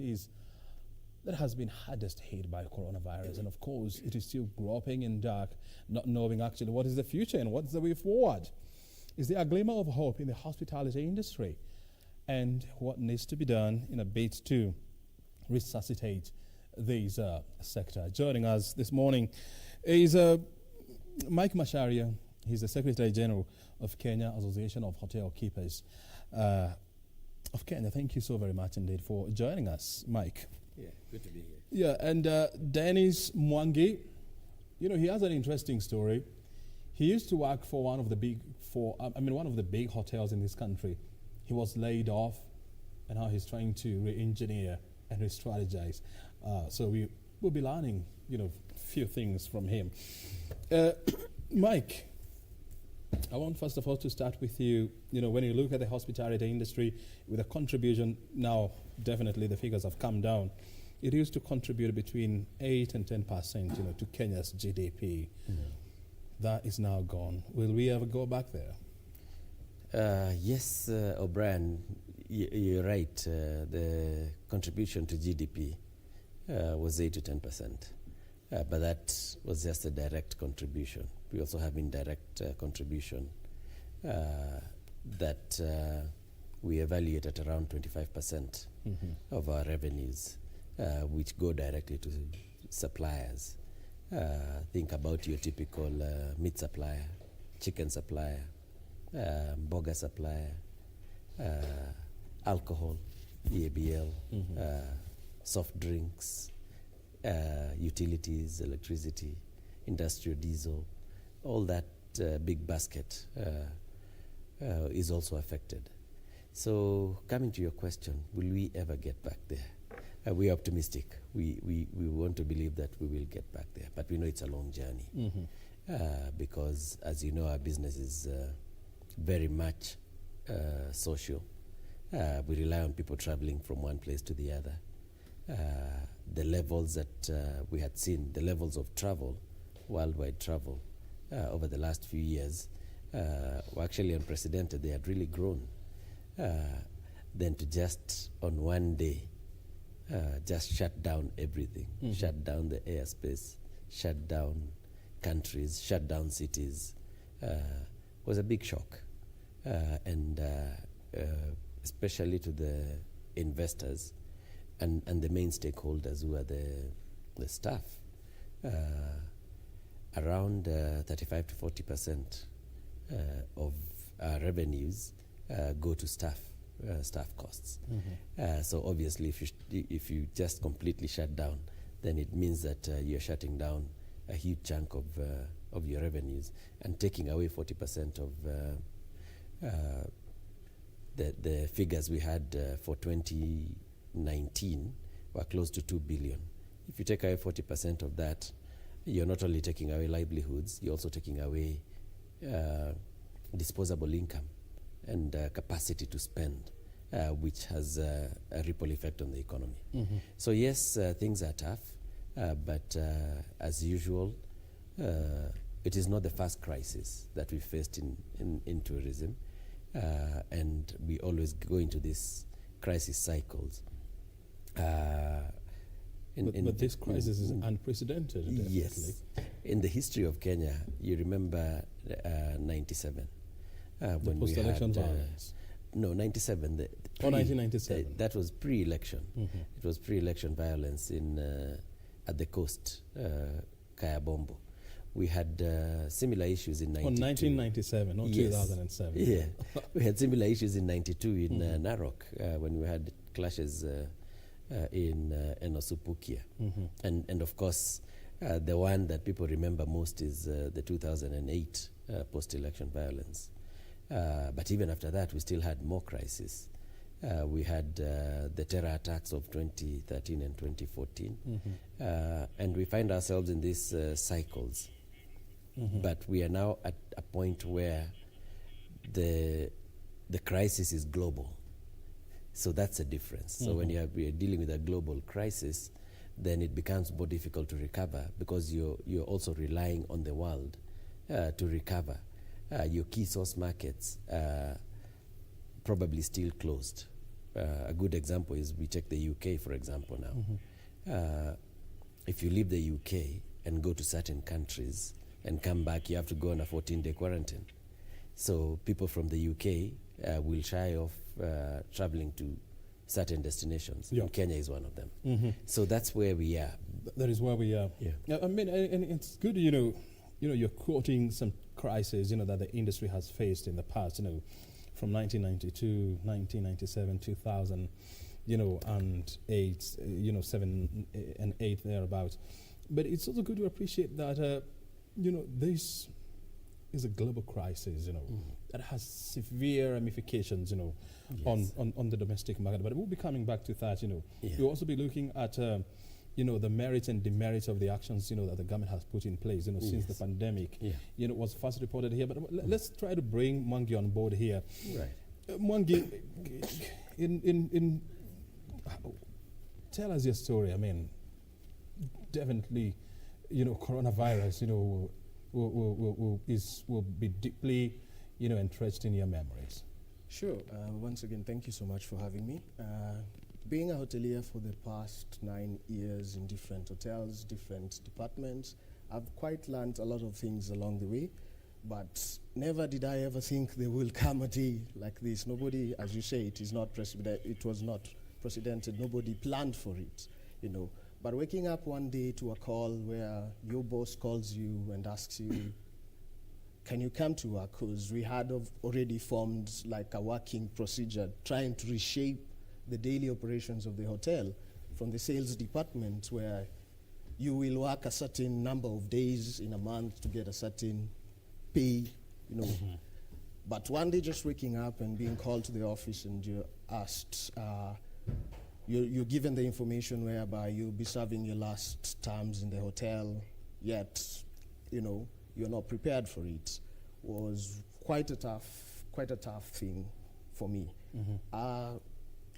Speaker 11: has been hardest hit by coronavirus. And of course, it is still groping in dark, not knowing actually what is the future and what's the way forward. Is there a glimmer of hope in the hospitality industry? And what needs to be done in a bid to resuscitate this sector? Joining us this morning is Mike Macharia. He's the Secretary General of Kenya Association of Hotel Keepers of Kenya. Thank you so very much indeed for joining us, Mike.
Speaker 9: Yeah, good to be here.
Speaker 11: Yeah, and Dennis Mwangi, you know, he has an interesting story. He used to work for one of the big hotels in this country. He was laid off, and now he's trying to re-engineer and re-strategize. So we will be learning, you know, a few things from him. Mike, I want first of all to start with you. You know, when you look at the hospitality industry, with a contribution now, definitely the figures have come down. It used to contribute between 8 and 10%, you know, to Kenya's GDP. That is now gone. Will we ever go back there?
Speaker 9: Yes, Obrien. You're right. The contribution to GDP was 8 to 10%. But that was just a direct contribution. We also have indirect contribution that we evaluate at around 25% of our revenues, which go directly to suppliers. Think about your typical meat supplier, chicken supplier, mboga supplier, alcohol, EABL, soft drinks, utilities, electricity, industrial diesel, all that big basket is also affected. So coming to your question, will we ever get back there? We're optimistic. We want to believe that we will get back there, but we know it's a long journey because, as you know, our business is very much social. We rely on people traveling from one place to the other. The levels that we had seen, the levels of travel, worldwide travel, over the last few years were actually unprecedented. They had really grown. Then to just on one day just shut down everything, shut down the airspace, shut down countries, shut down cities, was a big shock. And especially to the investors and the main stakeholders who are the staff. Around 35 to 40% of our revenues go to staff costs. So obviously, if you just completely shut down, then it means that you're shutting down a huge chunk of your revenues and taking away 40% of the figures we had for 2019 were close to 2 billion. If you take away 40% of that, you're not only taking away livelihoods, you're also taking away disposable income and capacity to spend, which has a ripple effect on the economy. So yes, things are tough, but as usual, it is not the first crisis that we faced in tourism, and we always go into these crisis cycles.
Speaker 11: But this crisis is unprecedented, definitely.
Speaker 9: Yes. In the history of Kenya, you remember 97. When
Speaker 11: post-election violence.
Speaker 9: No, 97.
Speaker 11: 1997.
Speaker 9: That was pre-election. It was pre-election violence at the coast, Kayabombo. We had similar issues in 92.
Speaker 11: 1997, not 2007.
Speaker 9: Yeah. We had similar issues in 92 in Narok when we had clashes in Enosupukia. And of course, the one that people remember most is the 2008 post-election violence. But even after that, we still had more crises. We had the terror attacks of 2013 and 2014. And we find ourselves in these cycles. But we are now at a point where the crisis is global. So that's a difference. So when you're dealing with a global crisis, then it becomes more difficult to recover because you're also relying on the world to recover. Your key source markets probably still closed. A good example is we take the UK, for example, now. If you leave the UK and go to certain countries and come back, you have to go on a 14-day quarantine. So people from the UK will shy off traveling to certain destinations.
Speaker 11: Yeah.
Speaker 9: And Kenya is one of them. So that's where we are.
Speaker 11: That is where we are.
Speaker 9: Yeah.
Speaker 11: I mean, and it's good, you're quoting some crises, that the industry has faced in the past, from 1992, 1997, 2000, and 8, 7 and 8 thereabouts. But it's also good to appreciate that, this is a global crisis, that has severe ramifications,
Speaker 9: Yes.
Speaker 11: on the domestic market. But we'll be coming back to that,
Speaker 9: Yeah.
Speaker 11: We'll also be looking at, the merits and demerits of the actions, that the government has put in place, since the pandemic, was first reported here. But let's try to bring Mwangi on board here.
Speaker 9: Right.
Speaker 11: Mwangi, tell us your story. I mean, definitely, coronavirus, will be deeply, entrenched in your memories.
Speaker 12: Sure. Once again, thank you so much for having me. Being a hotelier for the past 9 years in different hotels, different departments, I've quite learned a lot of things along the way, but never did I ever think there will come a day like this. Nobody, as you say, it was not precedented. Nobody planned for it, you know. But waking up one day to a call where your boss calls you and asks you, can you come to work? Because we had already formed like a working procedure trying to reshape the daily operations of the hotel from the sales department, where you will work a certain number of days in a month to get a certain pay, you know. But one day just waking up and being called to the office and you're asked, you're given the information whereby you'll be serving your last terms in the hotel, yet, you know, you're not prepared for it, was quite a tough thing for me.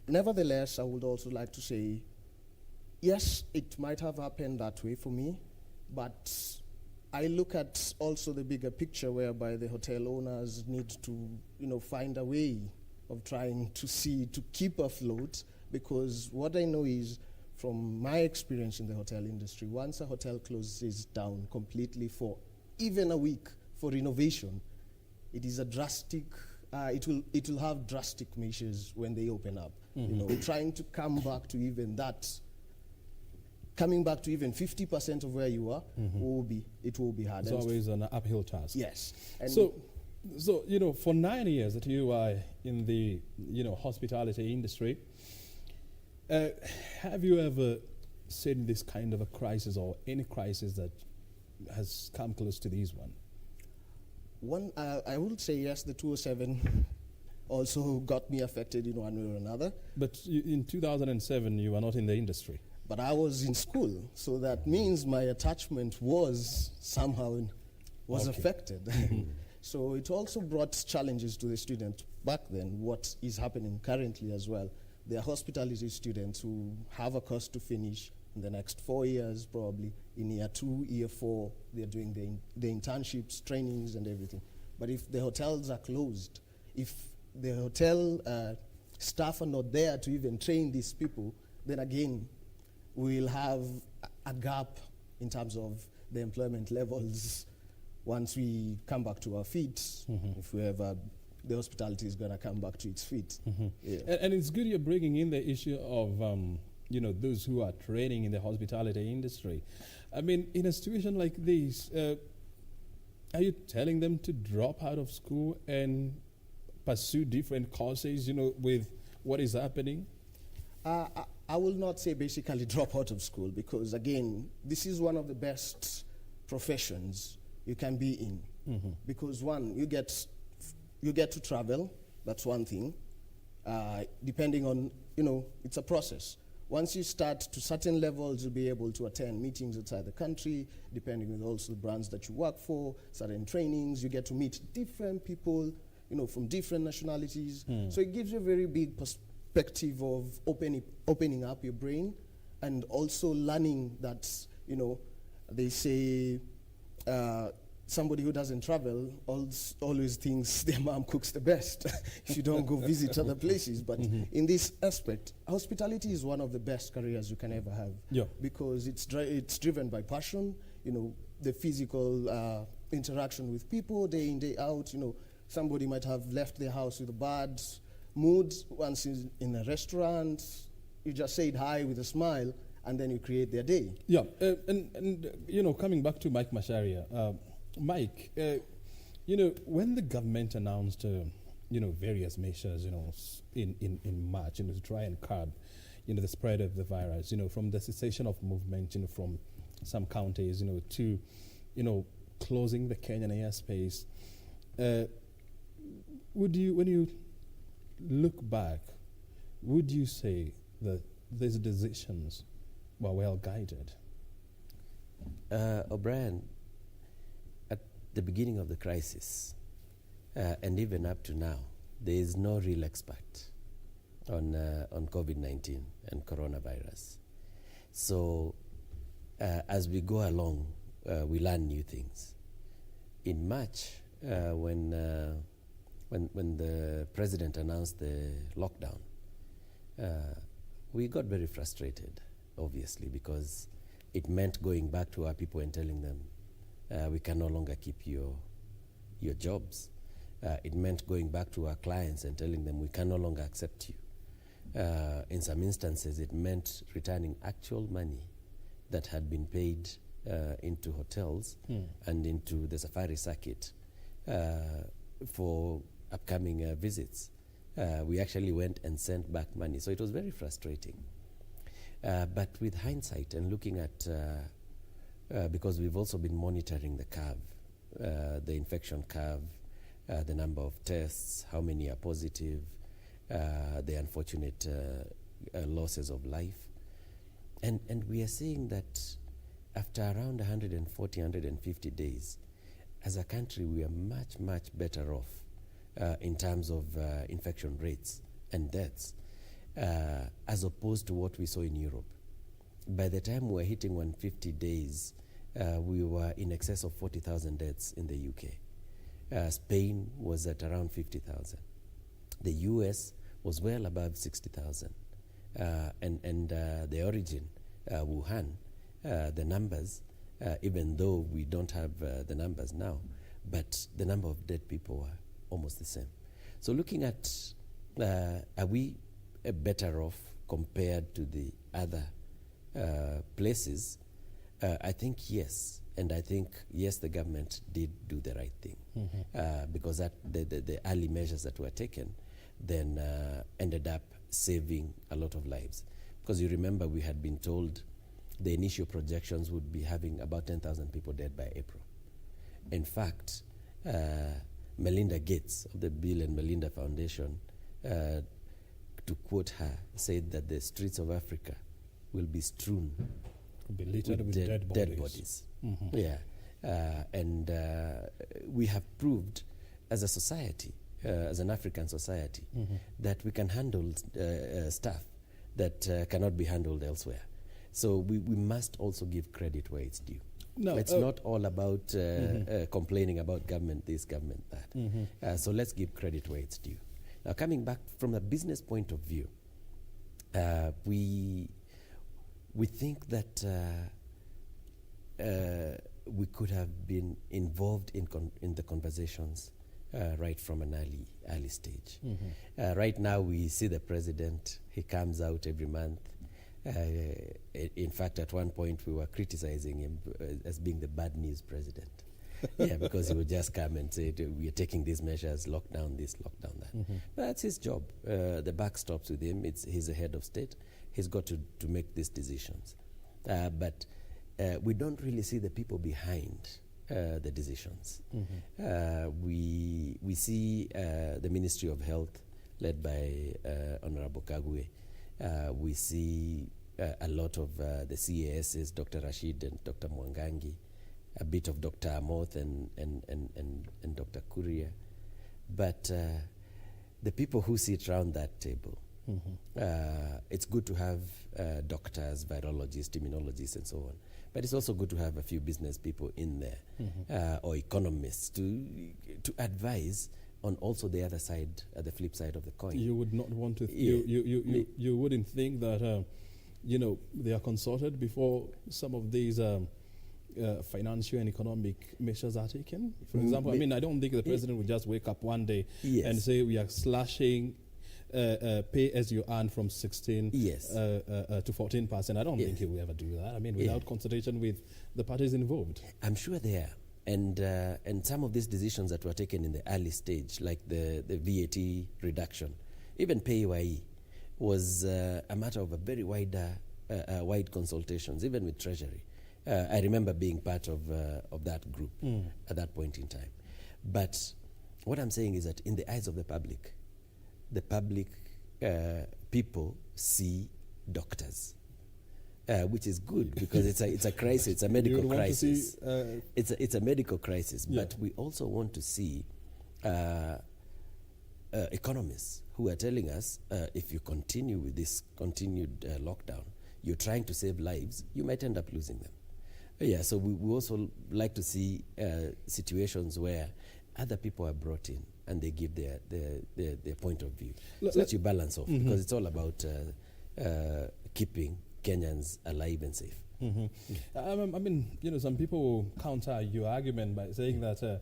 Speaker 12: Nevertheless, I would also like to say, yes, it might have happened that way for me, but I look at also the bigger picture whereby the hotel owners need to, you know, find a way of trying to keep afloat, because what I know is, from my experience in the hotel industry, once a hotel closes down completely for even a week for renovation, it is a drastic, it will have drastic measures when they open up. You know, trying to come back to even that, coming back to even 50% of where you are, it will be hard.
Speaker 11: It's always an uphill task.
Speaker 12: Yes. And
Speaker 11: so, you know, for 9 years that you are in the, you know, hospitality industry, have you ever seen this kind of a crisis, or any crisis that has come close to this one?
Speaker 12: I would say yes, the 207 also got me affected in one way or another.
Speaker 11: But in 2007, you were not in the industry.
Speaker 12: But I was in school, so that means my attachment was somehow affected. So it also brought challenges to the student back then, what is happening currently as well. There are hospitality students who have a course to finish in the next 4 years, probably. In year 2, year 4, they're doing the internships, trainings, and everything. But if the hotels are closed, if the hotel staff are not there to even train these people, then again, we'll have a gap in terms of the employment levels once we come back to our feet, if we ever, the hospitality is going to come back to its feet. Yeah.
Speaker 11: And it's good you're bringing in the issue of you know, those who are training in the hospitality industry. I mean, in a situation like this, are you telling them to drop out of school and pursue different courses, you know, with what is happening?
Speaker 12: I will not say basically drop out of school, because again, this is one of the best professions you can be in. Because one, you get to travel, that's one thing. Depending on, you know, it's a process. Once you start to certain levels, you'll be able to attend meetings outside the country, depending on also the brands that you work for, certain trainings, you get to meet different people, you know, from different nationalities. So it gives you a very big perspective of opening up your brain, and also learning that, you know, they say somebody who doesn't travel always thinks their mom cooks the best if you don't go visit other places. But in this aspect, hospitality is one of the best careers you can ever have, because it's driven by passion, you know, the physical interaction with people day in, day out. You know, somebody might have left their house with a bad mood. Once in a restaurant, you just said hi with a smile, and then you create their day.
Speaker 11: Yeah, and you know, coming back to Mike Macharia, Mike, you know, when the government announced, you know, various measures, you know, in March, you know, to try and curb, you know, the spread of the virus, you know, from the cessation of movement, you know, from some counties, you know, to, you know, closing the Kenyan airspace, would you, when you look back, would you say that these decisions were well guided?
Speaker 9: Obrien, at the beginning of the crisis, and even up to now, there is no real expert on COVID-19 and coronavirus. So as we go along, we learn new things. In March, when when the president announced the lockdown, we got very frustrated, obviously, because it meant going back to our people and telling them, we can no longer keep your jobs. It meant going back to our clients and telling them we can no longer accept you. In some instances, it meant returning actual money that had been paid into hotels and into the safari circuit for upcoming visits. We actually went and sent back money. So it was very frustrating. But with hindsight and looking at, because we've also been monitoring the curve, the infection curve, the number of tests, how many are positive, the unfortunate losses of life. And we are seeing that after around 140, 150 days, as a country, we are much, much better off in terms of infection rates and deaths, as opposed to what we saw in Europe. By the time we were hitting 150 days, we were in excess of 40,000 deaths in the UK. Spain was at around 50,000. The US was well above 60,000. And the origin, Wuhan, the numbers, even though we don't have the numbers now, but the number of dead people were almost the same. So looking at, are we better off compared to the other places? I think yes. And I think, yes, the government did do the right thing, because that the early measures that were taken then ended up saving a lot of lives. Because you remember we had been told the initial projections would be having about 10,000 people dead by April. In fact, Melinda Gates of the Bill and Melinda Foundation, to quote her, said that the streets of Africa will be strewn with dead bodies. Yeah, and we have proved as a society, as an African society, that we can handle stuff that cannot be handled elsewhere. So we must also give credit where it's due. No, it's not all about complaining about government this, government that. So let's give credit where it's due. Now, coming back from a business point of view, we think that we could have been involved in the conversations right from an early stage. Right now, we see the president. He comes out every month. In fact, at one point, we were criticizing him as being the bad news president. Yeah, because he would just come and say, we are taking these measures, lockdown this, lockdown that. That's his job. The buck stops with him. He's the head of state. He's got to make these decisions. But we don't really see the people behind the decisions. We see the Ministry of Health led by Honorable Kagwe. We see a lot of the CASs, Dr. Rashid and Dr. Mwangangi, a bit of Dr. Amoth and Dr. Kuria. But the people who sit around that table, it's good to have doctors, virologists, immunologists, and so on. But it's also good to have a few business people in there, or economists, to advise on also the other side, the flip side of the coin.
Speaker 11: You would not want to. You wouldn't think that they are consulted before some of these financial and economic measures are taken. For example, I mean, I don't think the president would just wake up one day and say we are slashing pay as you earn from 16 to 14%. I don't think he will ever do that. I mean, without consultation with the parties involved.
Speaker 9: I'm sure they are. And some of these decisions that were taken in the early stage, like the VAT reduction, even PAYE, was a matter of a very wide consultations, even with Treasury. I remember being part of that group at that point in time. But what I'm saying is that in the eyes of the public people see doctors. Which is good because it's a crisis, it's a medical crisis. It's a medical crisis, but we also want to see economists who are telling us if you continue with this continued lockdown, you're trying to save lives, you might end up losing them. Yeah, so we also like to see situations where other people are brought in and they give their point of view.
Speaker 11: Let-
Speaker 9: So that you balance off,
Speaker 11: Mhm.
Speaker 9: because it's all about keeping Kenyans alive and safe.
Speaker 11: Mhm. I mean, some people counter your argument by saying that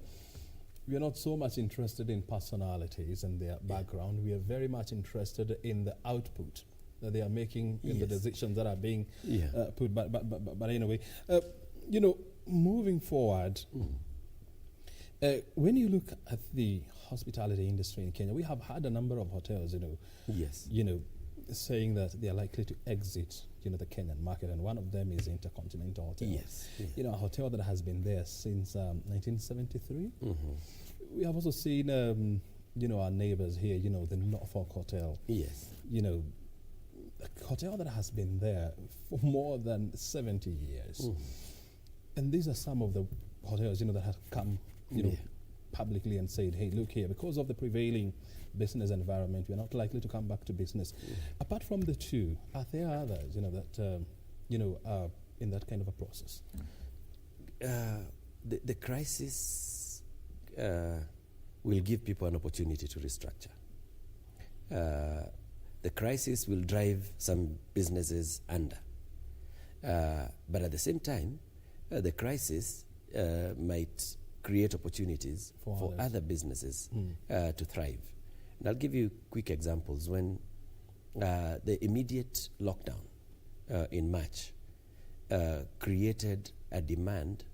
Speaker 11: we are not so much interested in personalities and their background. We are very much interested in the output that they are making in the
Speaker 9: Yes.
Speaker 11: decisions that are being
Speaker 9: Yeah.
Speaker 11: put. But anyway, moving forward, when you look at the hospitality industry in Kenya, we have had a number of hotels,
Speaker 9: Yes.
Speaker 11: saying that they are likely to exit, the Kenyan market, and one of them is Intercontinental Hotel.
Speaker 9: Yes.
Speaker 11: A hotel that has been there since 1973.
Speaker 9: Mhm.
Speaker 11: We have also seen, our neighbors here, the Norfolk Hotel.
Speaker 9: Yes.
Speaker 11: A hotel that has been there for more than 70 years.
Speaker 9: Mhm.
Speaker 11: And these are some of the hotels, that have come, publicly and said, hey, look here, because of the prevailing business environment, we're not likely to come back to business. Apart from the two, are there others, that, are in that kind of a process?
Speaker 9: The crisis will give people an opportunity to restructure. The crisis will drive some businesses under. But at the same time, the crisis might create opportunities for other businesses to thrive. And I'll give you quick examples. When the immediate lockdown in March created a demand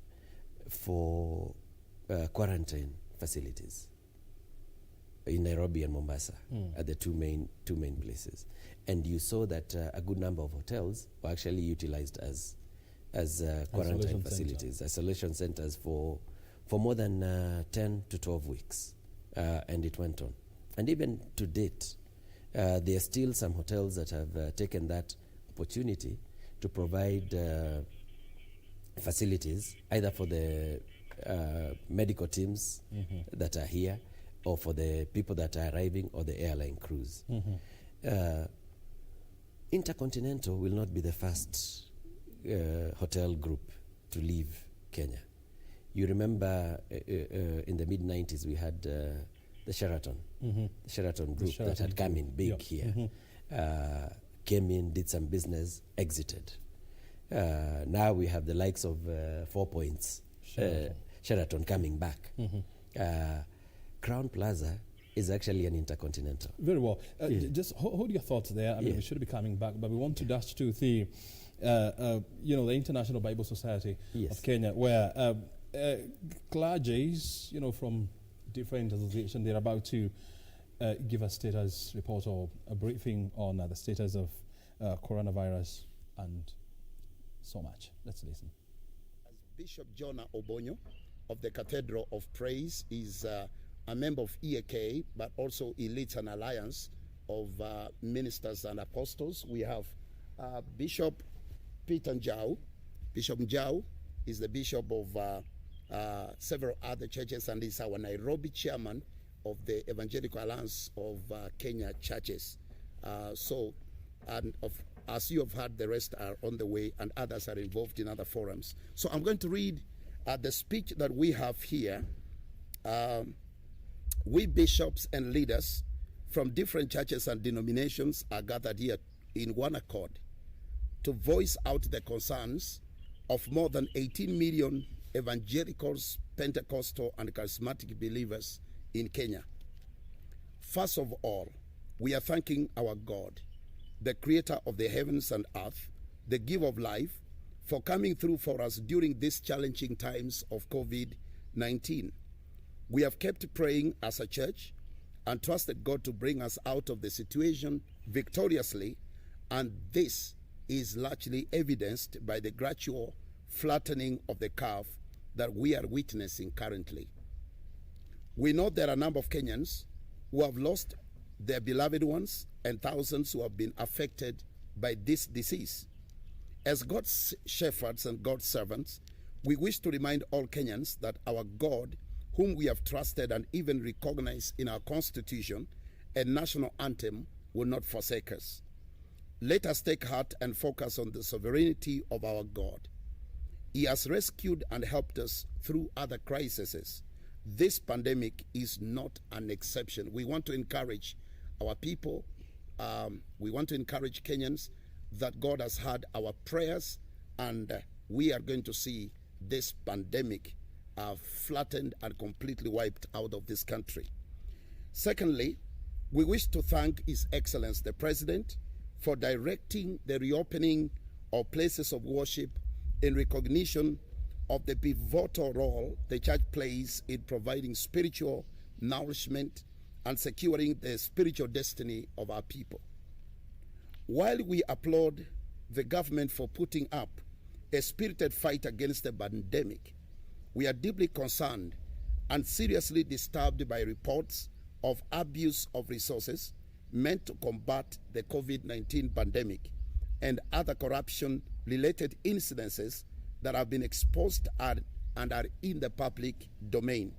Speaker 9: for quarantine facilities in Nairobi and Mombasa at the two main places, and you saw that a good number of hotels were actually utilized as quarantine
Speaker 11: Isolation
Speaker 9: facilities, isolation centers for more than 10 to 12 weeks, and it went on. And even to date, there are still some hotels that have taken that opportunity to provide facilities either for the medical teams that are here, or for the people that are arriving, or the airline crews. Intercontinental will not be the first hotel group to leave Kenya. You remember in the mid-90s we had the Sheraton, the Sheraton group that had come in big here, came in, did some business, exited. Now we have the likes of 4 Points, Sheraton coming back. Crown Plaza is actually an Intercontinental.
Speaker 11: Very well. Just hold your thoughts there. I mean, we should be coming back, but we want to dash to the International Bible Society of Kenya, where clergies, from different associations, they're about to give a status report or a briefing on the status of coronavirus and so much. Let's listen.
Speaker 13: Bishop Jonah Obonyo of the Cathedral of Praise is a member of EAK, but also he leads an alliance of ministers and apostles. We have Bishop Peter Njau. Bishop Njau is the bishop of several other churches and is our Nairobi chairman of the Evangelical Alliance of Kenya Churches. As you have heard, the rest are on the way and others are involved in other forums. So I'm going to read the speech that we have here. We bishops and leaders from different churches and denominations are gathered here in one accord to voice out the concerns of more than 18 million evangelicals, Pentecostal and charismatic believers in Kenya. First of all, we are thanking our God, the creator of the heavens and earth, the giver of life, for coming through for us during these challenging times of COVID-19. We have kept praying as a church and trusted God to bring us out of the situation victoriously, and this is largely evidenced by the gradual flattening of the curve that we are witnessing currently. We know there are a number of Kenyans who have lost their beloved ones and thousands who have been affected by this disease. As God's shepherds and God's servants, we wish to remind all Kenyans that our God, whom we have trusted and even recognized in our constitution and national anthem, will not forsake us. Let us take heart and focus on the sovereignty of our God. He has rescued and helped us through other crises, this pandemic is not an exception. We want to encourage our people, we want to encourage Kenyans that God has heard our prayers, and we are going to see this pandemic flattened and completely wiped out of this country. Secondly, we wish to thank His Excellency the President for directing the reopening of places of worship in recognition of the pivotal role the church plays in providing spiritual nourishment and securing the spiritual destiny of our people. While we applaud the government for putting up a spirited fight against the pandemic, we are deeply concerned and seriously disturbed by reports of abuse of resources meant to combat the COVID-19 pandemic and other corruption-related incidences that have been exposed and are in the public domain.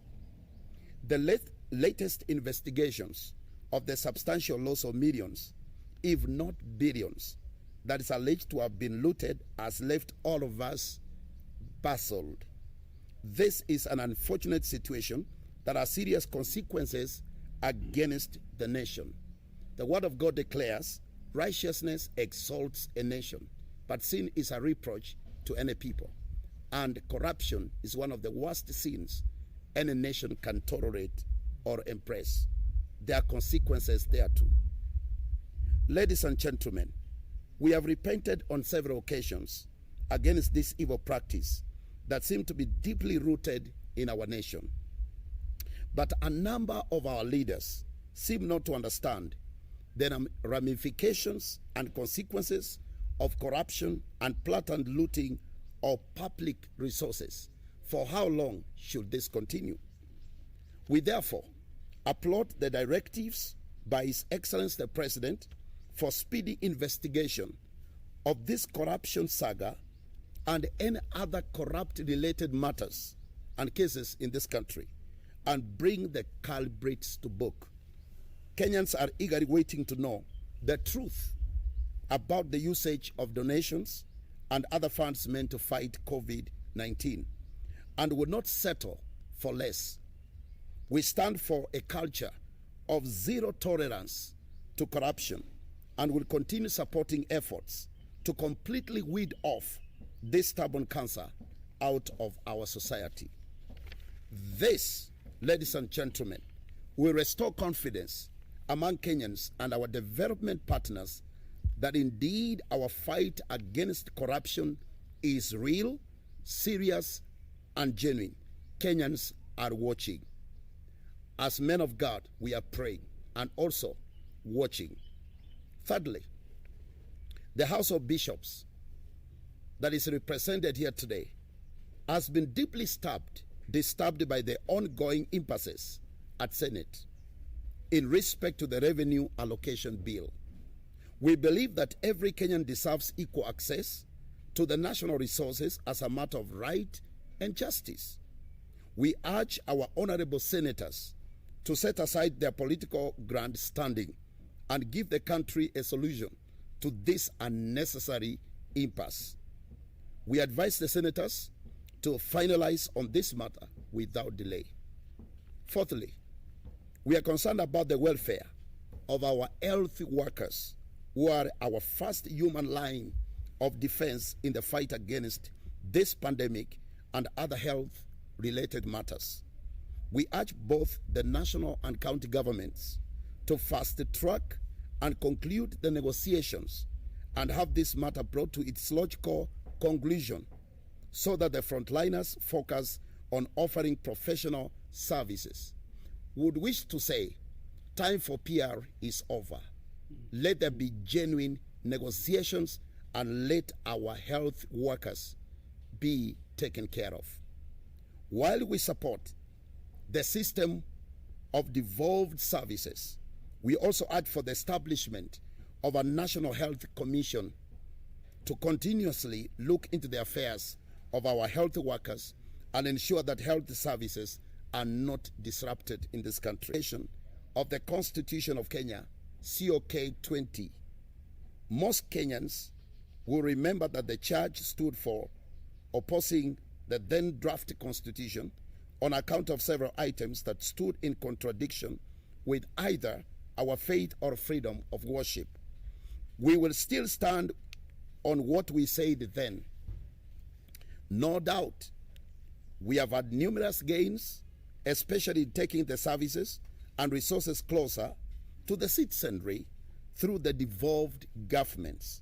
Speaker 13: The latest investigations of the substantial loss of millions, if not billions, that is alleged to have been looted has left all of us puzzled. This is an unfortunate situation that has serious consequences against the nation. The Word of God declares, righteousness exalts a nation, but sin is a reproach to any people. And corruption is one of the worst sins any nation can tolerate or embrace. There are consequences there too. Ladies and gentlemen, we have repented on several occasions against this evil practice that seems to be deeply rooted in our nation. But a number of our leaders seem not to understand the ramifications and consequences of corruption and planned looting of public resources. For how long should this continue? We therefore applaud the directives by His Excellency the President for speedy investigation of this corruption saga and any other corrupt-related matters and cases in this country, and bring the culprits to book. Kenyans are eagerly waiting to know the truth about the usage of donations and other funds meant to fight COVID-19, and will not settle for less. We stand for a culture of zero tolerance to corruption and will continue supporting efforts to completely weed off this stubborn cancer out of our society. This, ladies and gentlemen, will restore confidence among Kenyans and our development partners that indeed our fight against corruption is real, serious, and genuine. Kenyans are watching. As men of God, we are praying and also watching. Thirdly, the House of Bishops that is represented here today has been deeply disturbed by the ongoing impasses at Senate in respect to the revenue allocation bill. We believe that every Kenyan deserves equal access to the national resources as a matter of right and justice. We urge our honorable senators to set aside their political grandstanding and give the country a solution to this unnecessary impasse. We advise the senators to finalize on this matter without delay. Fourthly, we are concerned about the welfare of our health workers, who are our first human line of defense in the fight against this pandemic and other health-related matters. We urge both the national and county governments to fast-track and conclude the negotiations and have this matter brought to its logical conclusion so that the frontliners focus on offering professional services. Would wish to say, time for PR is over. Let there be genuine negotiations and let our health workers be taken care of. While we support the system of devolved services, we also urge for the establishment of a National Health Commission to continuously look into the affairs of our health workers and ensure that health services are not disrupted in this country. Of the Constitution of Kenya, COK 20. Most Kenyans will remember that the church stood for opposing the then draft constitution on account of several items that stood in contradiction with either our faith or freedom of worship. We will still stand on what we said then. No doubt, we have had numerous gains, especially in taking the services and resources closer to the citizenry through the devolved governments.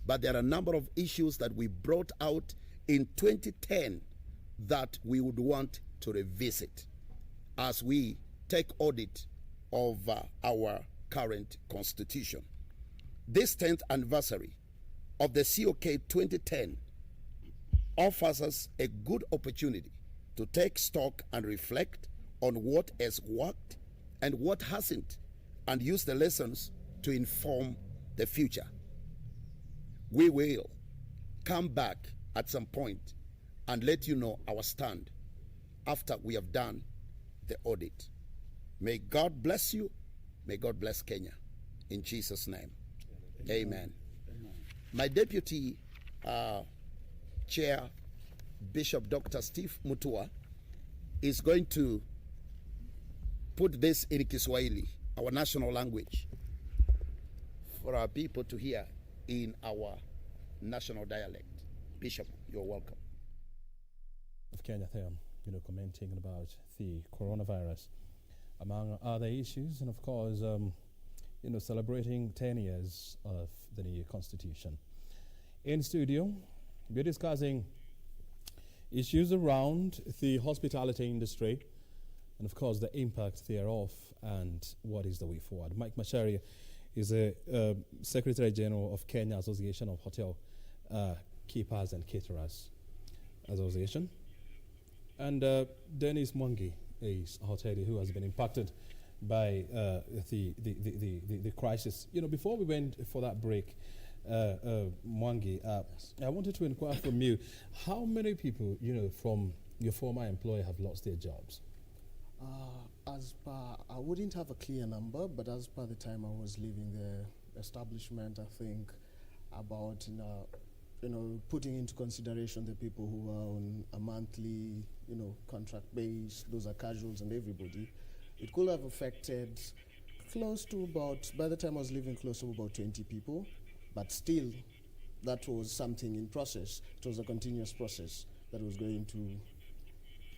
Speaker 13: But there are a number of issues that we brought out in 2010 that we would want to revisit as we take audit of our current constitution. This 10th anniversary of the COK 2010 offers us a good opportunity to take stock and reflect on what has worked and what hasn't, and use the lessons to inform the future. We will come back at some point and let you know our stand after we have done the audit. May God bless you. May God bless Kenya. In Jesus' name, amen. My deputy chair, Bishop Dr. Steve Mutua, is going to put this in Kiswahili, our national language, for our people to hear in our national dialect. Bishop, you're welcome.
Speaker 11: Of Kenya there, commenting about the coronavirus, among other issues, and of course, celebrating 10 years of the new constitution. In studio, we're discussing issues around the hospitality industry, and of course the impact thereof, and what is the way forward. Mike Macharia is a Secretary General of Kenya Association of Hotel Keepers and Caterers Association, and Dennis Mwangi is a hotelier who has been impacted by the crisis. Before we went for that break, Mwangi, I wanted to inquire from you, how many people, from your former employer have lost their jobs?
Speaker 12: As per, I wouldn't have a clear number, but as per the time I was leaving the establishment, I think about, putting into consideration the people who are on a monthly, contract base, those are casuals and everybody, it could have affected close to about, by the time I was leaving, close to about 20 people. But still, that was something in process. It was a continuous process that was going to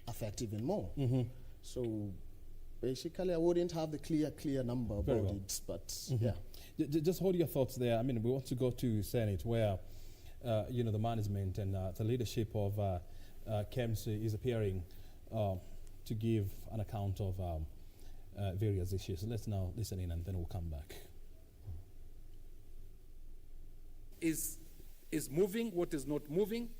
Speaker 12: affect even more.
Speaker 11: Mm-hmm.
Speaker 12: So basically, I wouldn't have the clear number about it, but yeah.
Speaker 11: Just hold your thoughts there. I mean, we want to go to Senate where, the management and the leadership of KEMSA is appearing to give an account of various issues. So let's now listen in and then we'll come back.
Speaker 15: Is moving, what is not moving,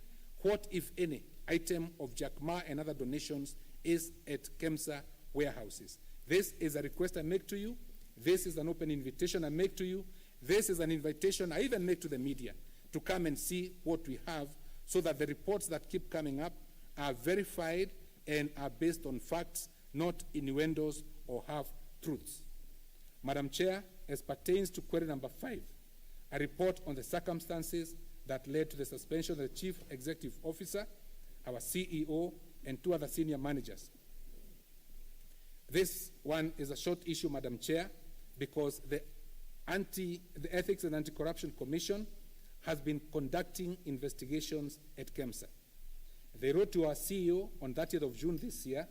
Speaker 15: what, if any, item of Jackma and other donations is at KEMSA warehouses. This is a request I make to you. This is an open invitation I make to you. This is an invitation I even make to the media to come and see what we have, so that the reports that keep coming up are verified and are based on facts, not innuendos or half-truths. Madam Chair, as pertains to query number 5, a report on the circumstances that led to the suspension of the Chief Executive Officer, our CEO, and 2 other senior managers. This one is a short issue, Madam Chair, because the Ethics and Anti-Corruption Commission has been conducting investigations at KEMSA. They wrote to our CEO on 30th of June this year,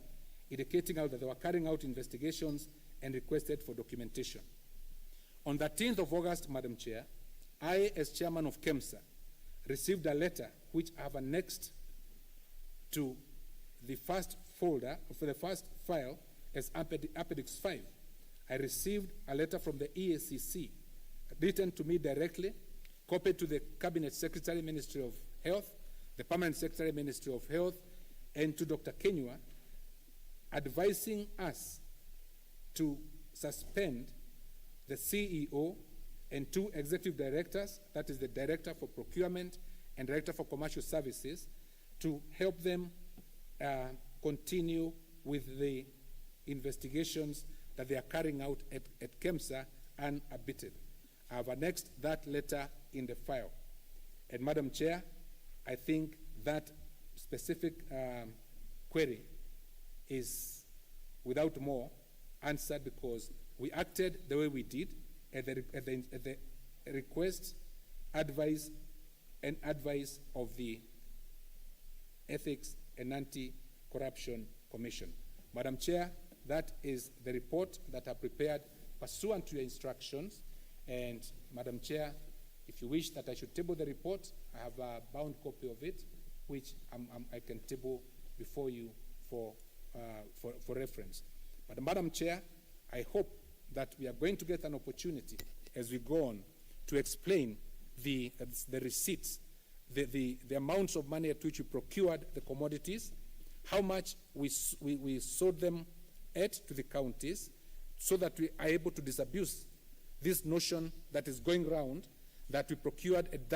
Speaker 15: indicating that they were carrying out investigations and requested for documentation. On the 13th of August, Madam Chair, I, as chairman of KEMSA, received a letter which I have annexed to the first folder, for the first file, as Appendix 5. I received a letter from the EACC, written to me directly, copied to the Cabinet Secretary, Ministry of Health, the Permanent Secretary, Ministry of Health, and to Dr. Kenywa, advising us to suspend the CEO and 2 executive directors, that is the Director for Procurement and Director for Commercial Services, to help them continue with the investigations that they are carrying out at KEMSA unabated. I have annexed that letter in the file. And Madam Chair, I think that specific query is, without more, answered because we acted the way we did at the request, advice of the Ethics and Anti-Corruption Commission. Madam Chair, that is the report that I prepared pursuant to your instructions. And Madam Chair, if you wish that I should table the report, I have a bound copy of it, which I can table before you for reference. But Madam Chair, I hope that we are going to get an opportunity as we go on to explain the receipts, the amounts of money at which we procured the commodities, how much we sold them to the counties, so that we are able to disabuse this notion that is going round that we procured at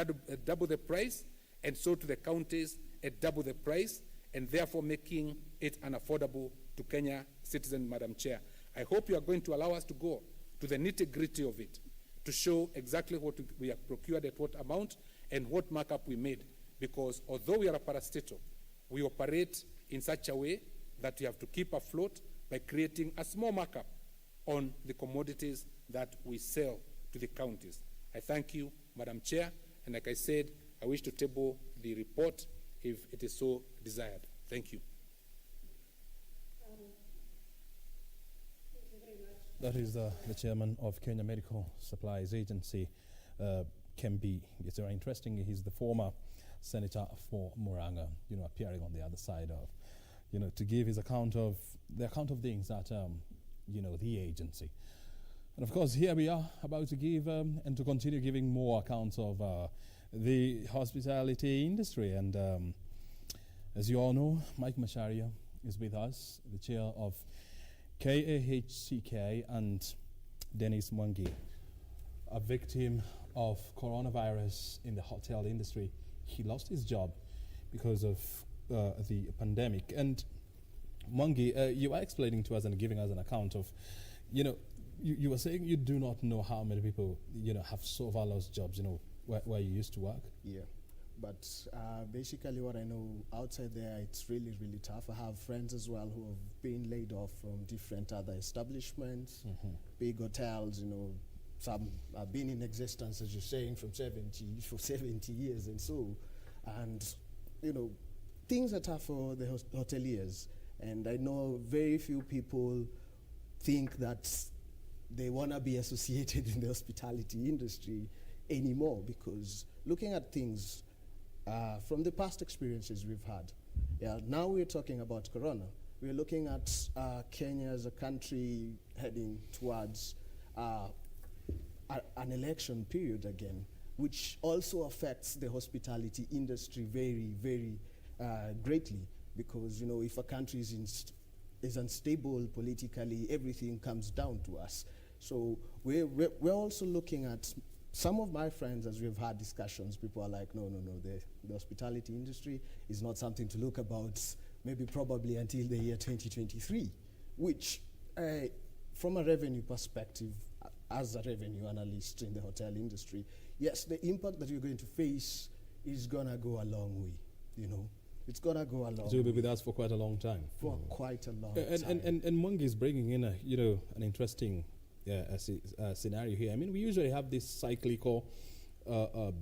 Speaker 15: double the price and sold to the counties at double the price, and therefore making it unaffordable to Kenya citizens, Madam Chair. I hope you are going to allow us to go to the nitty-gritty of it, to show exactly what we have procured at what amount and what markup we made, because although we are a parastatal, we operate in such a way that we have to keep afloat by creating a small markup on the commodities that we sell to the counties. I thank you, Madam Chair, and like I said, I wish to table the report if it is so desired. Thank you.
Speaker 11: That is the chairman of Kenya Medical Supplies Agency, Kembi. It's very interesting. He's the former senator for Murang'a, appearing on the other side of, to give his account of things at, the agency. And of course, here we are about to give and to continue giving more accounts of the hospitality industry. And as you all know, Mike Macharia is with us, the chair of KAHCK, and Dennis Mwangi, a victim of coronavirus in the hotel industry. He lost his job because of the pandemic. And Mwangi, you are explaining to us and giving us an account of, you were saying you do not know how many people, have so far lost jobs, where you used to work.
Speaker 12: Yeah. But basically what I know outside there, it's really, really tough. I have friends as well who have been laid off from different other establishments, big hotels, some have been in existence, as you're saying, for 70 years and so. And, things are tough for the hoteliers. And I know very few people think that they want to be associated in the hospitality industry anymore, because looking at things, from the past experiences we've had, now we're talking about Corona. We're looking at Kenya as a country heading towards an election period again, which also affects the hospitality industry very, very greatly, because if a country is unstable politically, everything comes down to us. So we're also looking at. Some of my friends, as we've had discussions, people are like, no, the hospitality industry is not something to look about, probably until the year 2023, which, from a revenue perspective, as a revenue analyst in the hotel industry, yes, the impact that you're going to face is going to go a long way, It's going to go a long way.
Speaker 11: So you'll be with us for quite a long time.
Speaker 12: For quite a long time.
Speaker 11: And Mwangi is bringing in an interesting scenario here. I mean, we usually have this cyclical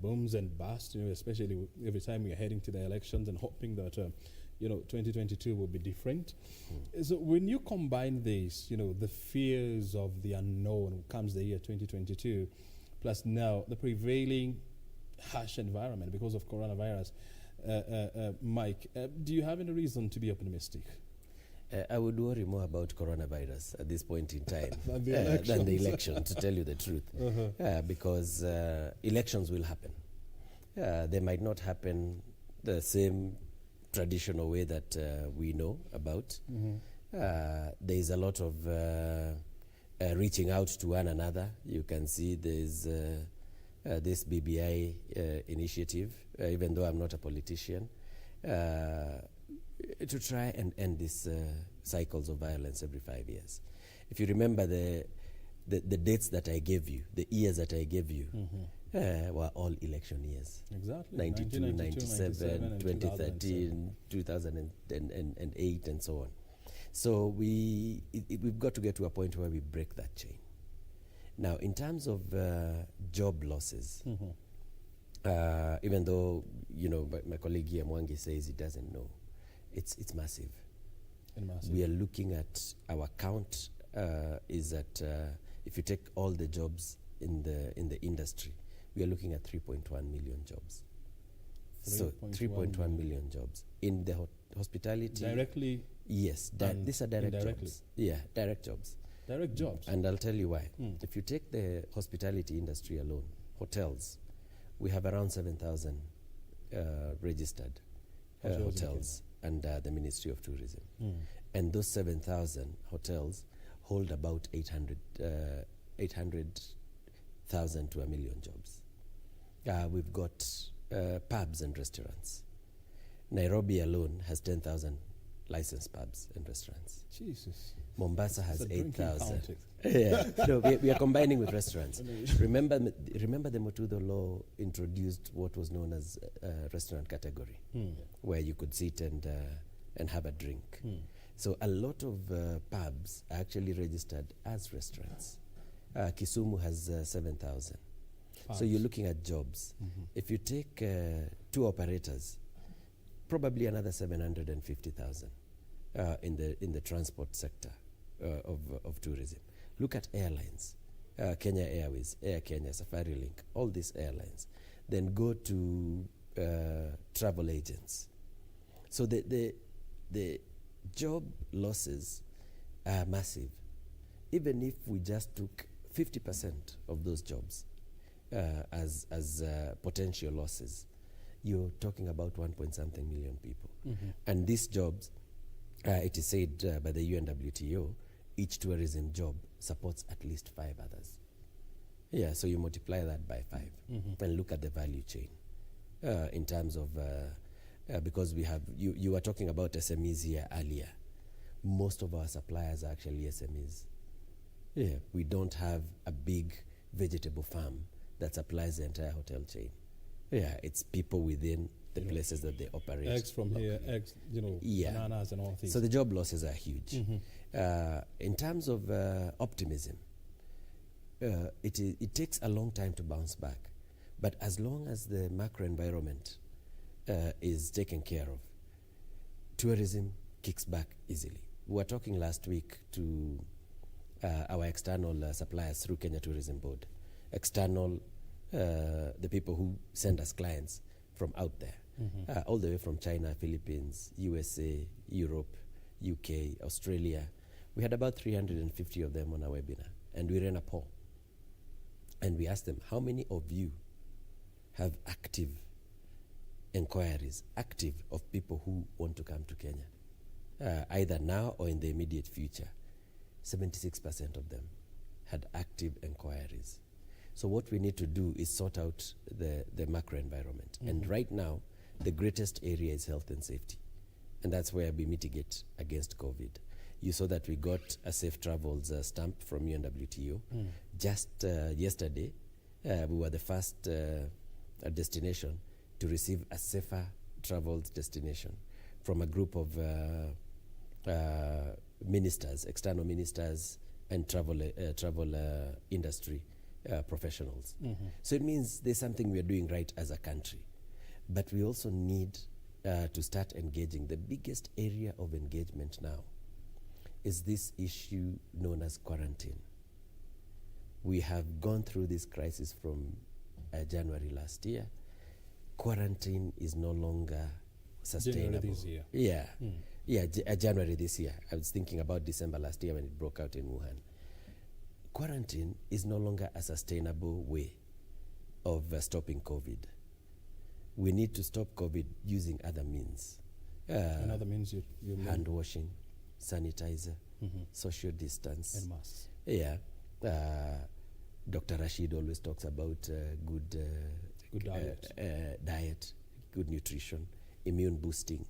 Speaker 11: booms and busts, especially every time we're heading to the elections and hoping that, 2022 will be different. So when you combine this, the fears of the unknown comes the year 2022, plus now the prevailing harsh environment because of coronavirus, Mike, do you have any reason to be optimistic?
Speaker 9: I would worry more about coronavirus at this point in time
Speaker 11: than
Speaker 9: the election, to tell you the truth. Because elections will happen. They might not happen the same traditional way that we know about. There is a lot of reaching out to one another. You can see there's this BBI initiative, even though I'm not a politician, to try and end these cycles of violence every 5 years. If you remember the dates that I gave you, the years that I gave you, were all election years.
Speaker 11: Exactly.
Speaker 9: 92, 97, 2013, 2008, and so on. So we've got to get to a point where we break that chain. Now, in terms of job losses, even though, you know, my colleague here, Mwangi, says he doesn't know, it's massive. We are looking at our count is at, if you take all the jobs in the industry, we are looking at 3.1 million jobs. So 3.1 million jobs in the hospitality.
Speaker 11: Directly?
Speaker 9: Yes, these are direct jobs. Yeah, direct jobs.
Speaker 11: Direct jobs.
Speaker 9: And I'll tell you why. If you take the hospitality industry alone, hotels, we have around 7,000 registered hotels under the Ministry of Tourism. And those 7,000 hotels hold about 800,000 to 1 million jobs. We've got pubs and restaurants. Nairobi alone has 10,000 licensed pubs and restaurants.
Speaker 11: Jesus.
Speaker 9: Mombasa has
Speaker 11: It's a drinking
Speaker 9: 8,000.
Speaker 11: county.
Speaker 9: Yeah, no, we are combining with restaurants. Remember the Motudo law introduced what was known as restaurant category, where you could sit and have a drink. So a lot of pubs are actually registered as restaurants. Kisumu has 7,000. So you're looking at jobs. If you take 2 operators, probably another 750,000 in the transport sector of tourism. Look at airlines, Kenya Airways, Air Kenya, Safari Link, all these airlines. Then go to travel agents. So the job losses are massive. Even if we just took 50% of those jobs as potential losses, you're talking about 1.something million people. And these jobs, it is said by the UNWTO, each tourism job supports at least 5 others. Yeah, so you multiply that by 5 and look at the value chain in terms of, because we have, you were talking about SMEs here earlier. Most of our suppliers are actually SMEs. Yeah, we don't have a big vegetable farm that supplies the entire hotel chain. Yeah, it's people within the places that they operate.
Speaker 11: Eggs from here, eggs, bananas and all things.
Speaker 9: So the job losses are huge. In terms of optimism, it takes a long time to bounce back. But as long as the macro environment is taken care of, tourism kicks back easily. We were talking last week to our external suppliers through Kenya Tourism Board. External, the people who send us clients from out there, all the way from China, Philippines, USA, Europe, UK, Australia. We had about 350 of them on our webinar, and we ran a poll. And we asked them, how many of you have active inquiries, active of people who want to come to Kenya, either now or in the immediate future? 76% of them had active inquiries. So what we need to do is sort out the macro environment. And right now, the greatest area is health and safety. And that's where we mitigate against COVID. You saw that we got a safe travels stamp from UNWTO. Just yesterday, we were the first destination to receive a safer travels destination from a group of ministers, external ministers, and travel industry professionals. So it means there's something we're doing right as a country. But we also need to start engaging. The biggest area of engagement now is this issue known as quarantine. We have gone through this crisis from January last year. Quarantine is no longer sustainable.
Speaker 11: January this year.
Speaker 9: Yeah, January this year. I was thinking about December last year when it broke out in Wuhan. Quarantine is no longer a sustainable way of stopping COVID. We need to stop COVID using other means.
Speaker 11: And other means you mean?
Speaker 9: Hand washing, sanitizer, social distance.
Speaker 11: And masks.
Speaker 9: Yeah. Dr. Rashid always talks about good diet, good nutrition, immune boosting,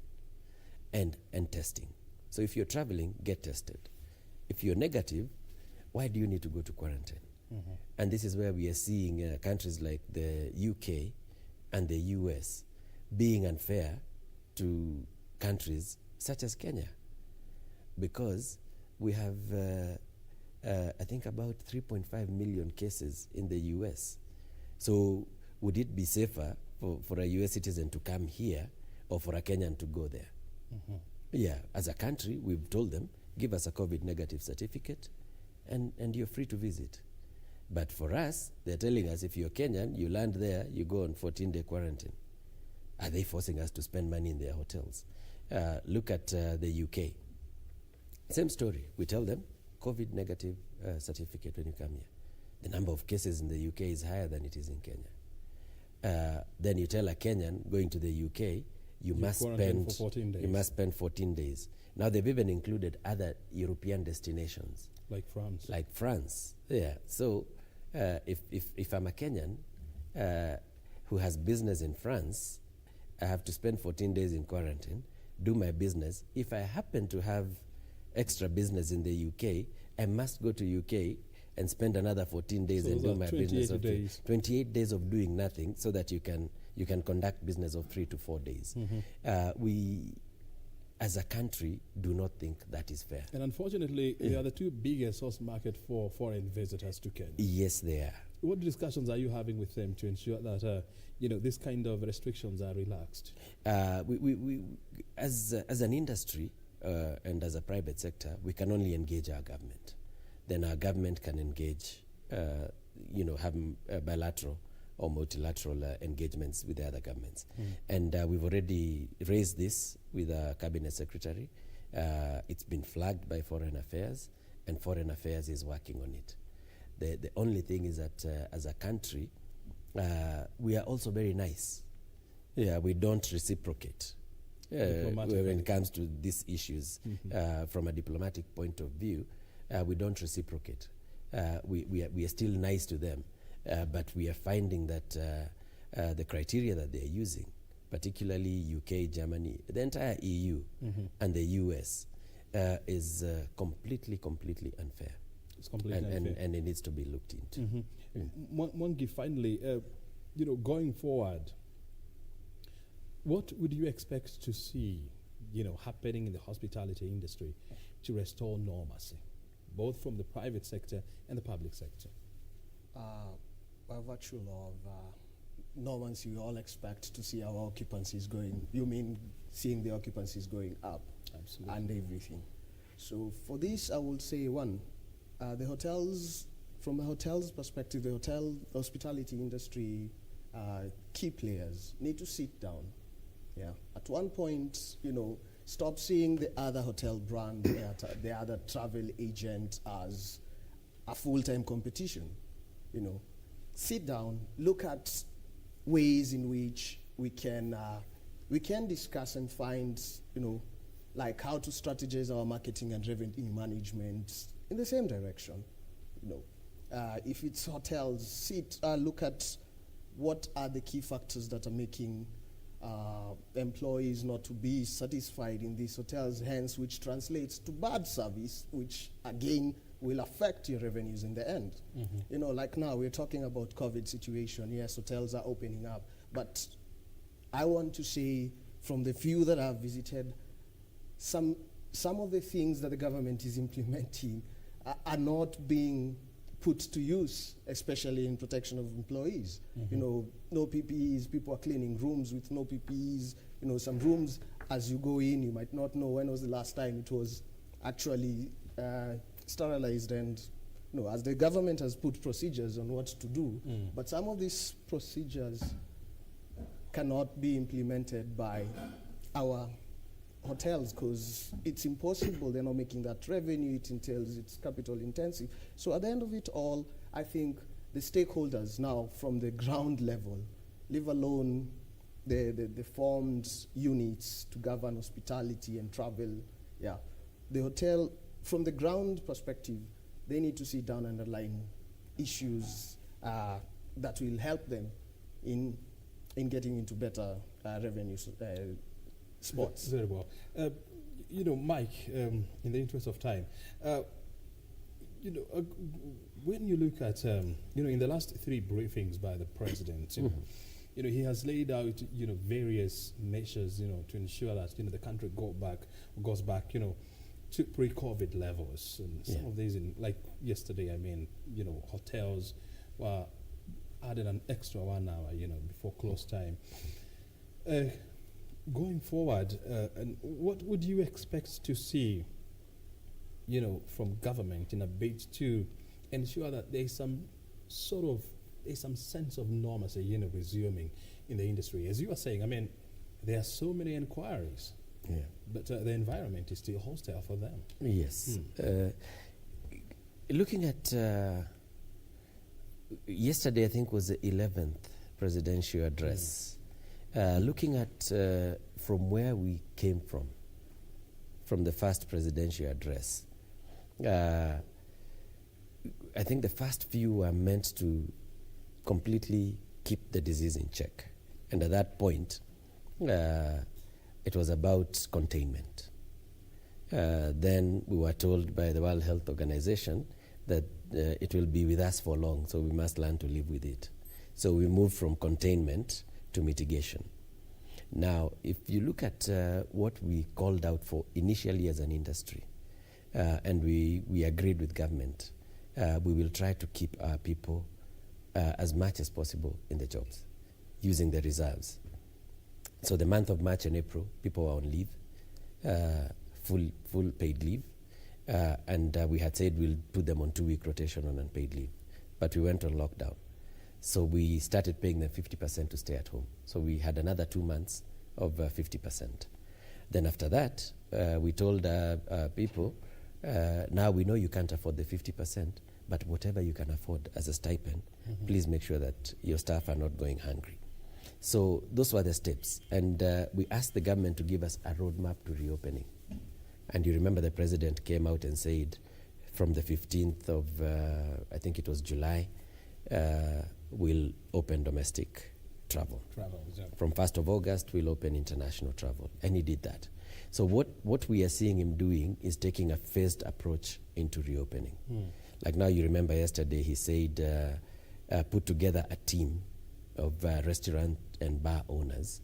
Speaker 9: and testing. So if you're traveling, get tested. If you're negative, why do you need to go to quarantine? And this is where we are seeing countries like the UK and the US being unfair to countries such as Kenya. because we have, I think, about 3.5 million cases in the US. So would it be safer for a US citizen to come here or for a Kenyan to go there? Yeah, as a country, we've told them, give us a COVID negative certificate and you're free to visit. But for us, they're telling us if you're Kenyan, you land there, you go on 14-day quarantine. Are they forcing us to spend money in their hotels? Look at the UK. Same story. We tell them, COVID negative certificate when you come here. The number of cases in the UK is higher than it is in Kenya. Then you tell a Kenyan going to the UK, you must spend 14 days. You must spend 14 days. Now they've even included other European destinations.
Speaker 11: Like France.
Speaker 9: Like France, yeah. So if I'm a Kenyan who has business in France, I have to spend 14 days in quarantine, do my business. If I happen to have extra business in the UK, I must go to UK and spend another 14 days and do my business. 28 days of doing nothing, so that you can conduct business of 3 to 4 days. We, as a country, do not think that is fair.
Speaker 11: And unfortunately, they are the two biggest source market for foreign visitors to Kenya.
Speaker 9: Yes, they are.
Speaker 11: What discussions are you having with them to ensure that this kind of restrictions are relaxed?
Speaker 9: We as an industry and as a private sector, we can only engage our government. Then our government can engage, have bilateral or multilateral engagements with the other governments. And we've already raised this with our cabinet secretary. It's been flagged by Foreign Affairs, and Foreign Affairs is working on it. The only thing is that as a country, we are also very nice. Yeah, we don't reciprocate when it comes to these issues. From a diplomatic point of view, we don't reciprocate. We are still nice to them. But we are finding that the criteria that they're using, particularly UK, Germany, the entire EU and the US, is completely unfair.
Speaker 11: It's completely unfair.
Speaker 9: And it needs to be looked into.
Speaker 11: Mongi, finally, going forward, what would you expect to see, happening in the hospitality industry to restore normalcy, both from the private sector and the public sector?
Speaker 12: By virtue of normalcy, we all expect to see our occupancies going. You mean seeing the occupancies going up?
Speaker 11: Absolutely.
Speaker 12: And everything. So for this, I would say the hotels, from a hotel's perspective, the hospitality industry key players need to sit down. Yeah. At one point, stop seeing the other hotel brand, the other travel agent as a full-time competition. Sit down, look at ways in which we can discuss and find, like how to strategize our marketing and revenue management in the same direction. If it's hotels, look at what are the key factors that are making employees not to be satisfied in these hotels, hence which translates to bad service, which again will affect your revenues in the end. Like now we're talking about COVID situation. Yes, hotels are opening up, but I want to say from the few that I've visited, some of the things that the government is implementing are not being put to use, especially in protection of employees. No PPEs, people are cleaning rooms with no PPEs. Some rooms, as you go in, you might not know when was the last time it was actually sterilized, and as the government has put procedures on what to do, but some of these procedures cannot be implemented by our hotels because it's impossible. They're not making that revenue. It entails, it's capital intensive. So at the end of it all, I think the stakeholders now from the ground level, leave alone the formed units to govern hospitality and travel, the hotel, from the ground perspective, they need to sit down and align issues that will help them in getting into better revenue spots.
Speaker 11: Very well. Mike, in the interest of time, when you look at, in the last 3 briefings by the president, he has laid out, various measures, to ensure that, the country goes back, to pre-COVID levels. And some of these, like yesterday, hotels were added an extra 1 hour, before close time. Going forward, and what would you expect to see, from government in a bid to ensure that there's some sense of normalcy, resuming in the industry? As you were saying, there are so many inquiries, but the environment is still hostile for them.
Speaker 9: Yes. Looking at yesterday, I think was the 11th presidential address. Looking at from where we came from the first presidential address, I think the first few were meant to completely keep the disease in check. And at that point, it was about containment. Then we were told by the World Health Organization that it will be with us for long, so we must learn to live with it. So we moved from containment to mitigation. Now, if you look at what we called out for initially as an industry, and we agreed with government, we will try to keep our people as much as possible in the jobs, using the reserves. So the month of March and April, people were on leave, full paid leave, and we had said we'll put them on 2-week rotation on unpaid leave, but we went on lockdown. So we started paying them 50% to stay at home. So we had another 2 months of 50%. Then after that, we told people, now we know you can't afford the 50%, but whatever you can afford as a stipend, please make sure that your staff are not going hungry. So those were the steps. And we asked the government to give us a roadmap to reopening. And you remember the president came out and said from the 15th of, I think it was July, we'll open domestic travel. From 1st of August, we'll open international travel. And he did that. So what we are seeing him doing is taking a phased approach into reopening. Like now, you remember yesterday he said, put together a team of restaurant and bar owners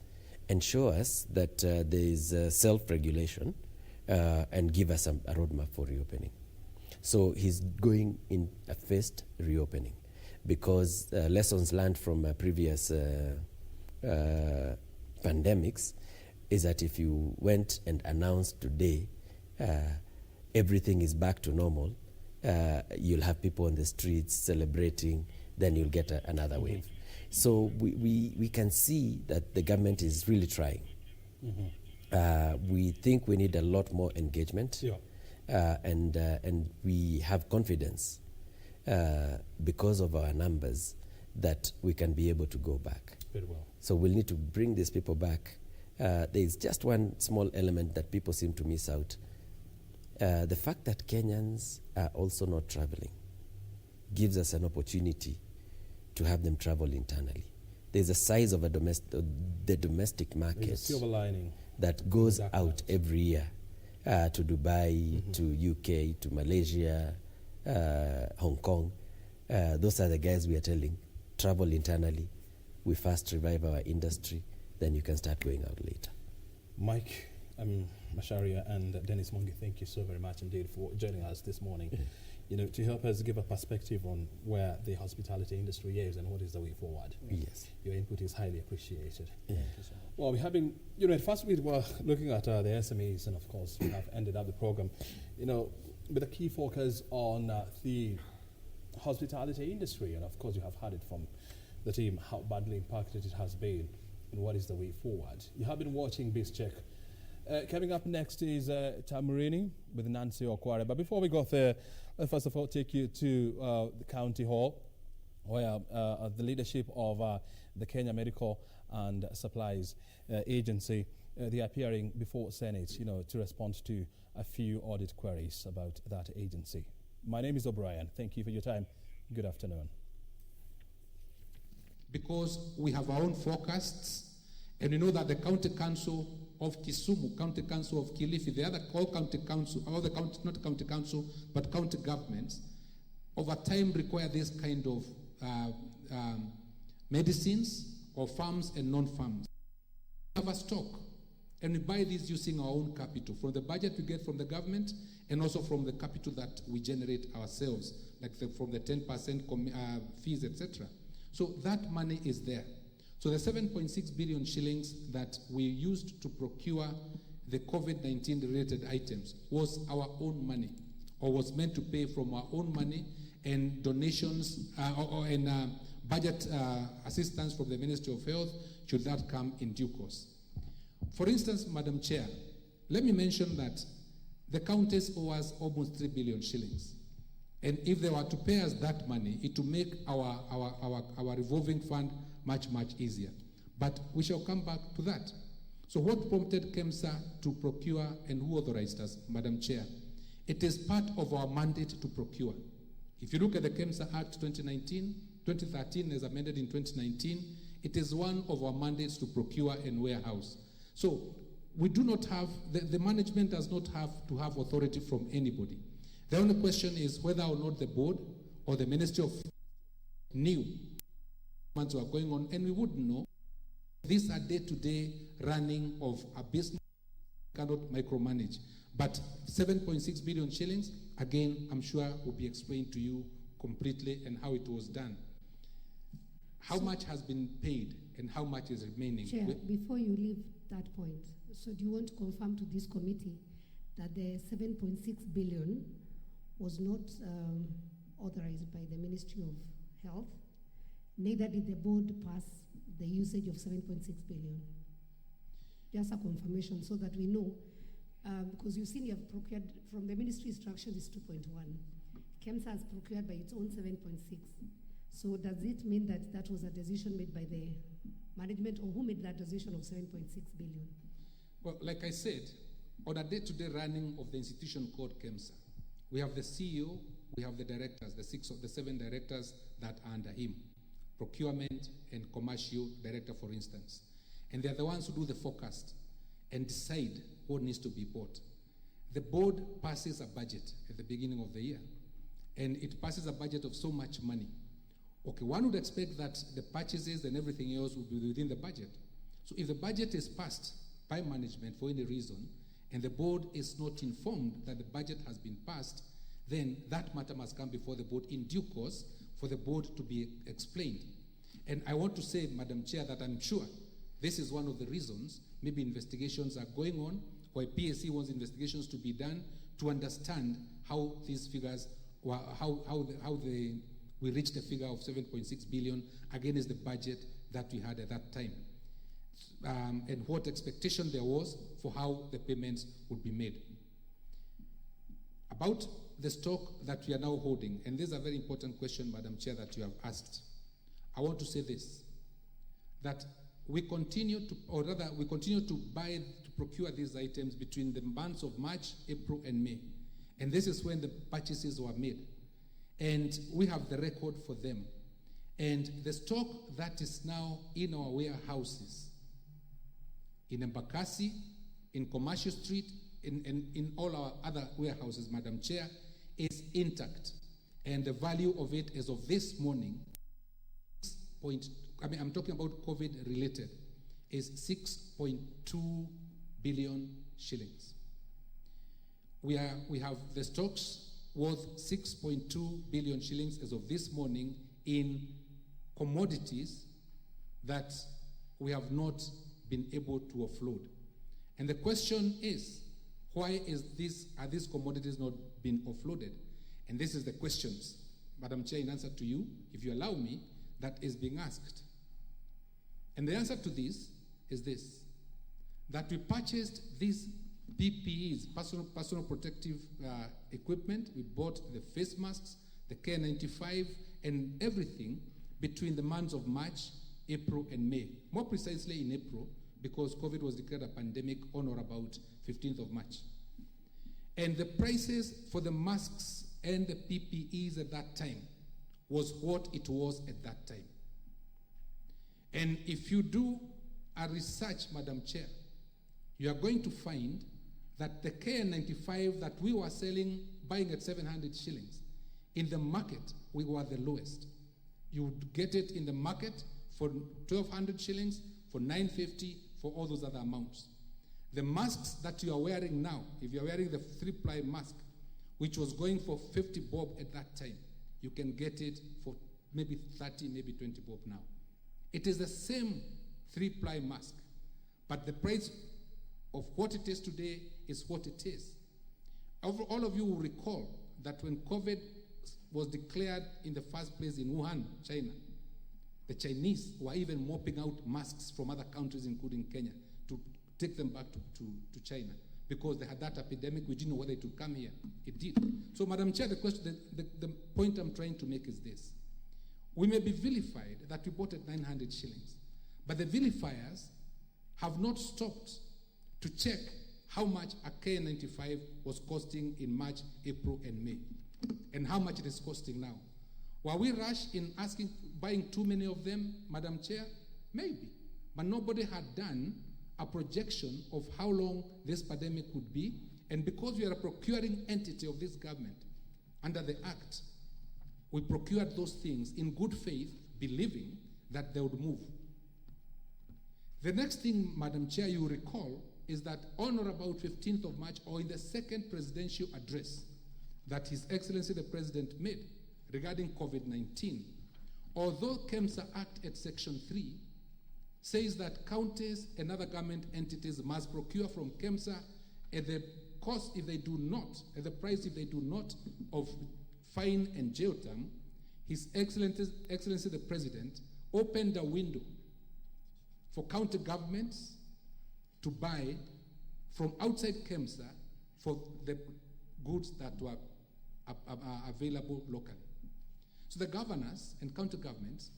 Speaker 9: and show us that there is self-regulation and give us a roadmap for reopening. So he's going in a phased reopening, because lessons learned from previous pandemics is that if you went and announced today everything is back to normal, you'll have people on the streets celebrating, then you'll get another wave. So we can see that the government is really trying. We think we need a lot more engagement, and we have confidence because of our numbers that we can be able to go back.
Speaker 11: Very well.
Speaker 9: So we'll need to bring these people back. There's just one small element that people seem to miss out. The fact that Kenyans are also not traveling gives us an opportunity to have them travel internally. There's a size of the domestic market.
Speaker 11: There's a silver lining
Speaker 9: that goes out every year to Dubai, to UK, to Malaysia, Hong Kong. Those are the guys we are telling, travel internally. We first revive our industry, then you can start going out later.
Speaker 11: Mike, Macharia and Dennis Mongi, thank you so very much indeed for joining us this morning. To help us give a perspective on where the hospitality industry is and what is the way forward.
Speaker 9: Yes.
Speaker 11: Your input is highly appreciated.
Speaker 9: Yeah.
Speaker 11: Well, we have been, at first we were looking at the SMEs, and of course we have ended up the program, with a key focus on the hospitality industry. And of course you have heard it from the team how badly impacted it has been and what is the way forward. You have been watching Biz Check. Coming up next is Tamrini with Nancy Okware. But before we go there, first of all, take you to the County Hall, where the leadership of the Kenya Medical and Supplies Agency, they are appearing before Senate, to respond to a few audit queries about that agency. My name is Obrien. Thank you for your time. Good afternoon.
Speaker 16: Because we have our own forecasts, and we know that the County Council of Kisumu, County Council of Kilifi, the other county council, or the county, not county council, but county governments, over time require this kind of medicines or farms and non-farms. We have a stock, And we buy these using our own capital, from the budget we get from the government and also from the capital that we generate ourselves, like from the 10% fees, etc. So that money is there. So the 7.6 billion shillings that we used to procure the COVID-19 related items was our own money, or was meant to pay from our own money, and donations and budget assistance from the Ministry of Health should that come in due course. For instance, Madam Chair, let me mention that the countess owes almost 3 billion shillings. And if they were to pay us that money, it would make our revolving fund much, much easier. But we shall come back to that. So what prompted KEMSA to procure, and who authorized us, Madam Chair? It is part of our mandate to procure. If you look at the KEMSA Act 2013 as amended in 2019, it is one of our mandates to procure and warehouse. So we do not have, the management does not have to have authority from anybody. The only question is whether or not the board or the Ministry of knew what were going on, and we wouldn't know. These are day-to-day running of a business cannot micromanage. But 7.6 billion shillings, again, I'm sure will be explained to you completely and how it was done. How much has been paid and how much is remaining?
Speaker 17: Chair, before you leave that point, so do you want to confirm to this committee that the 7.6 billion was not authorized by the Ministry of Health, neither did the board pass the usage of 7.6 billion? Just a confirmation so that we know, because you've seen you have procured, from the ministry instructions is 2.1. KEMSA has procured by its own 7.6. So does it mean that that was a decision made by the management, or who made that decision of 7.6 billion?
Speaker 16: Well, like I said, on a day-to-day running of the institution called KEMSA, we have the CEO, we have the directors, the 7 directors that are under him, procurement and commercial director, for instance. And they're the ones who do the forecast and decide what needs to be bought. The board passes a budget at the beginning of the year, and it passes a budget of so much money. Okay, one would expect that the purchases and everything else would be within the budget. So if the budget is passed by management for any reason, and the board is not informed that the budget has been passed, then that matter must come before the board in due course for the board to be explained. And I want to say, Madam Chair, that I'm sure this is one of the reasons maybe investigations are going on, why PSC wants investigations to be done to understand how these figures, we reached a figure of 7.6 billion against the budget that we had at that time, and what expectation there was for how the payments would be made. About the stock that we are now holding, and this is a very important question, Madam Chair, that you have asked. I want to say this, that we continue to buy, to procure these items between the months of March, April, and May. And this is when the purchases were made. And we have the record for them. And the stock that is now in our warehouses, in Embakasi, in Commercial Street, in all our other warehouses, Madam Chair, is intact. And the value of it as of this morning, I'm talking about COVID related, is 6.2 billion shillings. We have the stocks worth 6.2 billion shillings as of this morning in commodities that we have not been able to offload. And the question is, why are these commodities not being offloaded? And this is the questions, Madam Chair, in answer to you, if you allow me, that is being asked. And the answer to this is this, that we purchased these PPEs, personal protective equipment. We bought the face masks, the KN95, and everything between the months of March, April, and May. More precisely in April, because COVID was declared a pandemic on or about 15th of March. And the prices for the masks and the PPEs at that time was what it was at that time. And if you do a research, Madam Chair, you are going to find that the KN95 that we were buying at 700 shillings, in the market, we were the lowest. You would get it in the market for 1,200 shillings, for 950, for all those other amounts. The masks that you are wearing now, if you are wearing the 3-ply mask, which was going for 50 bob at that time, you can get it for maybe 30, maybe 20 bob now. It is the same 3-ply mask, but the price of what it is today is what it is. All of you will recall that when COVID was declared in the first place in Wuhan, China, the Chinese were even mopping out masks from other countries, including Kenya, to take them back to China, because they had that epidemic. We didn't know whether it would come here. It did. So, Madam Chair, the point I'm trying to make is this. We may be vilified that we bought at 900 shillings, but the vilifiers have not stopped to check how much a K95 was costing in March, April, and May, and how much it is costing now. Were we rushed in buying too many of them, Madam Chair? Maybe. But nobody had done a projection of how long this pandemic would be, and because we are a procuring entity of this government, under the Act, we procured those things in good faith, believing that they would move. The next thing, Madam Chair, you recall is that on or about 15th of March, or in the second presidential address that His Excellency the President made regarding COVID-19, although KEMSA Act at Section 3 says that counties and other government entities must procure from KEMSA at the cost if they do not, at the price if they do not, of fine and jail term, His Excellency the President opened a window for county governments to buy from outside KEMSA for the goods that were available locally. So the governors and county governments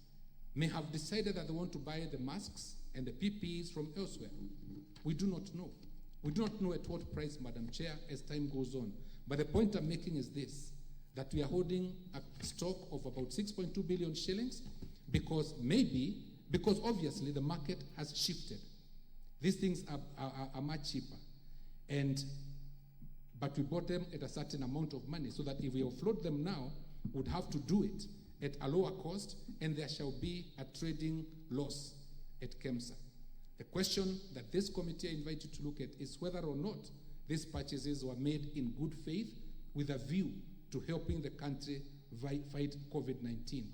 Speaker 16: may have decided that they want to buy the masks and the PPEs from elsewhere. We do not know. We do not know at what price, Madam Chair, as time goes on. But the point I'm making is this, that we are holding a stock of about 6.2 billion shillings because obviously the market has shifted. These things are much cheaper. But we bought them at a certain amount of money so that if we offload them now, we'd have to do it at a lower cost, and there shall be a trading loss at KEMSA. The question that this committee I invite you to look at is whether or not these purchases were made in good faith with a view to helping the country fight COVID-19.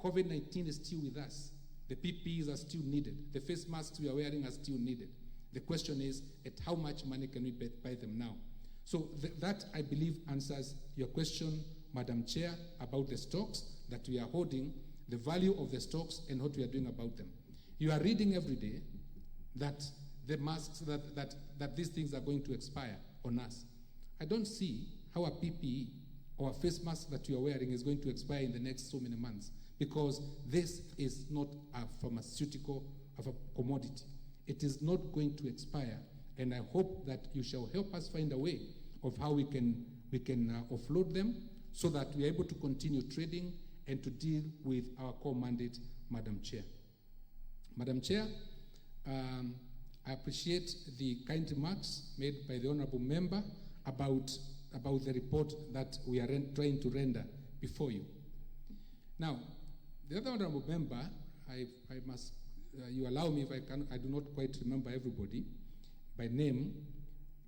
Speaker 16: COVID-19 is still with us. The PPEs are still needed. The face masks we are wearing are still needed. The question is, at how much money can we buy them now? So that, I believe, answers your question, Madam Chair, about the stocks that we are holding, the value of the stocks, and what we are doing about them. You are reading every day that the masks, that these things are going to expire on us. I don't see how a PPE or a face mask that you are wearing is going to expire in the next so many months, because this is not a pharmaceutical of a commodity. It is not going to expire, and I hope that you shall help us find a way of how we can offload them so that we are able to continue trading and to deal with our core mandate, Madam Chair. Madam Chair, I appreciate the kind remarks made by the Honourable Member about the report that we are trying to render before you. Now, the other Honourable Member, I must, you allow me if I do not quite remember everybody by name,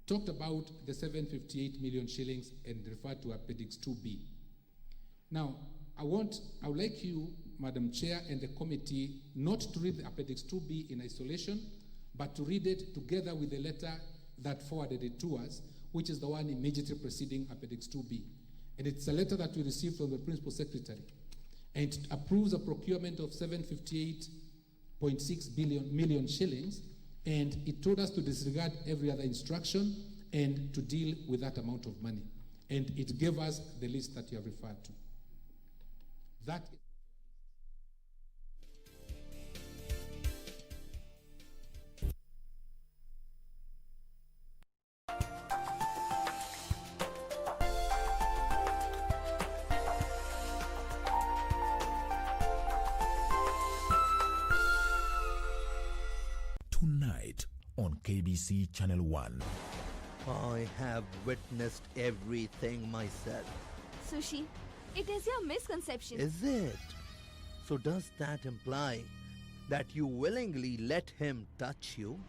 Speaker 16: talked about the 758 million shillings and referred to Appendix 2B. Now, I would like you, Madam Chair, and the committee not to read the Appendix 2B in isolation, but to read it together with the letter that forwarded it to us, which is the one immediately preceding Appendix 2B. And it's a letter that we received from the Principal Secretary. And it approves a procurement of 758.6 million shillings, and it told us to disregard every other instruction and to deal with that amount of money. And it gave us the list that you have referred to. That is
Speaker 5: tonight on KBC Channel 1.
Speaker 8: I have witnessed everything myself.
Speaker 14: Sushi, it is your misconception.
Speaker 8: Is it? So does that imply that you willingly let him touch you?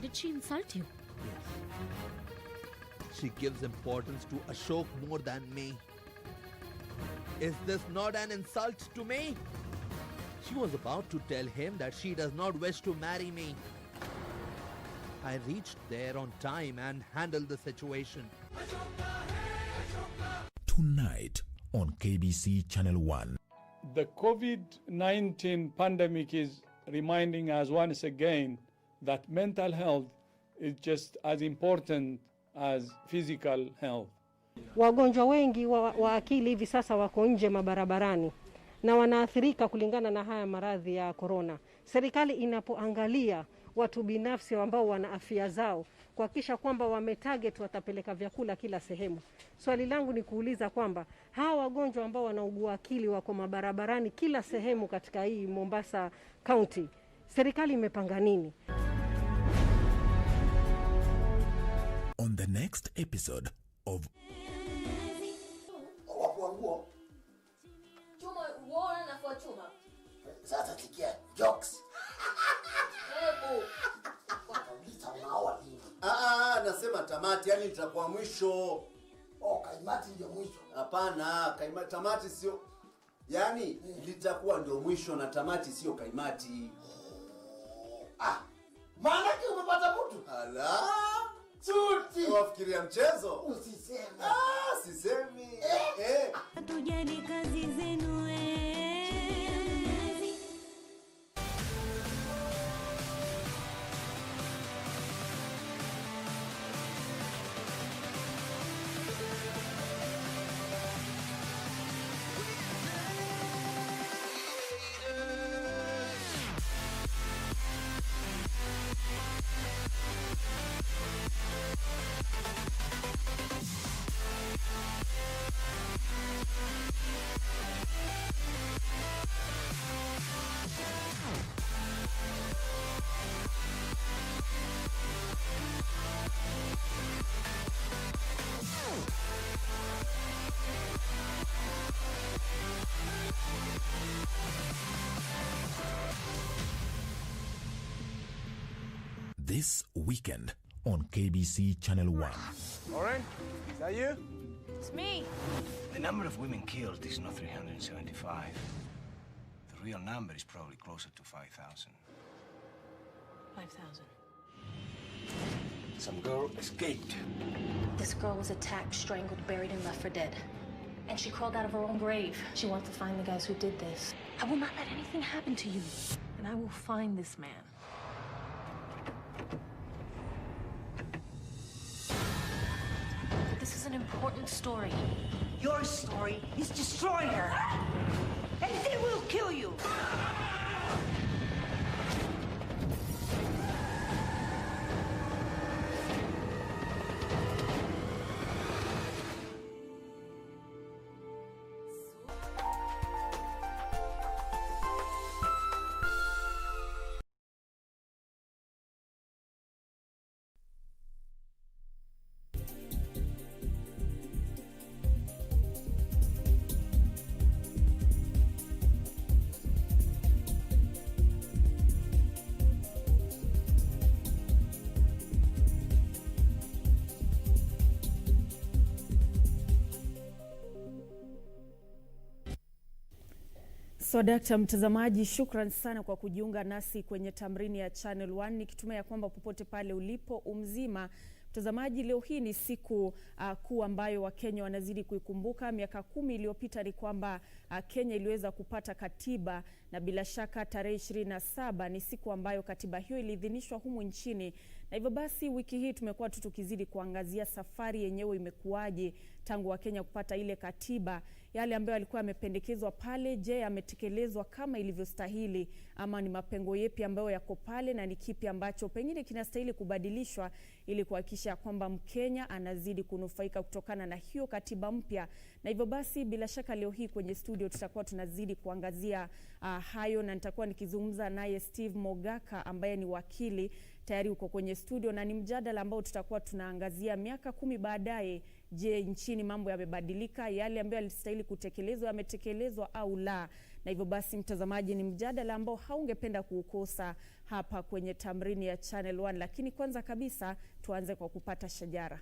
Speaker 7: Did she insult you?
Speaker 8: Yes. She gives importance to Ashok more than me. Is this not an insult to me? She was about to tell him that she does not wish to marry me. I reached there on time and handled the situation.
Speaker 5: Tonight on KBC Channel 1.
Speaker 19: The COVID-19 pandemic is reminding us once again that mental health is just as important as physical health.
Speaker 20: Wagonjwa wengi wa akili hivi sasa wako nje mabarabarani na wanaathirika kulingana na haya maradhi ya corona. Serikali inapoangalia watu binafsi ambao wana afya zao kuhakikisha kwamba wametarget watapeleka vyakula kila sehemu. Swali langu ni kuuliza kwamba hawa wagonjwa ambao wanaugua akili wako mabarabarani kila sehemu katika hii Mombasa County, serikali imepanga nini?
Speaker 5: On the next episode of
Speaker 2: Sasa tikia jokes.
Speaker 21: Nasema tamati, yani litakuwa mwisho.
Speaker 2: Kaimati ndio mwisho.
Speaker 21: Hapana, tamati sio. Yani litakuwa ndio mwisho na tamati sio kaimati.
Speaker 2: Maana yake umepata mtu?
Speaker 21: Ala.
Speaker 2: Tuti.
Speaker 21: Wafikiria mchezo?
Speaker 2: Usiseme.
Speaker 21: Sisemi.
Speaker 22: Tujali kazi zenu
Speaker 5: this weekend on KBC Channel 1.
Speaker 26: Obrien, is that you?
Speaker 28: It's me.
Speaker 27: The number of women killed is not 375. The real number is probably closer to 5,000.
Speaker 28: 5,000.
Speaker 27: Some girl escaped.
Speaker 28: This girl was attacked, strangled, buried, and left for dead. And she crawled out of her own grave. She wants to find the guys who did this. I will not let anything happen to you. And I will find this man. But this is an important story.
Speaker 10: Your story is destroy her. And they will kill you.
Speaker 1: So Dr. mtazamaji, shukran sana kwa kujiunga nasi kwenye Tamrini ya Channel 1. Nikitumai kwamba popote pale ulipo umzima. Mtazamaji, leo hii ni siku kuu ambayo Wakenya wanazidi kuikumbuka. Miaka 10 iliyopita ni kwamba Kenya iliweza kupata katiba, na bila shaka tarehe 27 ni siku ambayo katiba hiyo iliidhinishwa humu nchini. Na hivyo basi wiki hii tumekuwa tukizidi kuangazia safari yenyewe imekuwaje tangu Wakenya kupata ile katiba. Yale ambayo yalikuwa yamependekezwa pale, je, yametekelezwa kama ilivyostahili, ama ni mapengo yepi ambayo yako pale, na ni kipi ambacho pengine kinastahili kubadilishwa ili kuhakikisha kwamba Mkenya anazidi kunufaika kutokana na hiyo katiba mpya. Na hivyo basi bila shaka leo hii kwenye studio tutakuwa tunazidi kuangazia hayo, na nitakuwa nikizungumza naye Steve Mogaka ambaye ni wakili tayari uko kwenye studio, na ni mjadala ambao tutakuwa tunaangazia miaka 10 baadaye. Je, nchini mambo yamebadilika? Yale ambayo yalistahili kutekelezwa yametekelezwa au la?
Speaker 3: na hivyo basi mtazamaji, ni mjadala ambao haungependa kuukosa hapa kwenye Tamrini ya Channel 1. Lakini kwanza kabisa tuanze kwa kupata shajara.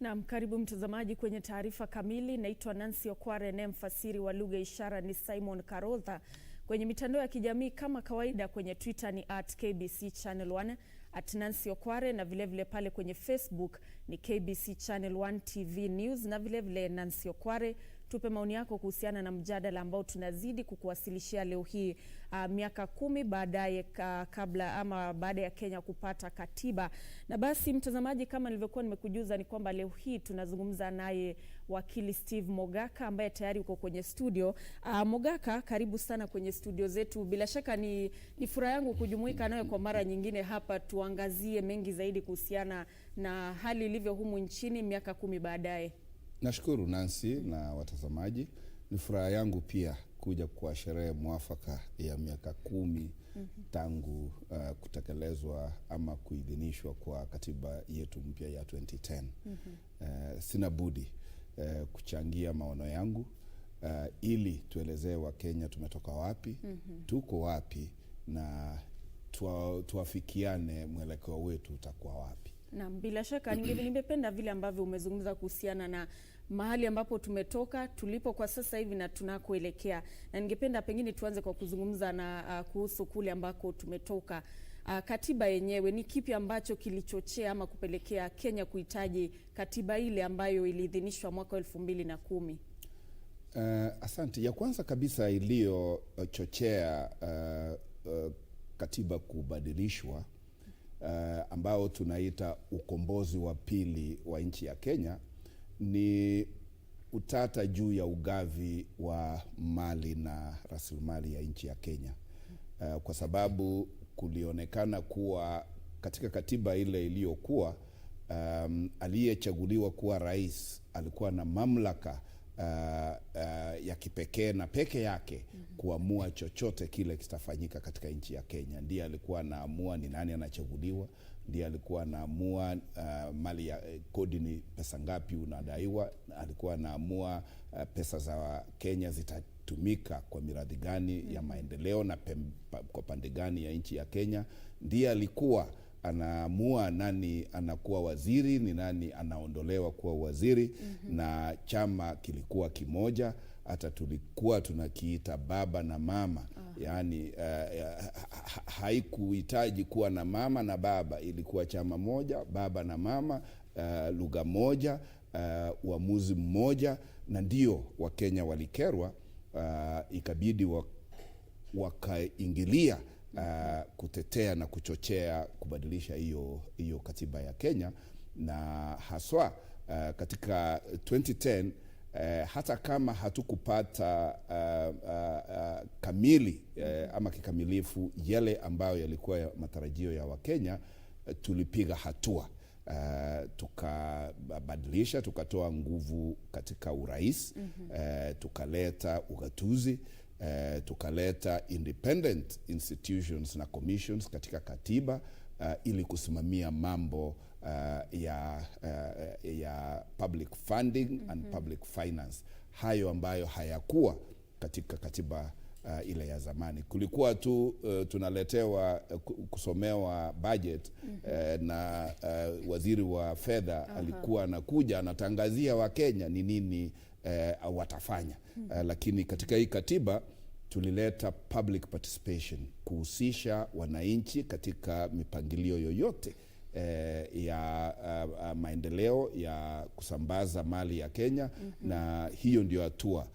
Speaker 3: Naam, karibu mtazamaji kwenye taarifa kamili. Naitwa Nancy Okware, na mfasiri wa lugha ishara ni Simon Karotha. Kwenye mitandao ya kijamii kama kawaida, kwenye Twitter ni @KBC Channel 1, @Nancy Okware, na vile pale kwenye Facebook ni KBC Channel 1 TV News, na vile Nancy Okware. Tupe maoni yako kuhusiana na mjadala ambao tunazidi kukuwasilishia leo hii, miaka 10 baadaye baada ya Kenya kupata katiba. Na basi mtazamaji, kama nilivyokuwa nimekujuza, ni kwamba leo hii tunazungumza naye wakili Steve Mogaka ambaye tayari uko kwenye studio. Mogaka, karibu sana kwenye studio zetu. Bila shaka ni furaha yangu kujumuika nawe kwa mara nyingine hapa, tuangazie mengi zaidi kuhusiana na hali ilivyo humu nchini miaka 10 baadaye.
Speaker 4: Nashukuru Nancy na watazamaji. Ni furaha yangu pia kuja kwa sherehe mwafaka ya miaka 10 tangu kutekelezwa ama kuidhinishwa kwa katiba yetu mpya ya 2010. Sina budi kuchangia maono yangu ili tuelezee wa Kenya tumetoka wapi, tuko wapi, na tuafikiane mwelekeo wetu utakuwa wapi.
Speaker 3: Na bila shaka ningependa vile ambavyo umezungumza kuhusiana na mahali ambapo tumetoka, tulipo kwa sasa hivi na tunakoelekea. Na ningependa pengine tuanze kwa kuzungumza na kuhusu kule ambako tumetoka. Katiba yenyewe, ni kipi ambacho kilichochea ama kupelekea Kenya kuhitaji katiba ile ambayo iliidhinishwa mwaka 2010?
Speaker 4: Asante. Ya kwanza kabisa iliyochochea katiba kubadilishwa, ambao tunaita ukombozi wa pili wa nchi ya Kenya, ni utata juu ya ugavi wa mali na rasilimali ya nchi ya Kenya. Kwa sababu kulionekana kuwa katika katiba ile iliyokuwa, aliyechaguliwa kuwa rais alikuwa na mamlaka ya kipekee na peke yake kuamua chochote kile kitafanyika katika nchi ya Kenya. Ndiye alikuwa anaamua ni nani anachaguliwa, ndiye alikuwa anaamua mali ya kodi ni pesa ngapi unadaiwa, alikuwa anaamua pesa za Kenya zitatumika kwa miradi gani ya maendeleo na kwa pande gani ya nchi ya Kenya. Ndiye alikuwa anaamua nani anakuwa waziri, ni nani anaondolewa kuwa waziri. Na chama kilikuwa kimoja, hata tulikuwa tunakiita baba na mama. Yaani haikuhitaji kuwa na mama na baba, ilikuwa chama moja, baba na mama, lugha moja, uamuzi mmoja. Na ndio Wakenya walikerwa, ikabidi wakaingilia kutetea na kuchochea kubadilisha hiyo katiba ya Kenya. Na haswa katika 2010, hata kama hatukupata kamili ama kikamilifu yale ambayo yalikuwa matarajio ya Wakenya, tulipiga hatua. Tukabadilisha, tukatoa nguvu katika urais, tukaleta ugatuzi, tukaleta independent institutions na commissions katika katiba, ili kusimamia mambo ya public funding and public finance, hayo ambayo hayakuwa katika katiba ile ya zamani. Kulikuwa tu tunaletewa kusomewa budget, na waziri wa fedha alikuwa anakuja anatangazia Wakenya ni nini watafanya. Lakini katika hii katiba tulileta public participation, kuhusisha wananchi katika mipangilio yoyote ya maendeleo ya kusambaza mali ya Kenya. Na hiyo ndio hatua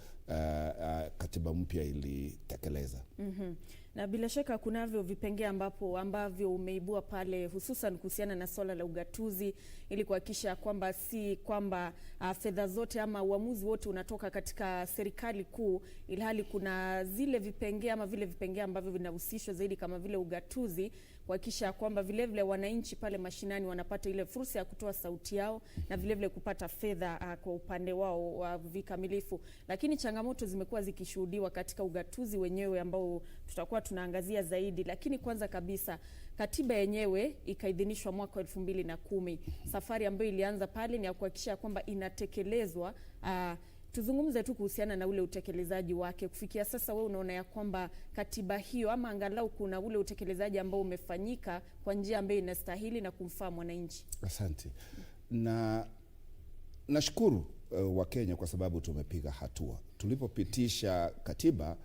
Speaker 4: katiba mpya ilitekeleza.
Speaker 3: Na bila shaka kunavyo vipengee ambavyo umeibua pale, hususan kuhusiana na swala la ugatuzi, ili kuhakikisha kwamba si kwamba fedha zote ama uamuzi wote unatoka katika serikali kuu, ilhali kuna zile vipengee ama vile vipengee ambavyo vinahusishwa zaidi kama vile ugatuzi, kuhakikisha kwamba vile vile wananchi pale mashinani wanapata ile fursa ya kutoa sauti yao na vile vile kupata fedha kwa upande wao wa vikamilifu. Lakini changamoto zimekuwa zikishuhudiwa katika ugatuzi wenyewe ambao tutakuwa tunaangazia zaidi. Lakini kwanza kabisa, katiba yenyewe ikaidhinishwa mwaka 2010. Safari ambayo ilianza pale ni ya kuhakikisha kwamba inatekelezwa. Tuzungumze tu kuhusiana na ule utekelezaji wake. Kufikia sasa wewe unaona ya kwamba katiba hiyo ama angalau kuna ule utekelezaji ambao umefanyika kwa njia ambayo inastahili na kumfaa mwananchi?
Speaker 4: Asante. Na nashukuru wa Kenya kwa sababu tumepiga hatua. Tulipopitisha katiba,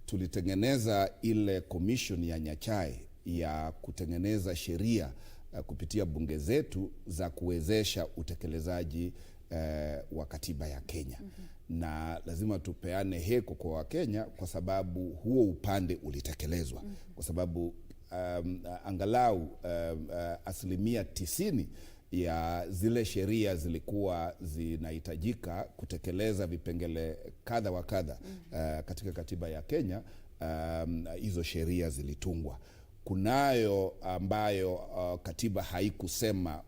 Speaker 4: tulitengeneza ile commission ya Nyachae ya kutengeneza sheria kupitia bunge zetu za kuwezesha utekelezaji wa katiba ya Kenya. Na lazima tupeane heko kwa Wakenya kwa sababu huo upande ulitekelezwa. Kwa sababu angalau 90% ya zile sheria zilikuwa zinahitajika kutekeleza vipengele kadha wa kadha katika katiba ya Kenya. Hizo sheria zilitungwa. Kunayo ambayo katiba haikusema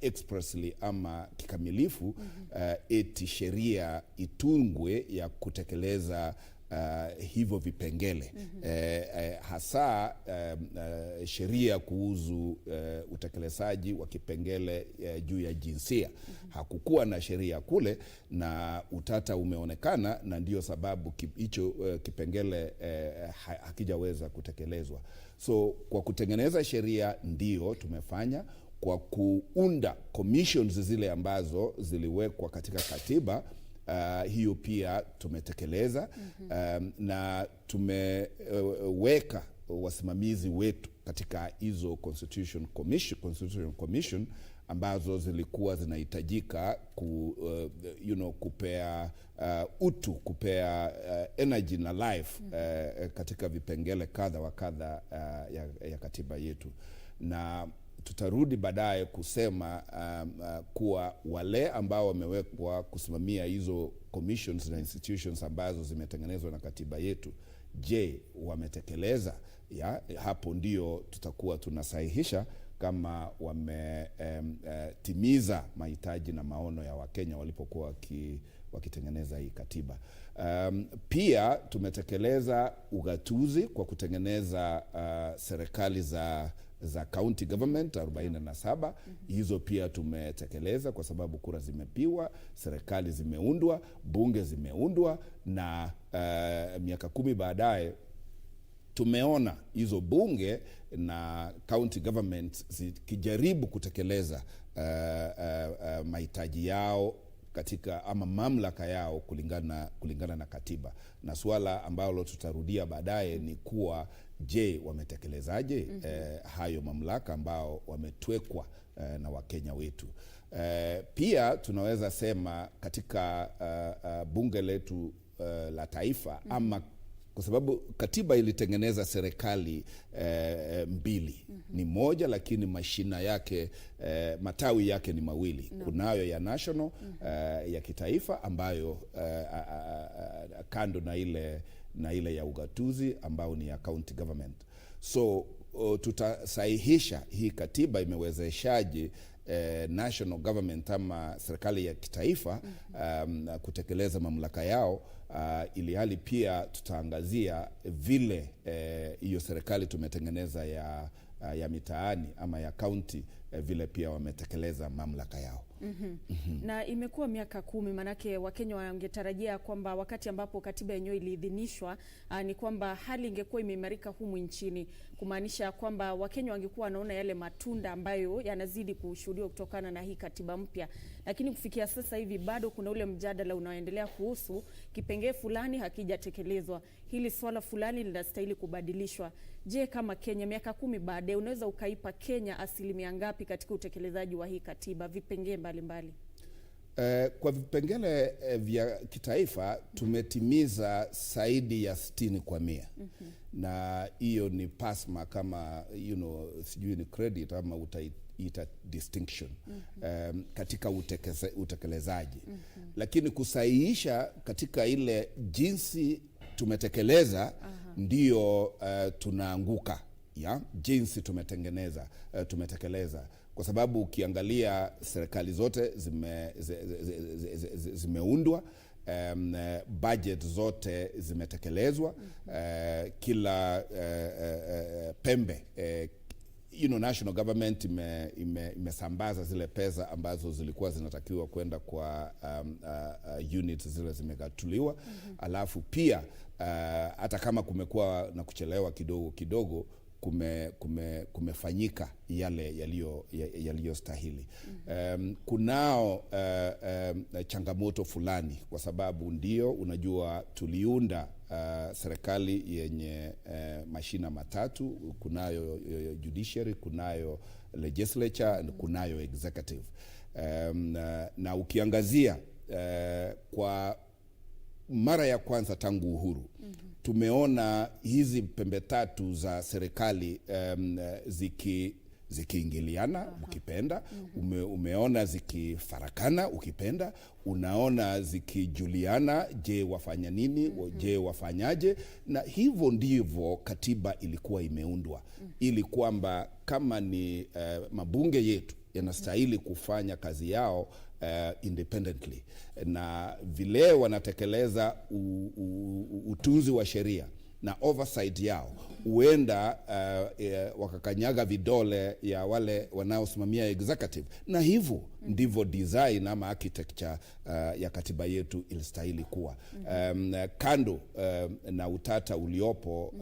Speaker 4: expressly ama kikamilifu eti sheria itungwe ya kutekeleza hivyo vipengele. Hasa sheria kuhusu utekelezaji wa kipengele juu ya jinsia. Hakukuwa na sheria kule na utata umeonekana, na ndio sababu hicho kipengele hakijaweza kutekelezwa. So kwa kutengeneza sheria ndio tumefanya, kwa kuunda commissions zile ambazo ziliwekwa katika katiba, hiyo pia tumetekeleza. Na tumeweka wasimamizi wetu katika hizo constitution commission ambazo zilikuwa zinahitajika kupea utu, kupea energy na life katika vipengele kadha wa kadha ya katiba yetu. Na tutarudi baadaye kusema kuwa wale ambao wamewekwa kusimamia hizo commissions na institutions ambazo zimetengenezwa na katiba yetu, je, wametekeleza? Hapo ndio tutakuwa tunasahihisha kama wametimiza mahitaji na maono ya Wakenya walipokuwa wakitengeneza hii katiba. Pia tumetekeleza ugatuzi kwa kutengeneza serikali za county government 47. Hizo pia tumetekeleza kwa sababu kura zimepiwa, serikali zimeundwa, bunge zimeundwa, na miaka 10 baadaye tumeona hizo bunge na county government zikijaribu kutekeleza mahitaji yao katika ama mamlaka yao kulingana na katiba. Na swala ambalo tutarudia baadaye ni kuwa, je, wametekelezaje hayo mamlaka ambao wametwekwa na Wakenya wetu. Pia tunaweza sema katika bunge letu la taifa, ama kwa sababu katiba ilitengeneza serikali mbili. Ni moja lakini mashina yake, matawi yake ni mawili. Kunayo ya national ya kitaifa ambayo kando na ile ya ugatuzi ambao ni ya county government. So tutasahihisha hii katiba imewezeshaje national government ama serikali ya kitaifa kutekeleza mamlaka yao, ili hali pia tutaangazia vile hiyo serikali tumetengeneza ya mitaani ama ya county vile pia wametekeleza mamlaka yao.
Speaker 3: Na imekuwa miaka 10, manake Wakenya wangetarajia kwamba wakati ambapo katiba yenyewe iliidhinishwa ni kwamba hali ingekuwa imeimarika humu nchini, kumaanisha kwamba Wakenya wangekuwa wanaona yale matunda ambayo yanazidi kushuhudiwa kutokana na hii katiba mpya. Lakini kufikia sasa hivi bado kuna ule mjadala unaoendelea kuhusu kipengee fulani hakijatekelezwa, hili swala fulani linastahili kubadilishwa. Je, kama Kenya miaka 10 baadaye unaweza ukaipa Kenya asilimia ngapi katika utekelezaji wa hii katiba, vipengee mbalimbali?
Speaker 4: Kwa vipengele vya kitaifa tumetimiza zaidi ya 60%. Na hiyo ni pasma kama sijui ni credit ama utaita distinction katika utekelezaji. Lakini kusahihisha katika ile jinsi tumetekeleza ndio tunaanguka jinsi tumetekeleza, kwa sababu ukiangalia serikali zote zimeundwa, budget zote zimetekelezwa, kila pembe national government imesambaza zile pesa ambazo zilikuwa zinatakiwa kwenda kwa units zile zimegatuliwa. Alafu pia hata kama kumekuwa na kuchelewa kidogo kumefanyika yale yaliyostahili. Kunao changamoto fulani, kwa sababu ndio unajua tuliunda serikali yenye mashina matatu. Kunayo judiciary, kunayo legislature, kunayo executive. Na ukiangazia kwa mara ya kwanza tangu uhuru, tumeona hizi pembe tatu za serikali zikiingiliana ukipenda, umeona zikifarakana ukipenda, unaona zikijuliana, je wafanya nini, je wafanyaje. Na hivyo ndivyo katiba ilikuwa imeundwa, ili kwamba kama ni mabunge yetu yanastahili kufanya kazi yao independently, na vile wanatekeleza utunzi wa sheria na oversight yao, huenda wakakanyaga vidole ya wale wanaosimamia executive. Na hivyo ndivyo design ama architecture ya katiba yetu ilistahili kuwa. Kando na utata uliopo,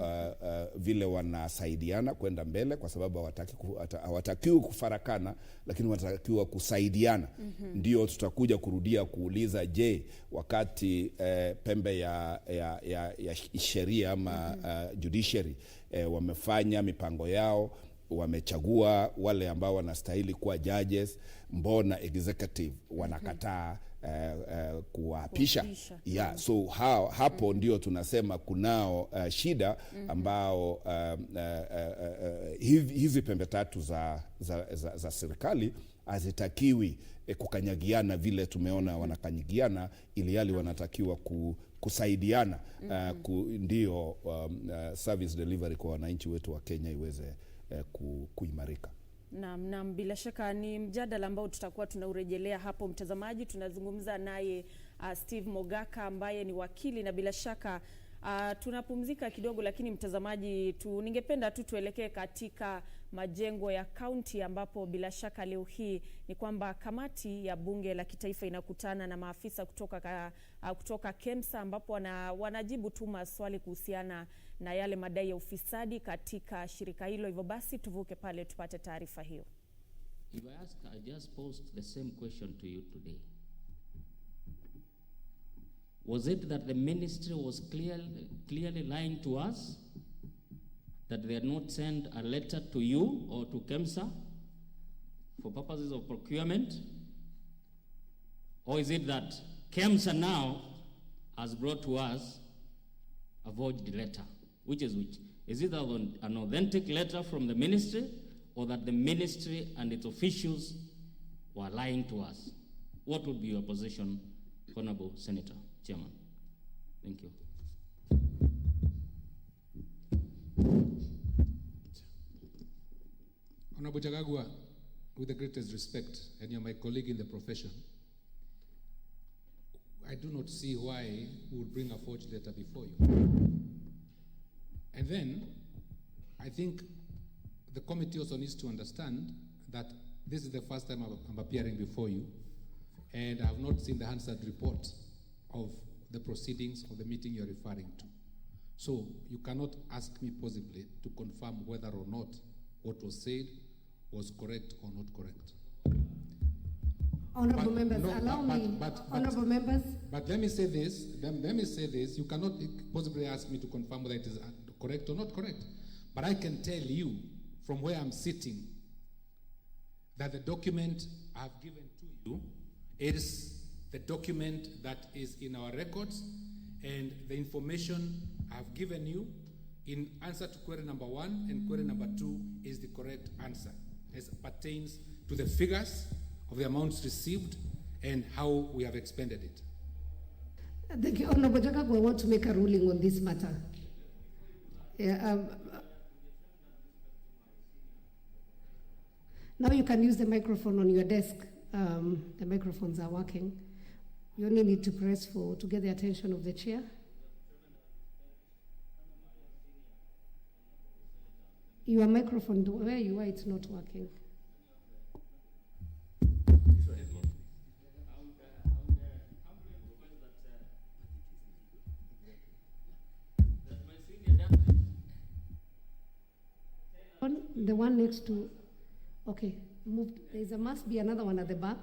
Speaker 4: vile wanasaidiana kwenda mbele, kwa sababu hawatakiwi kufarakana, lakini wanatakiwa kusaidiana. Ndio tutakuja kurudia kuuliza, je, wakati pembe ya sheria ama judiciary wamefanya mipango yao, wamechagua wale ambao wanastahili kuwa judges, mbona executive wanakataa kuapisha? So hapo ndio tunasema kunao shida ambao hizi pembe tatu za serikali hazitakiwi kukanyagiana vile tumeona wanakanyagiana, ili hali wanatakiwa kusaidiana, ndio service delivery kwa wananchi wetu wa Kenya iweze kuimarika.
Speaker 3: Naam, bila shaka ni mjadala ambao tutakuwa tunaurejelea hapo, mtazamaji. Tunazungumza naye Steve Mogaka ambaye ni wakili, na bila shaka tunapumzika kidogo, lakini mtazamaji, ningependa tuelekee katika majengo ya kaunti, ambapo bila shaka leo hii ni kwamba kamati ya bunge la kitaifa inakutana na maafisa kutoka KEMSA, ambapo wanajibu tu maswali kuhusiana na yale madai ya ufisadi katika shirika hilo. Hivyo basi tuvuke pale tupate taarifa hiyo.
Speaker 6: If I ask, I just posed the same question to you today. Was it that the ministry was clearly lying to us, that they had not sent a letter to you or to KEMSA for purposes of procurement? Or is it that KEMSA now has brought to us a forged letter? Which is which? Is it an authentic letter from the ministry, or that the ministry and its officials were lying to us? What would be your position, Honorable Senator Chairman? Thank you.
Speaker 16: Honorable Jagagua, with the greatest respect, and you're my colleague in the profession, I do not see why we would bring a forged letter before you. And then, I think the committee also needs to understand that this is the first time I'm appearing before you, and I have not seen the Hansard report of the proceedings of the meeting you're referring to. So you cannot ask me possibly to confirm whether or not what was said was correct or not correct.
Speaker 17: Honorable members, allow me. Honorable members.
Speaker 16: But let me say this. Let me say this. You cannot possibly ask me to confirm whether it is correct or not correct. But I can tell you from where I'm sitting that the document I've given to you is the document that is in our records, and the information I've given you in answer to query number 1 and query number 2 is the correct answer as pertains to the figures of the amounts received and how we have expended it.
Speaker 17: Thank you. Honorable Jakagu, I want to make a ruling on this matter. Yeah, now you can use the microphone on your desk. The microphones are working. You only need to press to get the attention of the chair. Your microphone, where you are, it's not working. The one next to, okay, moved. Must be another one at the back.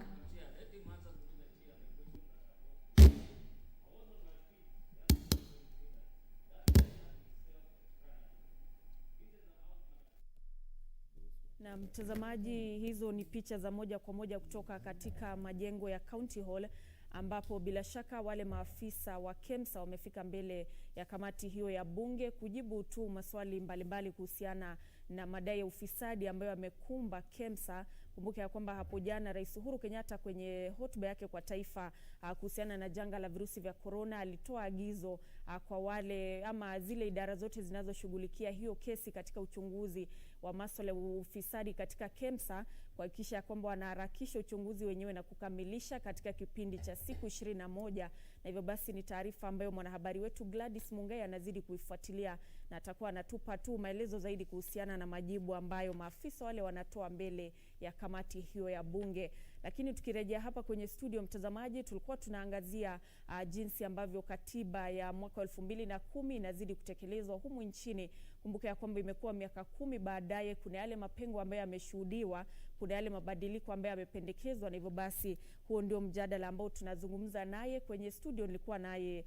Speaker 3: Na mtazamaji, hizo ni picha za moja kwa moja kutoka katika majengo ya County Hall, ambapo bila shaka wale maafisa wa KEMSA wamefika mbele ya kamati hiyo ya bunge kujibu tu maswali mbalimbali kuhusiana na madai ya ufisadi ambayo yamekumba KEMSA. Kumbuka ya kwamba hapo jana Rais Uhuru Kenyatta kwenye hotuba yake kwa taifa kuhusiana na janga la virusi vya corona alitoa agizo kwa wale ama zile idara zote zinazoshughulikia hiyo kesi katika uchunguzi wa masuala ya ufisadi katika KEMSA kuhakikisha kwamba wanaharakisha uchunguzi wenyewe na kukamilisha katika kipindi cha siku 21. Na hivyo basi ni taarifa ambayo mwanahabari wetu Gladys Mungai anazidi kuifuatilia na atakuwa anatupa tu maelezo zaidi kuhusiana na majibu ambayo maafisa wale wanatoa mbele ya kamati hiyo ya bunge. Lakini tukirejea hapa kwenye studio, mtazamaji, tulikuwa tunaangazia jinsi ambavyo katiba ya mwaka 2010 inazidi kutekelezwa humu nchini. Kumbuka ya kwamba imekuwa miaka 10 baadaye, kuna yale mapengo ambayo yameshuhudiwa, kuna yale mabadiliko ambayo yamependekezwa, na hivyo basi huo ndio mjadala ambao tunazungumza naye kwenye studio. Nilikuwa naye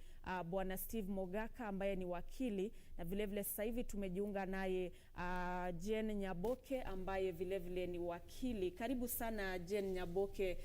Speaker 3: Bwana Steve Mogaka ambaye ni wakili, na vile vile sasa hivi tumejiunga naye Jen Nyaboke ambaye vile vile ni wakili. Karibu sana Jen Nyaboke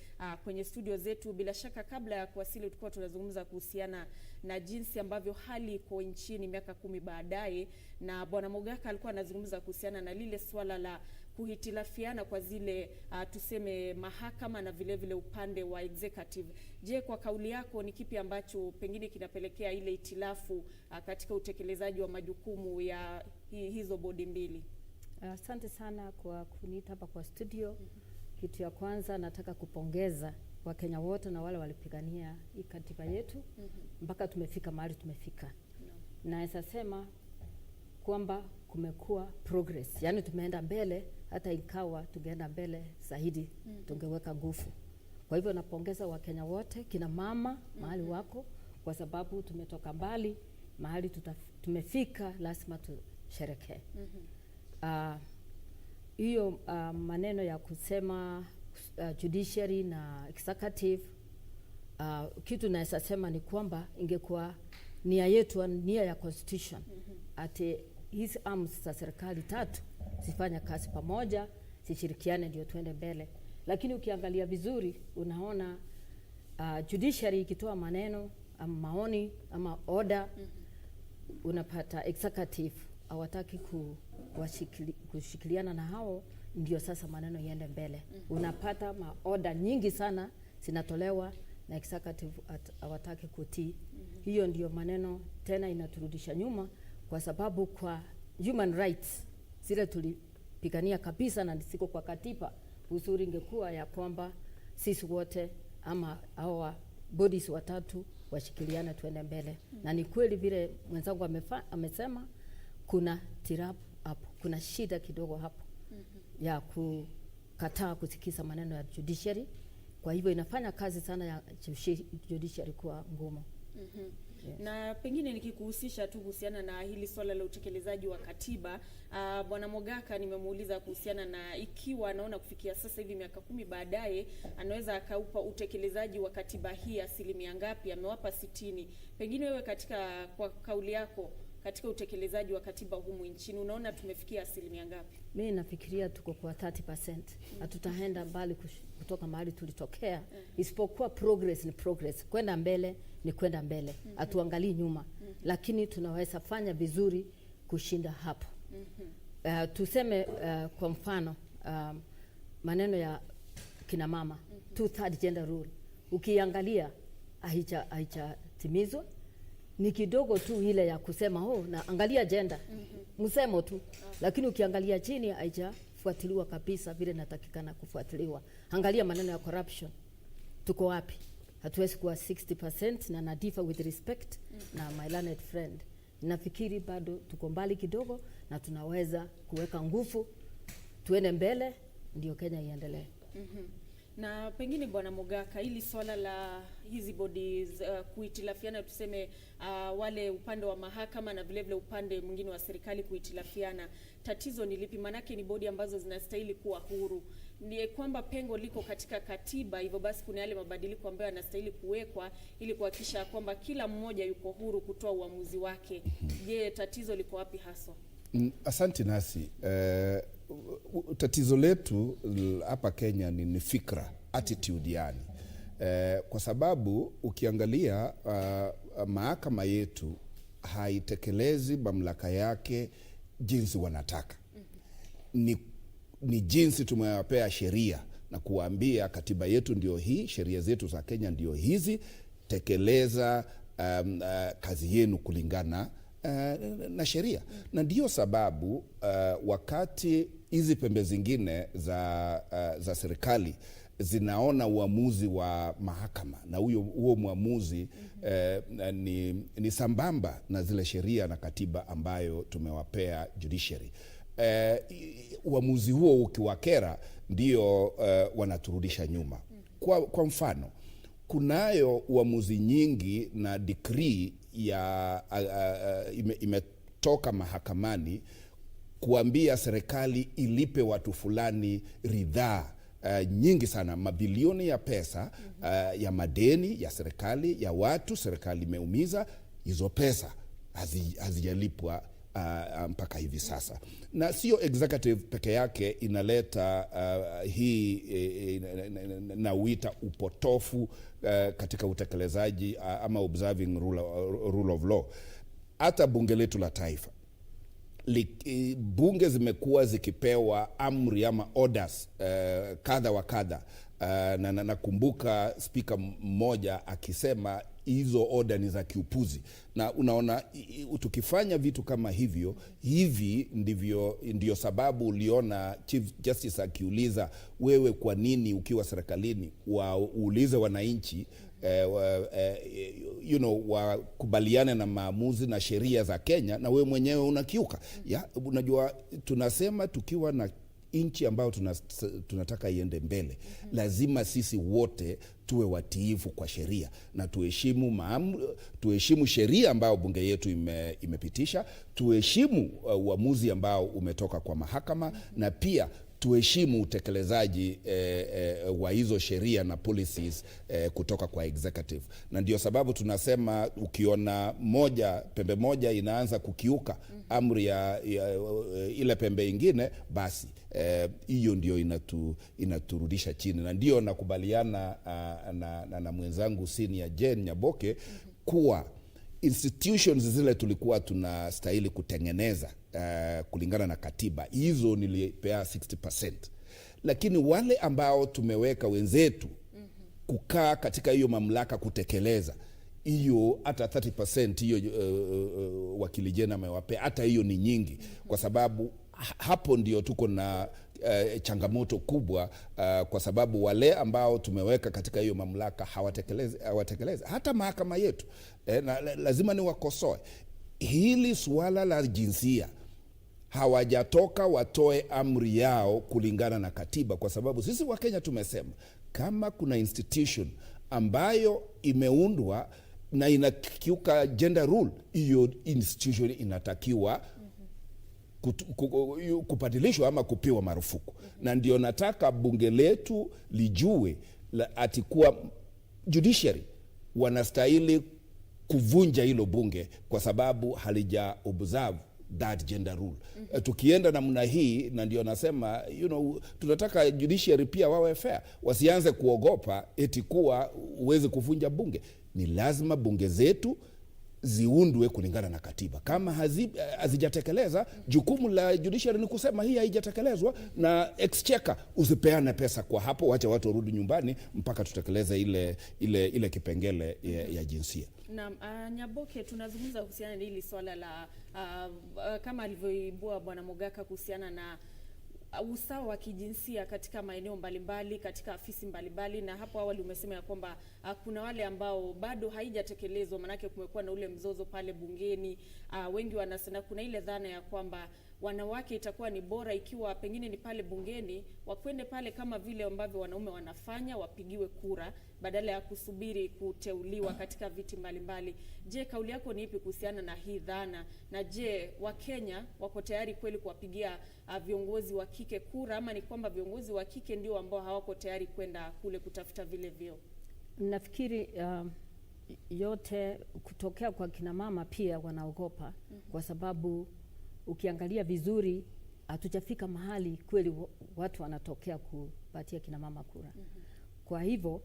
Speaker 3: kwenye studio zetu. Bila shaka kabla ya kuwasili tulikuwa tunazungumza kuhusiana na jinsi ambavyo hali iko nchini miaka 10 baadaye, na Bwana Mogaka alikuwa anazungumza kuhusiana na lile swala la kuhitilafiana kwa zile tuseme mahakama na vile vile upande wa executive. Je, kwa kauli yako ni kipi ambacho pengine kinapelekea ile itilafu katika utekelezaji wa majukumu ya hizo bodi mbili?
Speaker 7: Asante sana kwa kuniita hapa kwa studio. Kitu ya kwanza nataka kupongeza Wakenya wote na wale walipigania hii katiba yetu mpaka tumefika mahali tumefika. Naweza sema kwamba kumekuwa progress. Yaani tumeenda mbele, hata ikawa tungeenda mbele zaidi tungeweka nguvu. Kwa hivyo napongeza Wakenya wote, kina mama mahali wako, kwa sababu tumetoka mbali, mahali tumefika, lazima tusherekee. Hiyo maneno ya kusema judiciary na executive, kitu naweza sema ni kwamba ingekuwa nia yetu, nia ya constitution, ati hizi arms za serikali tatu zifanya kazi pamoja, zishirikiane ndio tuende mbele. Lakini ukiangalia vizuri unaona judiciary ikitoa maneno ama maoni ama order, unapata executive hawataki kushikiliana na hao, ndio sasa maneno iende mbele. Unapata order nyingi sana zinatolewa na executive hawataki kutii. Hiyo ndio maneno tena inaturudisha nyuma, kwa sababu kwa human rights zile tulipigania kabisa na siko kwa katiba, uzuri ingekuwa ya kwamba sisi wote ama hawa bodies watatu washikiliane tuende mbele. Na ni kweli vile mwenzangu amesema kuna tirapu hapo, kuna shida kidogo hapo ya kukataa kusikiza maneno ya judiciary. Kwa hivyo inafanya kazi sana ya judiciary kuwa ngumu.
Speaker 3: Yes. Na pengine nikikuhusisha tu kuhusiana na hili swala la utekelezaji wa katiba, Bwana Mogaka nimemuuliza kuhusiana na ikiwa anaona kufikia sasa hivi miaka 10 baadaye anaweza akaupa utekelezaji wa katiba hii asilimia ngapi? Amewapa 60. Pengine wewe katika kwa kauli yako katika utekelezaji wa katiba humu nchini unaona tumefikia asilimia ngapi?
Speaker 7: Mimi nafikiria tuko kwa 30%. Hatutaenda mbali kutoka mahali tulitokea, isipokuwa progress ni progress, kwenda mbele ni kwenda mbele, hatuangalii nyuma, lakini tunaweza fanya vizuri kushinda hapo. Tuseme kwa mfano maneno ya kina mama, 2/3 gender rule, ukiangalia haijatimizwa, ni kidogo tu ile ya kusema na angalia gender, msemo tu, lakini ukiangalia chini haijafuatiliwa kabisa vile natakikana kufuatiliwa. Angalia maneno ya corruption, tuko wapi? Hatuwezi kuwa 60% na nadifa with respect na my learned friend. Nafikiri bado tuko mbali kidogo na tunaweza kuweka nguvu, tuende mbele, ndio Kenya iendelee.
Speaker 3: Na pengine Bwana Mogaka, hili swala la hizi bodies kuitilafiana, tuseme wale upande wa mahakama na vile vile upande mwingine wa serikali kuitilafiana, tatizo ni lipi? Manake ni bodi ambazo zinastahili kuwa huru. Ni kwamba pengo liko katika katiba, hivyo basi kuna yale mabadiliko ambayo yanastahili kuwekwa ili kuhakikisha kwamba kila mmoja yuko huru kutoa uamuzi wake. Je, tatizo liko wapi haswa?
Speaker 4: Asante Nasi. Tatizo letu hapa Kenya ni fikra, attitude yani. Kwa sababu ukiangalia mahakama yetu haitekelezi mamlaka yake jinsi wanataka. Ni jinsi tumewapea sheria na kuambia katiba yetu ndio hii, sheria zetu za Kenya ndio hizi, tekeleza kazi yenu kulingana na sheria. Na ndio sababu wakati hizi pembe zingine za serikali zinaona uamuzi wa mahakama na huo muamuzi ni sambamba na zile sheria na katiba ambayo tumewapea judiciary, uamuzi huo ukiwakera ndio wanaturudisha nyuma. Kwa mfano, kunayo uamuzi nyingi na decree imetoka mahakamani kuambia serikali ilipe watu fulani ridhaa nyingi sana, mabilioni ya pesa ya madeni ya serikali, ya watu serikali imeumiza, hizo pesa hazijalipwa mpaka hivi sasa. Na sio executive peke yake inaleta hii na uita upotofu katika utekelezaji ama observing rule of law. Hata bunge letu la taifa, bunge zimekuwa zikipewa amri ama orders kadha wa kadha, na nakumbuka spika mmoja akisema hizo order ni za kiupuzi. Na unaona tukifanya vitu kama hivyo, hivi ndio sababu uliona Chief Justice akiuliza, wewe kwa nini ukiwa serikalini uulize wananchi wakubaliane na maamuzi na sheria za Kenya na wewe mwenyewe unakiuka. Unajua tunasema tukiwa na nchi ambayo tunataka iende mbele, lazima sisi wote tuwe watiifu kwa sheria na tuheshimu sheria ambayo bunge yetu imepitisha, tuheshimu uamuzi ambao umetoka kwa mahakama, na pia tuheshimu utekelezaji wa hizo sheria na policies kutoka kwa executive. Na ndio sababu tunasema ukiona pembe moja inaanza kukiuka amri ya ile pembe ingine, basi hiyo ndio inaturudisha chini. Na ndio nakubaliana na mwenzangu senior Jane Nyaboke kuwa institutions zile tulikuwa tunastahili kutengeneza kulingana na katiba, hizo nilipea 60%. Lakini wale ambao tumeweka wenzetu kukaa katika hiyo mamlaka kutekeleza, hiyo hata 30% hiyo wakili Jena amewapea, hata hiyo ni nyingi, kwa sababu hapo ndio tuko na changamoto kubwa, kwa sababu wale ambao tumeweka katika hiyo mamlaka hawatekelezi. Hata mahakama yetu na lazima niwakosoe hili suala la jinsia, hawajatoka watoe amri yao kulingana na katiba, kwa sababu sisi wa Kenya tumesema kama kuna institution ambayo imeundwa na inakiuka gender rule, hiyo institution inatakiwa kubadilishwa ama kupiwa marufuku. Na ndio nataka bunge letu lijue atikuwa judiciary wanastahili kuvunja hilo bunge, kwa sababu halija observe that gender rule. Tukienda namna hii, na ndio nasema tunataka judiciary pia wawe fair, wasianze kuogopa eti kuwa uweze kuvunja bunge. Ni lazima bunge zetu ziundwe kulingana na katiba. Kama hazijatekeleza, jukumu la judiciary ni kusema hii haijatekelezwa, na exchequer usipeane pesa kwa hapo, wacha watu warudi nyumbani mpaka tutekeleze ile kipengele ya jinsia.
Speaker 3: Na Nyaboke, tunazungumza kuhusiana na hili swala la kama alivyoibua Bwana Mogaka kuhusiana na usawa wa kijinsia katika maeneo mbalimbali, katika afisi mbalimbali, na hapo awali umesema ya kwamba kuna wale ambao bado haijatekelezwa, manake kumekuwa na ule mzozo pale bungeni. Wengi wanasema kuna ile dhana ya kwamba wanawake itakuwa ni bora ikiwa pengine ni pale bungeni wakwende pale kama vile ambavyo wanaume wanafanya, wapigiwe kura badala ya kusubiri kuteuliwa katika viti mbalimbali. Je, kauli yako ni ipi kuhusiana na hii dhana? Na je, Wakenya wako tayari kweli kuwapigia viongozi wa kike kura, ama ni kwamba viongozi wa kike ndio ambao hawako tayari kwenda kule kutafuta vile vyo?
Speaker 7: Nafikiri yote kutokea kwa kina mama pia wanaogopa, kwa sababu ukiangalia vizuri hatujafika mahali kweli watu wanatokea kupatia kina mama kura. Kwa hivyo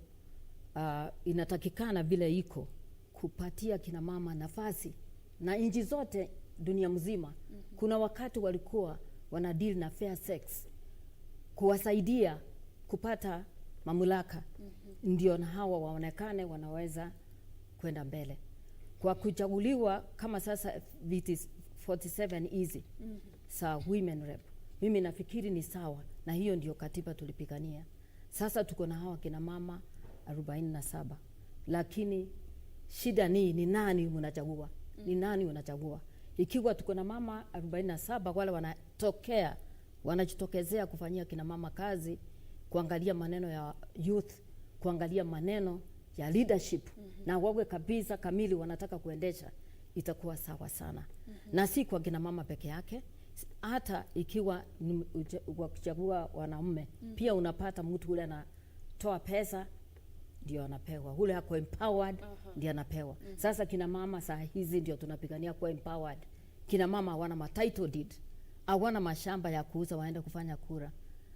Speaker 7: inatakikana vile iko kupatia kina mama nafasi, na nchi zote dunia mzima kuna wakati walikuwa wana deal na fair sex, kuwasaidia kupata mamlaka, ndio na hawa waonekane wanaweza kwenda mbele. Kwa kuchaguliwa kama sasa viti 47 easy sa women rep, mimi nafikiri ni sawa, na hiyo ndio katiba tulipigania. Sasa tuko na hawa kina mama 47, lakini shida ni nani mnachagua? Ni nani unachagua? Ikiwa tuko na mama 47 wale wanajitokezea kufanyia kina mama kazi, kuangalia maneno ya youth, kuangalia maneno ya leadership, na wawe kabisa kamili wanataka kuendesha, itakuwa sawa sana. Na si kwa kina mama peke yake, hata ikiwa wakichagua wanaume pia unapata mtu ule anatoa pesa ndio anapewa, ule ako empowered ndio anapewa. Sasa kina mama saa hizi ndio tunapigania kwa empowered. Kina mama hawana ma title deed, hawana mashamba ya kuuza waende kufanya kura.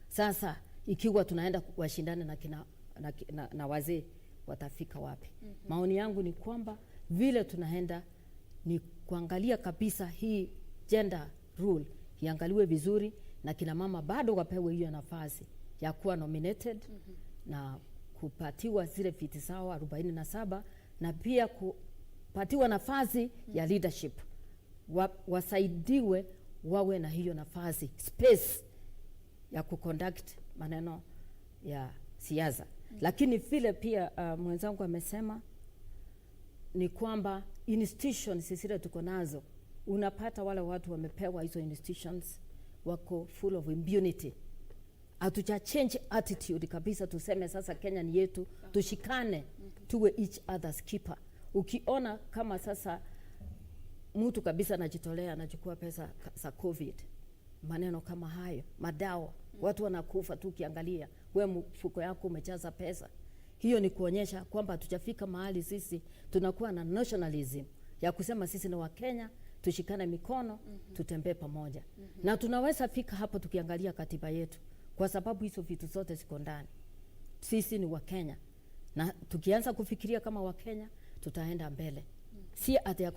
Speaker 7: Sasa ikiwa tunaenda washindane na wazee, watafika wapi? Maoni yangu ni kwamba vile tunaenda ni kuangalia kabisa hii gender rule iangaliwe vizuri, na kina mama bado wapewe hiyo nafasi ya kuwa nominated na kupatiwa zile viti sawa 47, na pia kupatiwa nafasi ya leadership. Wasaidiwe wawe na hiyo nafasi, space ya kuconduct maneno ya siasa. Lakini vile pia mwenzangu amesema ni kwamba institutions sisi tuko nazo, unapata wale watu wamepewa hizo institutions wako full of impunity. Hatuja change attitude kabisa, tuseme sasa Kenya ni yetu, tushikane, tuwe each other's keeper. Ukiona kama sasa mtu kabisa anajitolea, anachukua pesa za COVID, maneno kama hayo, madawa, watu wanakufa tu, ukiangalia wewe mfuko yako umejaza pesa, hiyo ni kuonyesha kwamba hatujafika mahali sisi tunakuwa na nationalism ya kusema sisi ni wa Kenya, tushikane mikono, tutembee pamoja. Na tunaweza fika hapo tukiangalia katiba yetu, kwa sababu hizo vitu zote ziko ndani. Sisi ni wa Kenya, na tukianza kufikiria kama wa Kenya tutaenda mbele. Si ati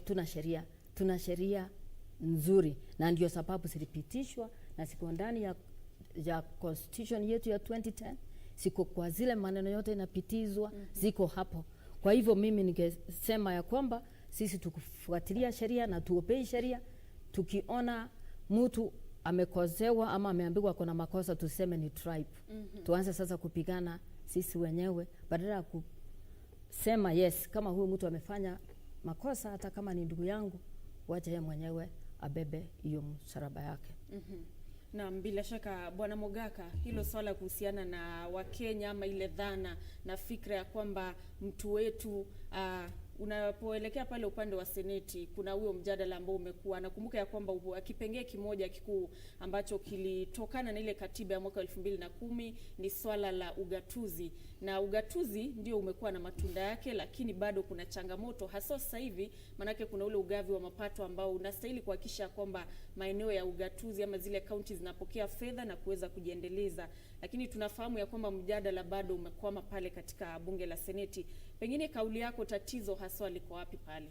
Speaker 7: tuna sheria nzuri, na ndio sababu zilipitishwa na siko ndani ya constitution yetu ya 2010, siko kwa zile maneno yote inapitizwa, ziko hapo. Kwa hivyo mimi ningesema ya kwamba sisi tukufuatilia sheria na tuopei sheria. Tukiona mtu amekozewa ama ameambiwa kuna makosa, tuseme ni tribe. Tuanze sasa kupigana sisi wenyewe, badala ya kusema yes, kama huyu mtu amefanya makosa, hata kama ni ndugu yangu, wacha yeye mwenyewe abebe hiyo msalaba yake.
Speaker 3: Na bila shaka Bwana Mogaka, hilo swala kuhusiana na Wakenya ama ile dhana na fikra ya kwamba mtu wetu unapoelekea pale upande wa seneti, kuna huyo mjadala ambao umekuwa, nakumbuka ya kwamba kipengee kimoja kikuu ambacho kilitokana na ile katiba ya mwaka 2010 ni swala la ugatuzi. na ugatuzi ndio umekuwa na matunda yake, lakini bado kuna changamoto hasa sasa hivi, manake kuna ule ugavi wa mapato ambao unastahili kuhakikisha kwamba maeneo ya ugatuzi ama zile counties zinapokea fedha na kuweza kujiendeleza, lakini tunafahamu ya kwamba mjadala bado umekwama pale katika bunge la seneti. Pengine kauli yako, tatizo hasa liko wapi pale?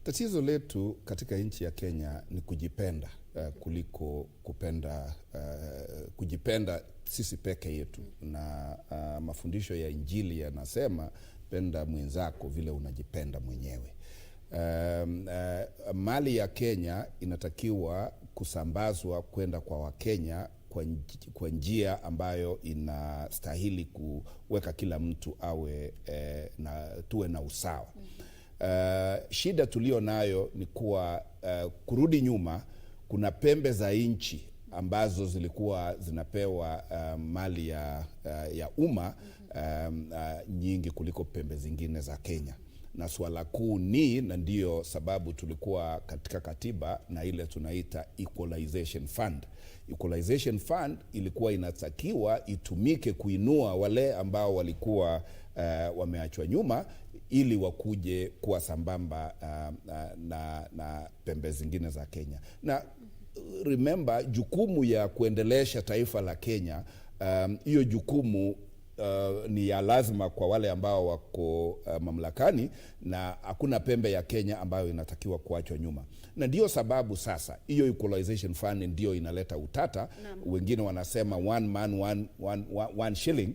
Speaker 4: Tatizo letu katika nchi ya Kenya ni kujipenda kuliko kupenda, kujipenda sisi peke yetu. Na mafundisho ya Injili yanasema penda mwenzako vile unajipenda mwenyewe. Mali ya Kenya inatakiwa kusambazwa kwenda kwa Wakenya kwa njia ambayo inastahili kuweka kila mtu awe tuwe na usawa. Shida tulio nayo ni kuwa kurudi nyuma, kuna pembe za nchi ambazo zilikuwa zinapewa mali ya umma nyingi kuliko pembe zingine za Kenya. Na swala kuu ni, na ndio sababu tulikuwa katika katiba na ile tunaita Equalization Fund. Equalization Fund ilikuwa inatakiwa itumike kuinua wale ambao walikuwa wameachwa nyuma ili wakuje kuwa sambamba na pembe zingine za Kenya. Na remember, jukumu ya kuendelesha taifa la Kenya, hiyo jukumu ni ya lazima kwa wale ambao wako mamlakani, na hakuna pembe ya Kenya ambayo inatakiwa kuachwa nyuma. Na ndio sababu sasa hiyo Equalization Fund ndio inaleta utata. Wengine wanasema one man one shilling.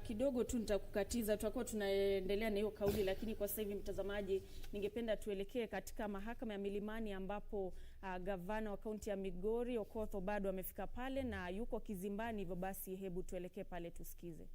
Speaker 3: Kidogo tu nitakukatiza, tutakuwa tunaendelea na hiyo kauli, lakini kwa sasa hivi mtazamaji, ningependa tuelekee katika mahakama ya Milimani ambapo gavana wa kaunti ya Migori Okoth bado amefika pale na yuko kizimbani. Hivyo basi hebu tuelekee pale tusikize.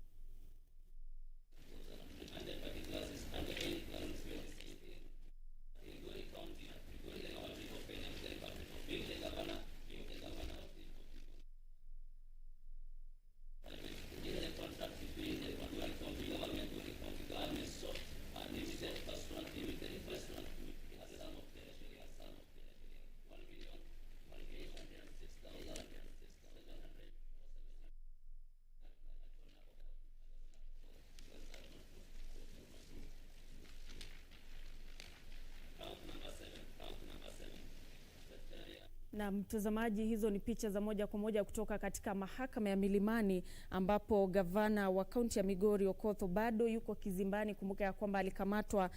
Speaker 3: Na mtazamaji, hizo ni picha za moja kwa moja kutoka katika mahakama ya Milimani ambapo gavana wa kaunti ya Migori Okoth bado yuko kizimbani. Kumbuka ya kwamba alikamatwa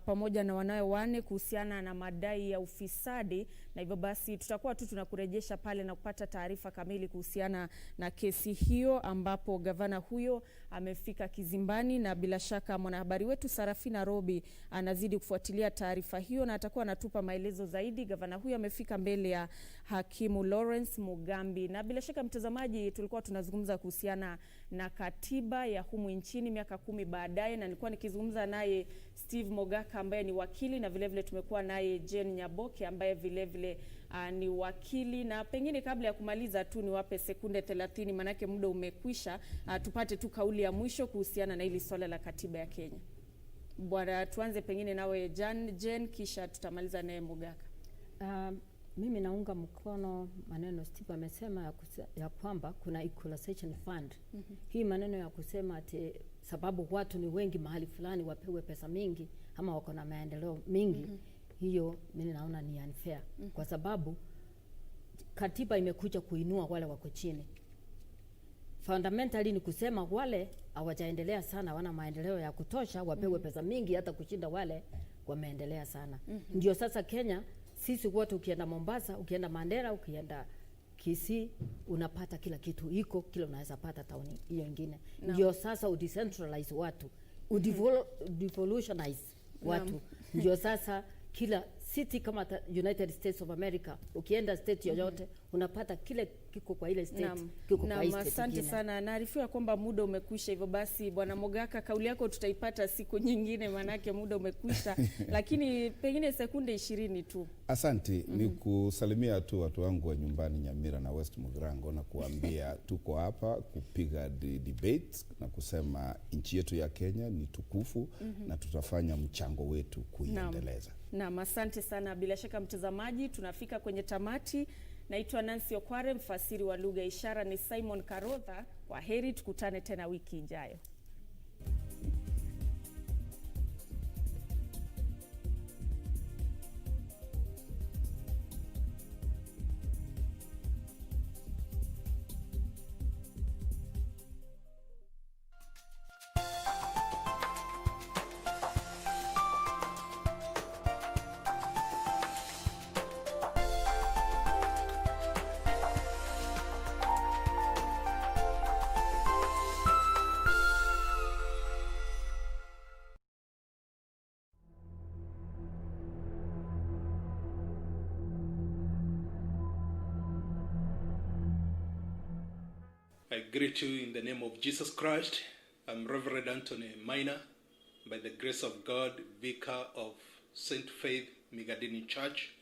Speaker 3: pamoja na wanawe 4 kuhusiana na madai ya ufisadi, na hivyo basi tutakuwa tu tunakurejesha pale na kupata taarifa kamili kuhusiana na kesi hiyo ambapo gavana huyo amefika kizimbani, na bila shaka mwanahabari wetu Sarafina Robi anazidi kufuatilia taarifa hiyo na atakuwa anatupa maelezo zaidi. Gavana huyo amefika mbele ya Hakimu Lawrence Mugambi, na bila shaka mtazamaji, tulikuwa tunazungumza kuhusiana na katiba ya humu nchini miaka 10 baadaye, na nilikuwa nikizungumza naye Steve Mogaka ambaye ni wakili, na vile vile tumekuwa naye Jane Nyaboke ambaye vile vile ni wakili. Na pengine kabla ya kumaliza tu niwape sekunde 30 manake muda umekwisha, tupate tu kauli ya mwisho kuhusiana na hili swala la katiba ya Kenya. Bwana, tuanze pengine nawe Jane, kisha tutamaliza naye Mogaka.
Speaker 7: Mimi naunga mkono maneno Steve amesema ya kwamba kuna Equalization Fund. Hii maneno ya kusema ati sababu watu ni wengi mahali fulani wapewe pesa mingi ama wako na maendeleo mingi, hiyo mimi naona ni unfair. Kwa sababu katiba imekuja kuinua wale wako chini. Fundamentally ni kusema wale hawajaendelea sana, wana maendeleo ya kutosha, wapewe pesa mingi hata kushinda wale wameendelea sana. Ndio sasa Kenya sisi wote, ukienda Mombasa, ukienda Mandera, ukienda Kisii, unapata kila kitu iko, kila unaweza pata tauni hiyo nyingine. Ndio sasa udecentralize watu, udevolutionize watu. Ndio sasa kila city kama United States of America, ukienda state yoyote unapata kile kiko kwa ile state, kiko kwa ile state.
Speaker 3: Asante sana. Naarifiwa kwamba muda umekwisha, hivyo basi Bwana Mogaka, kauli yako tutaipata siku nyingine manake muda umekwisha. Lakini pengine sekunde 20 tu.
Speaker 4: Asante. Ni kusalimia tu watu wangu wa nyumbani Nyamira na West Mugirango na kuambia tuko hapa kupiga debate na kusema nchi yetu ya Kenya ni tukufu na tutafanya mchango wetu kuiendeleza.
Speaker 3: Na asante sana. Bila shaka mtazamaji, tunafika kwenye tamati. Naitwa Nancy Okware, mfasiri wa lugha ishara ni Simon Karotha. Kwa heri, tukutane tena wiki ijayo.
Speaker 9: I greet you in the name of Jesus Christ. I'm Reverend Anthony Minor, by the grace of God, Vicar of St. Faith Migadini Church,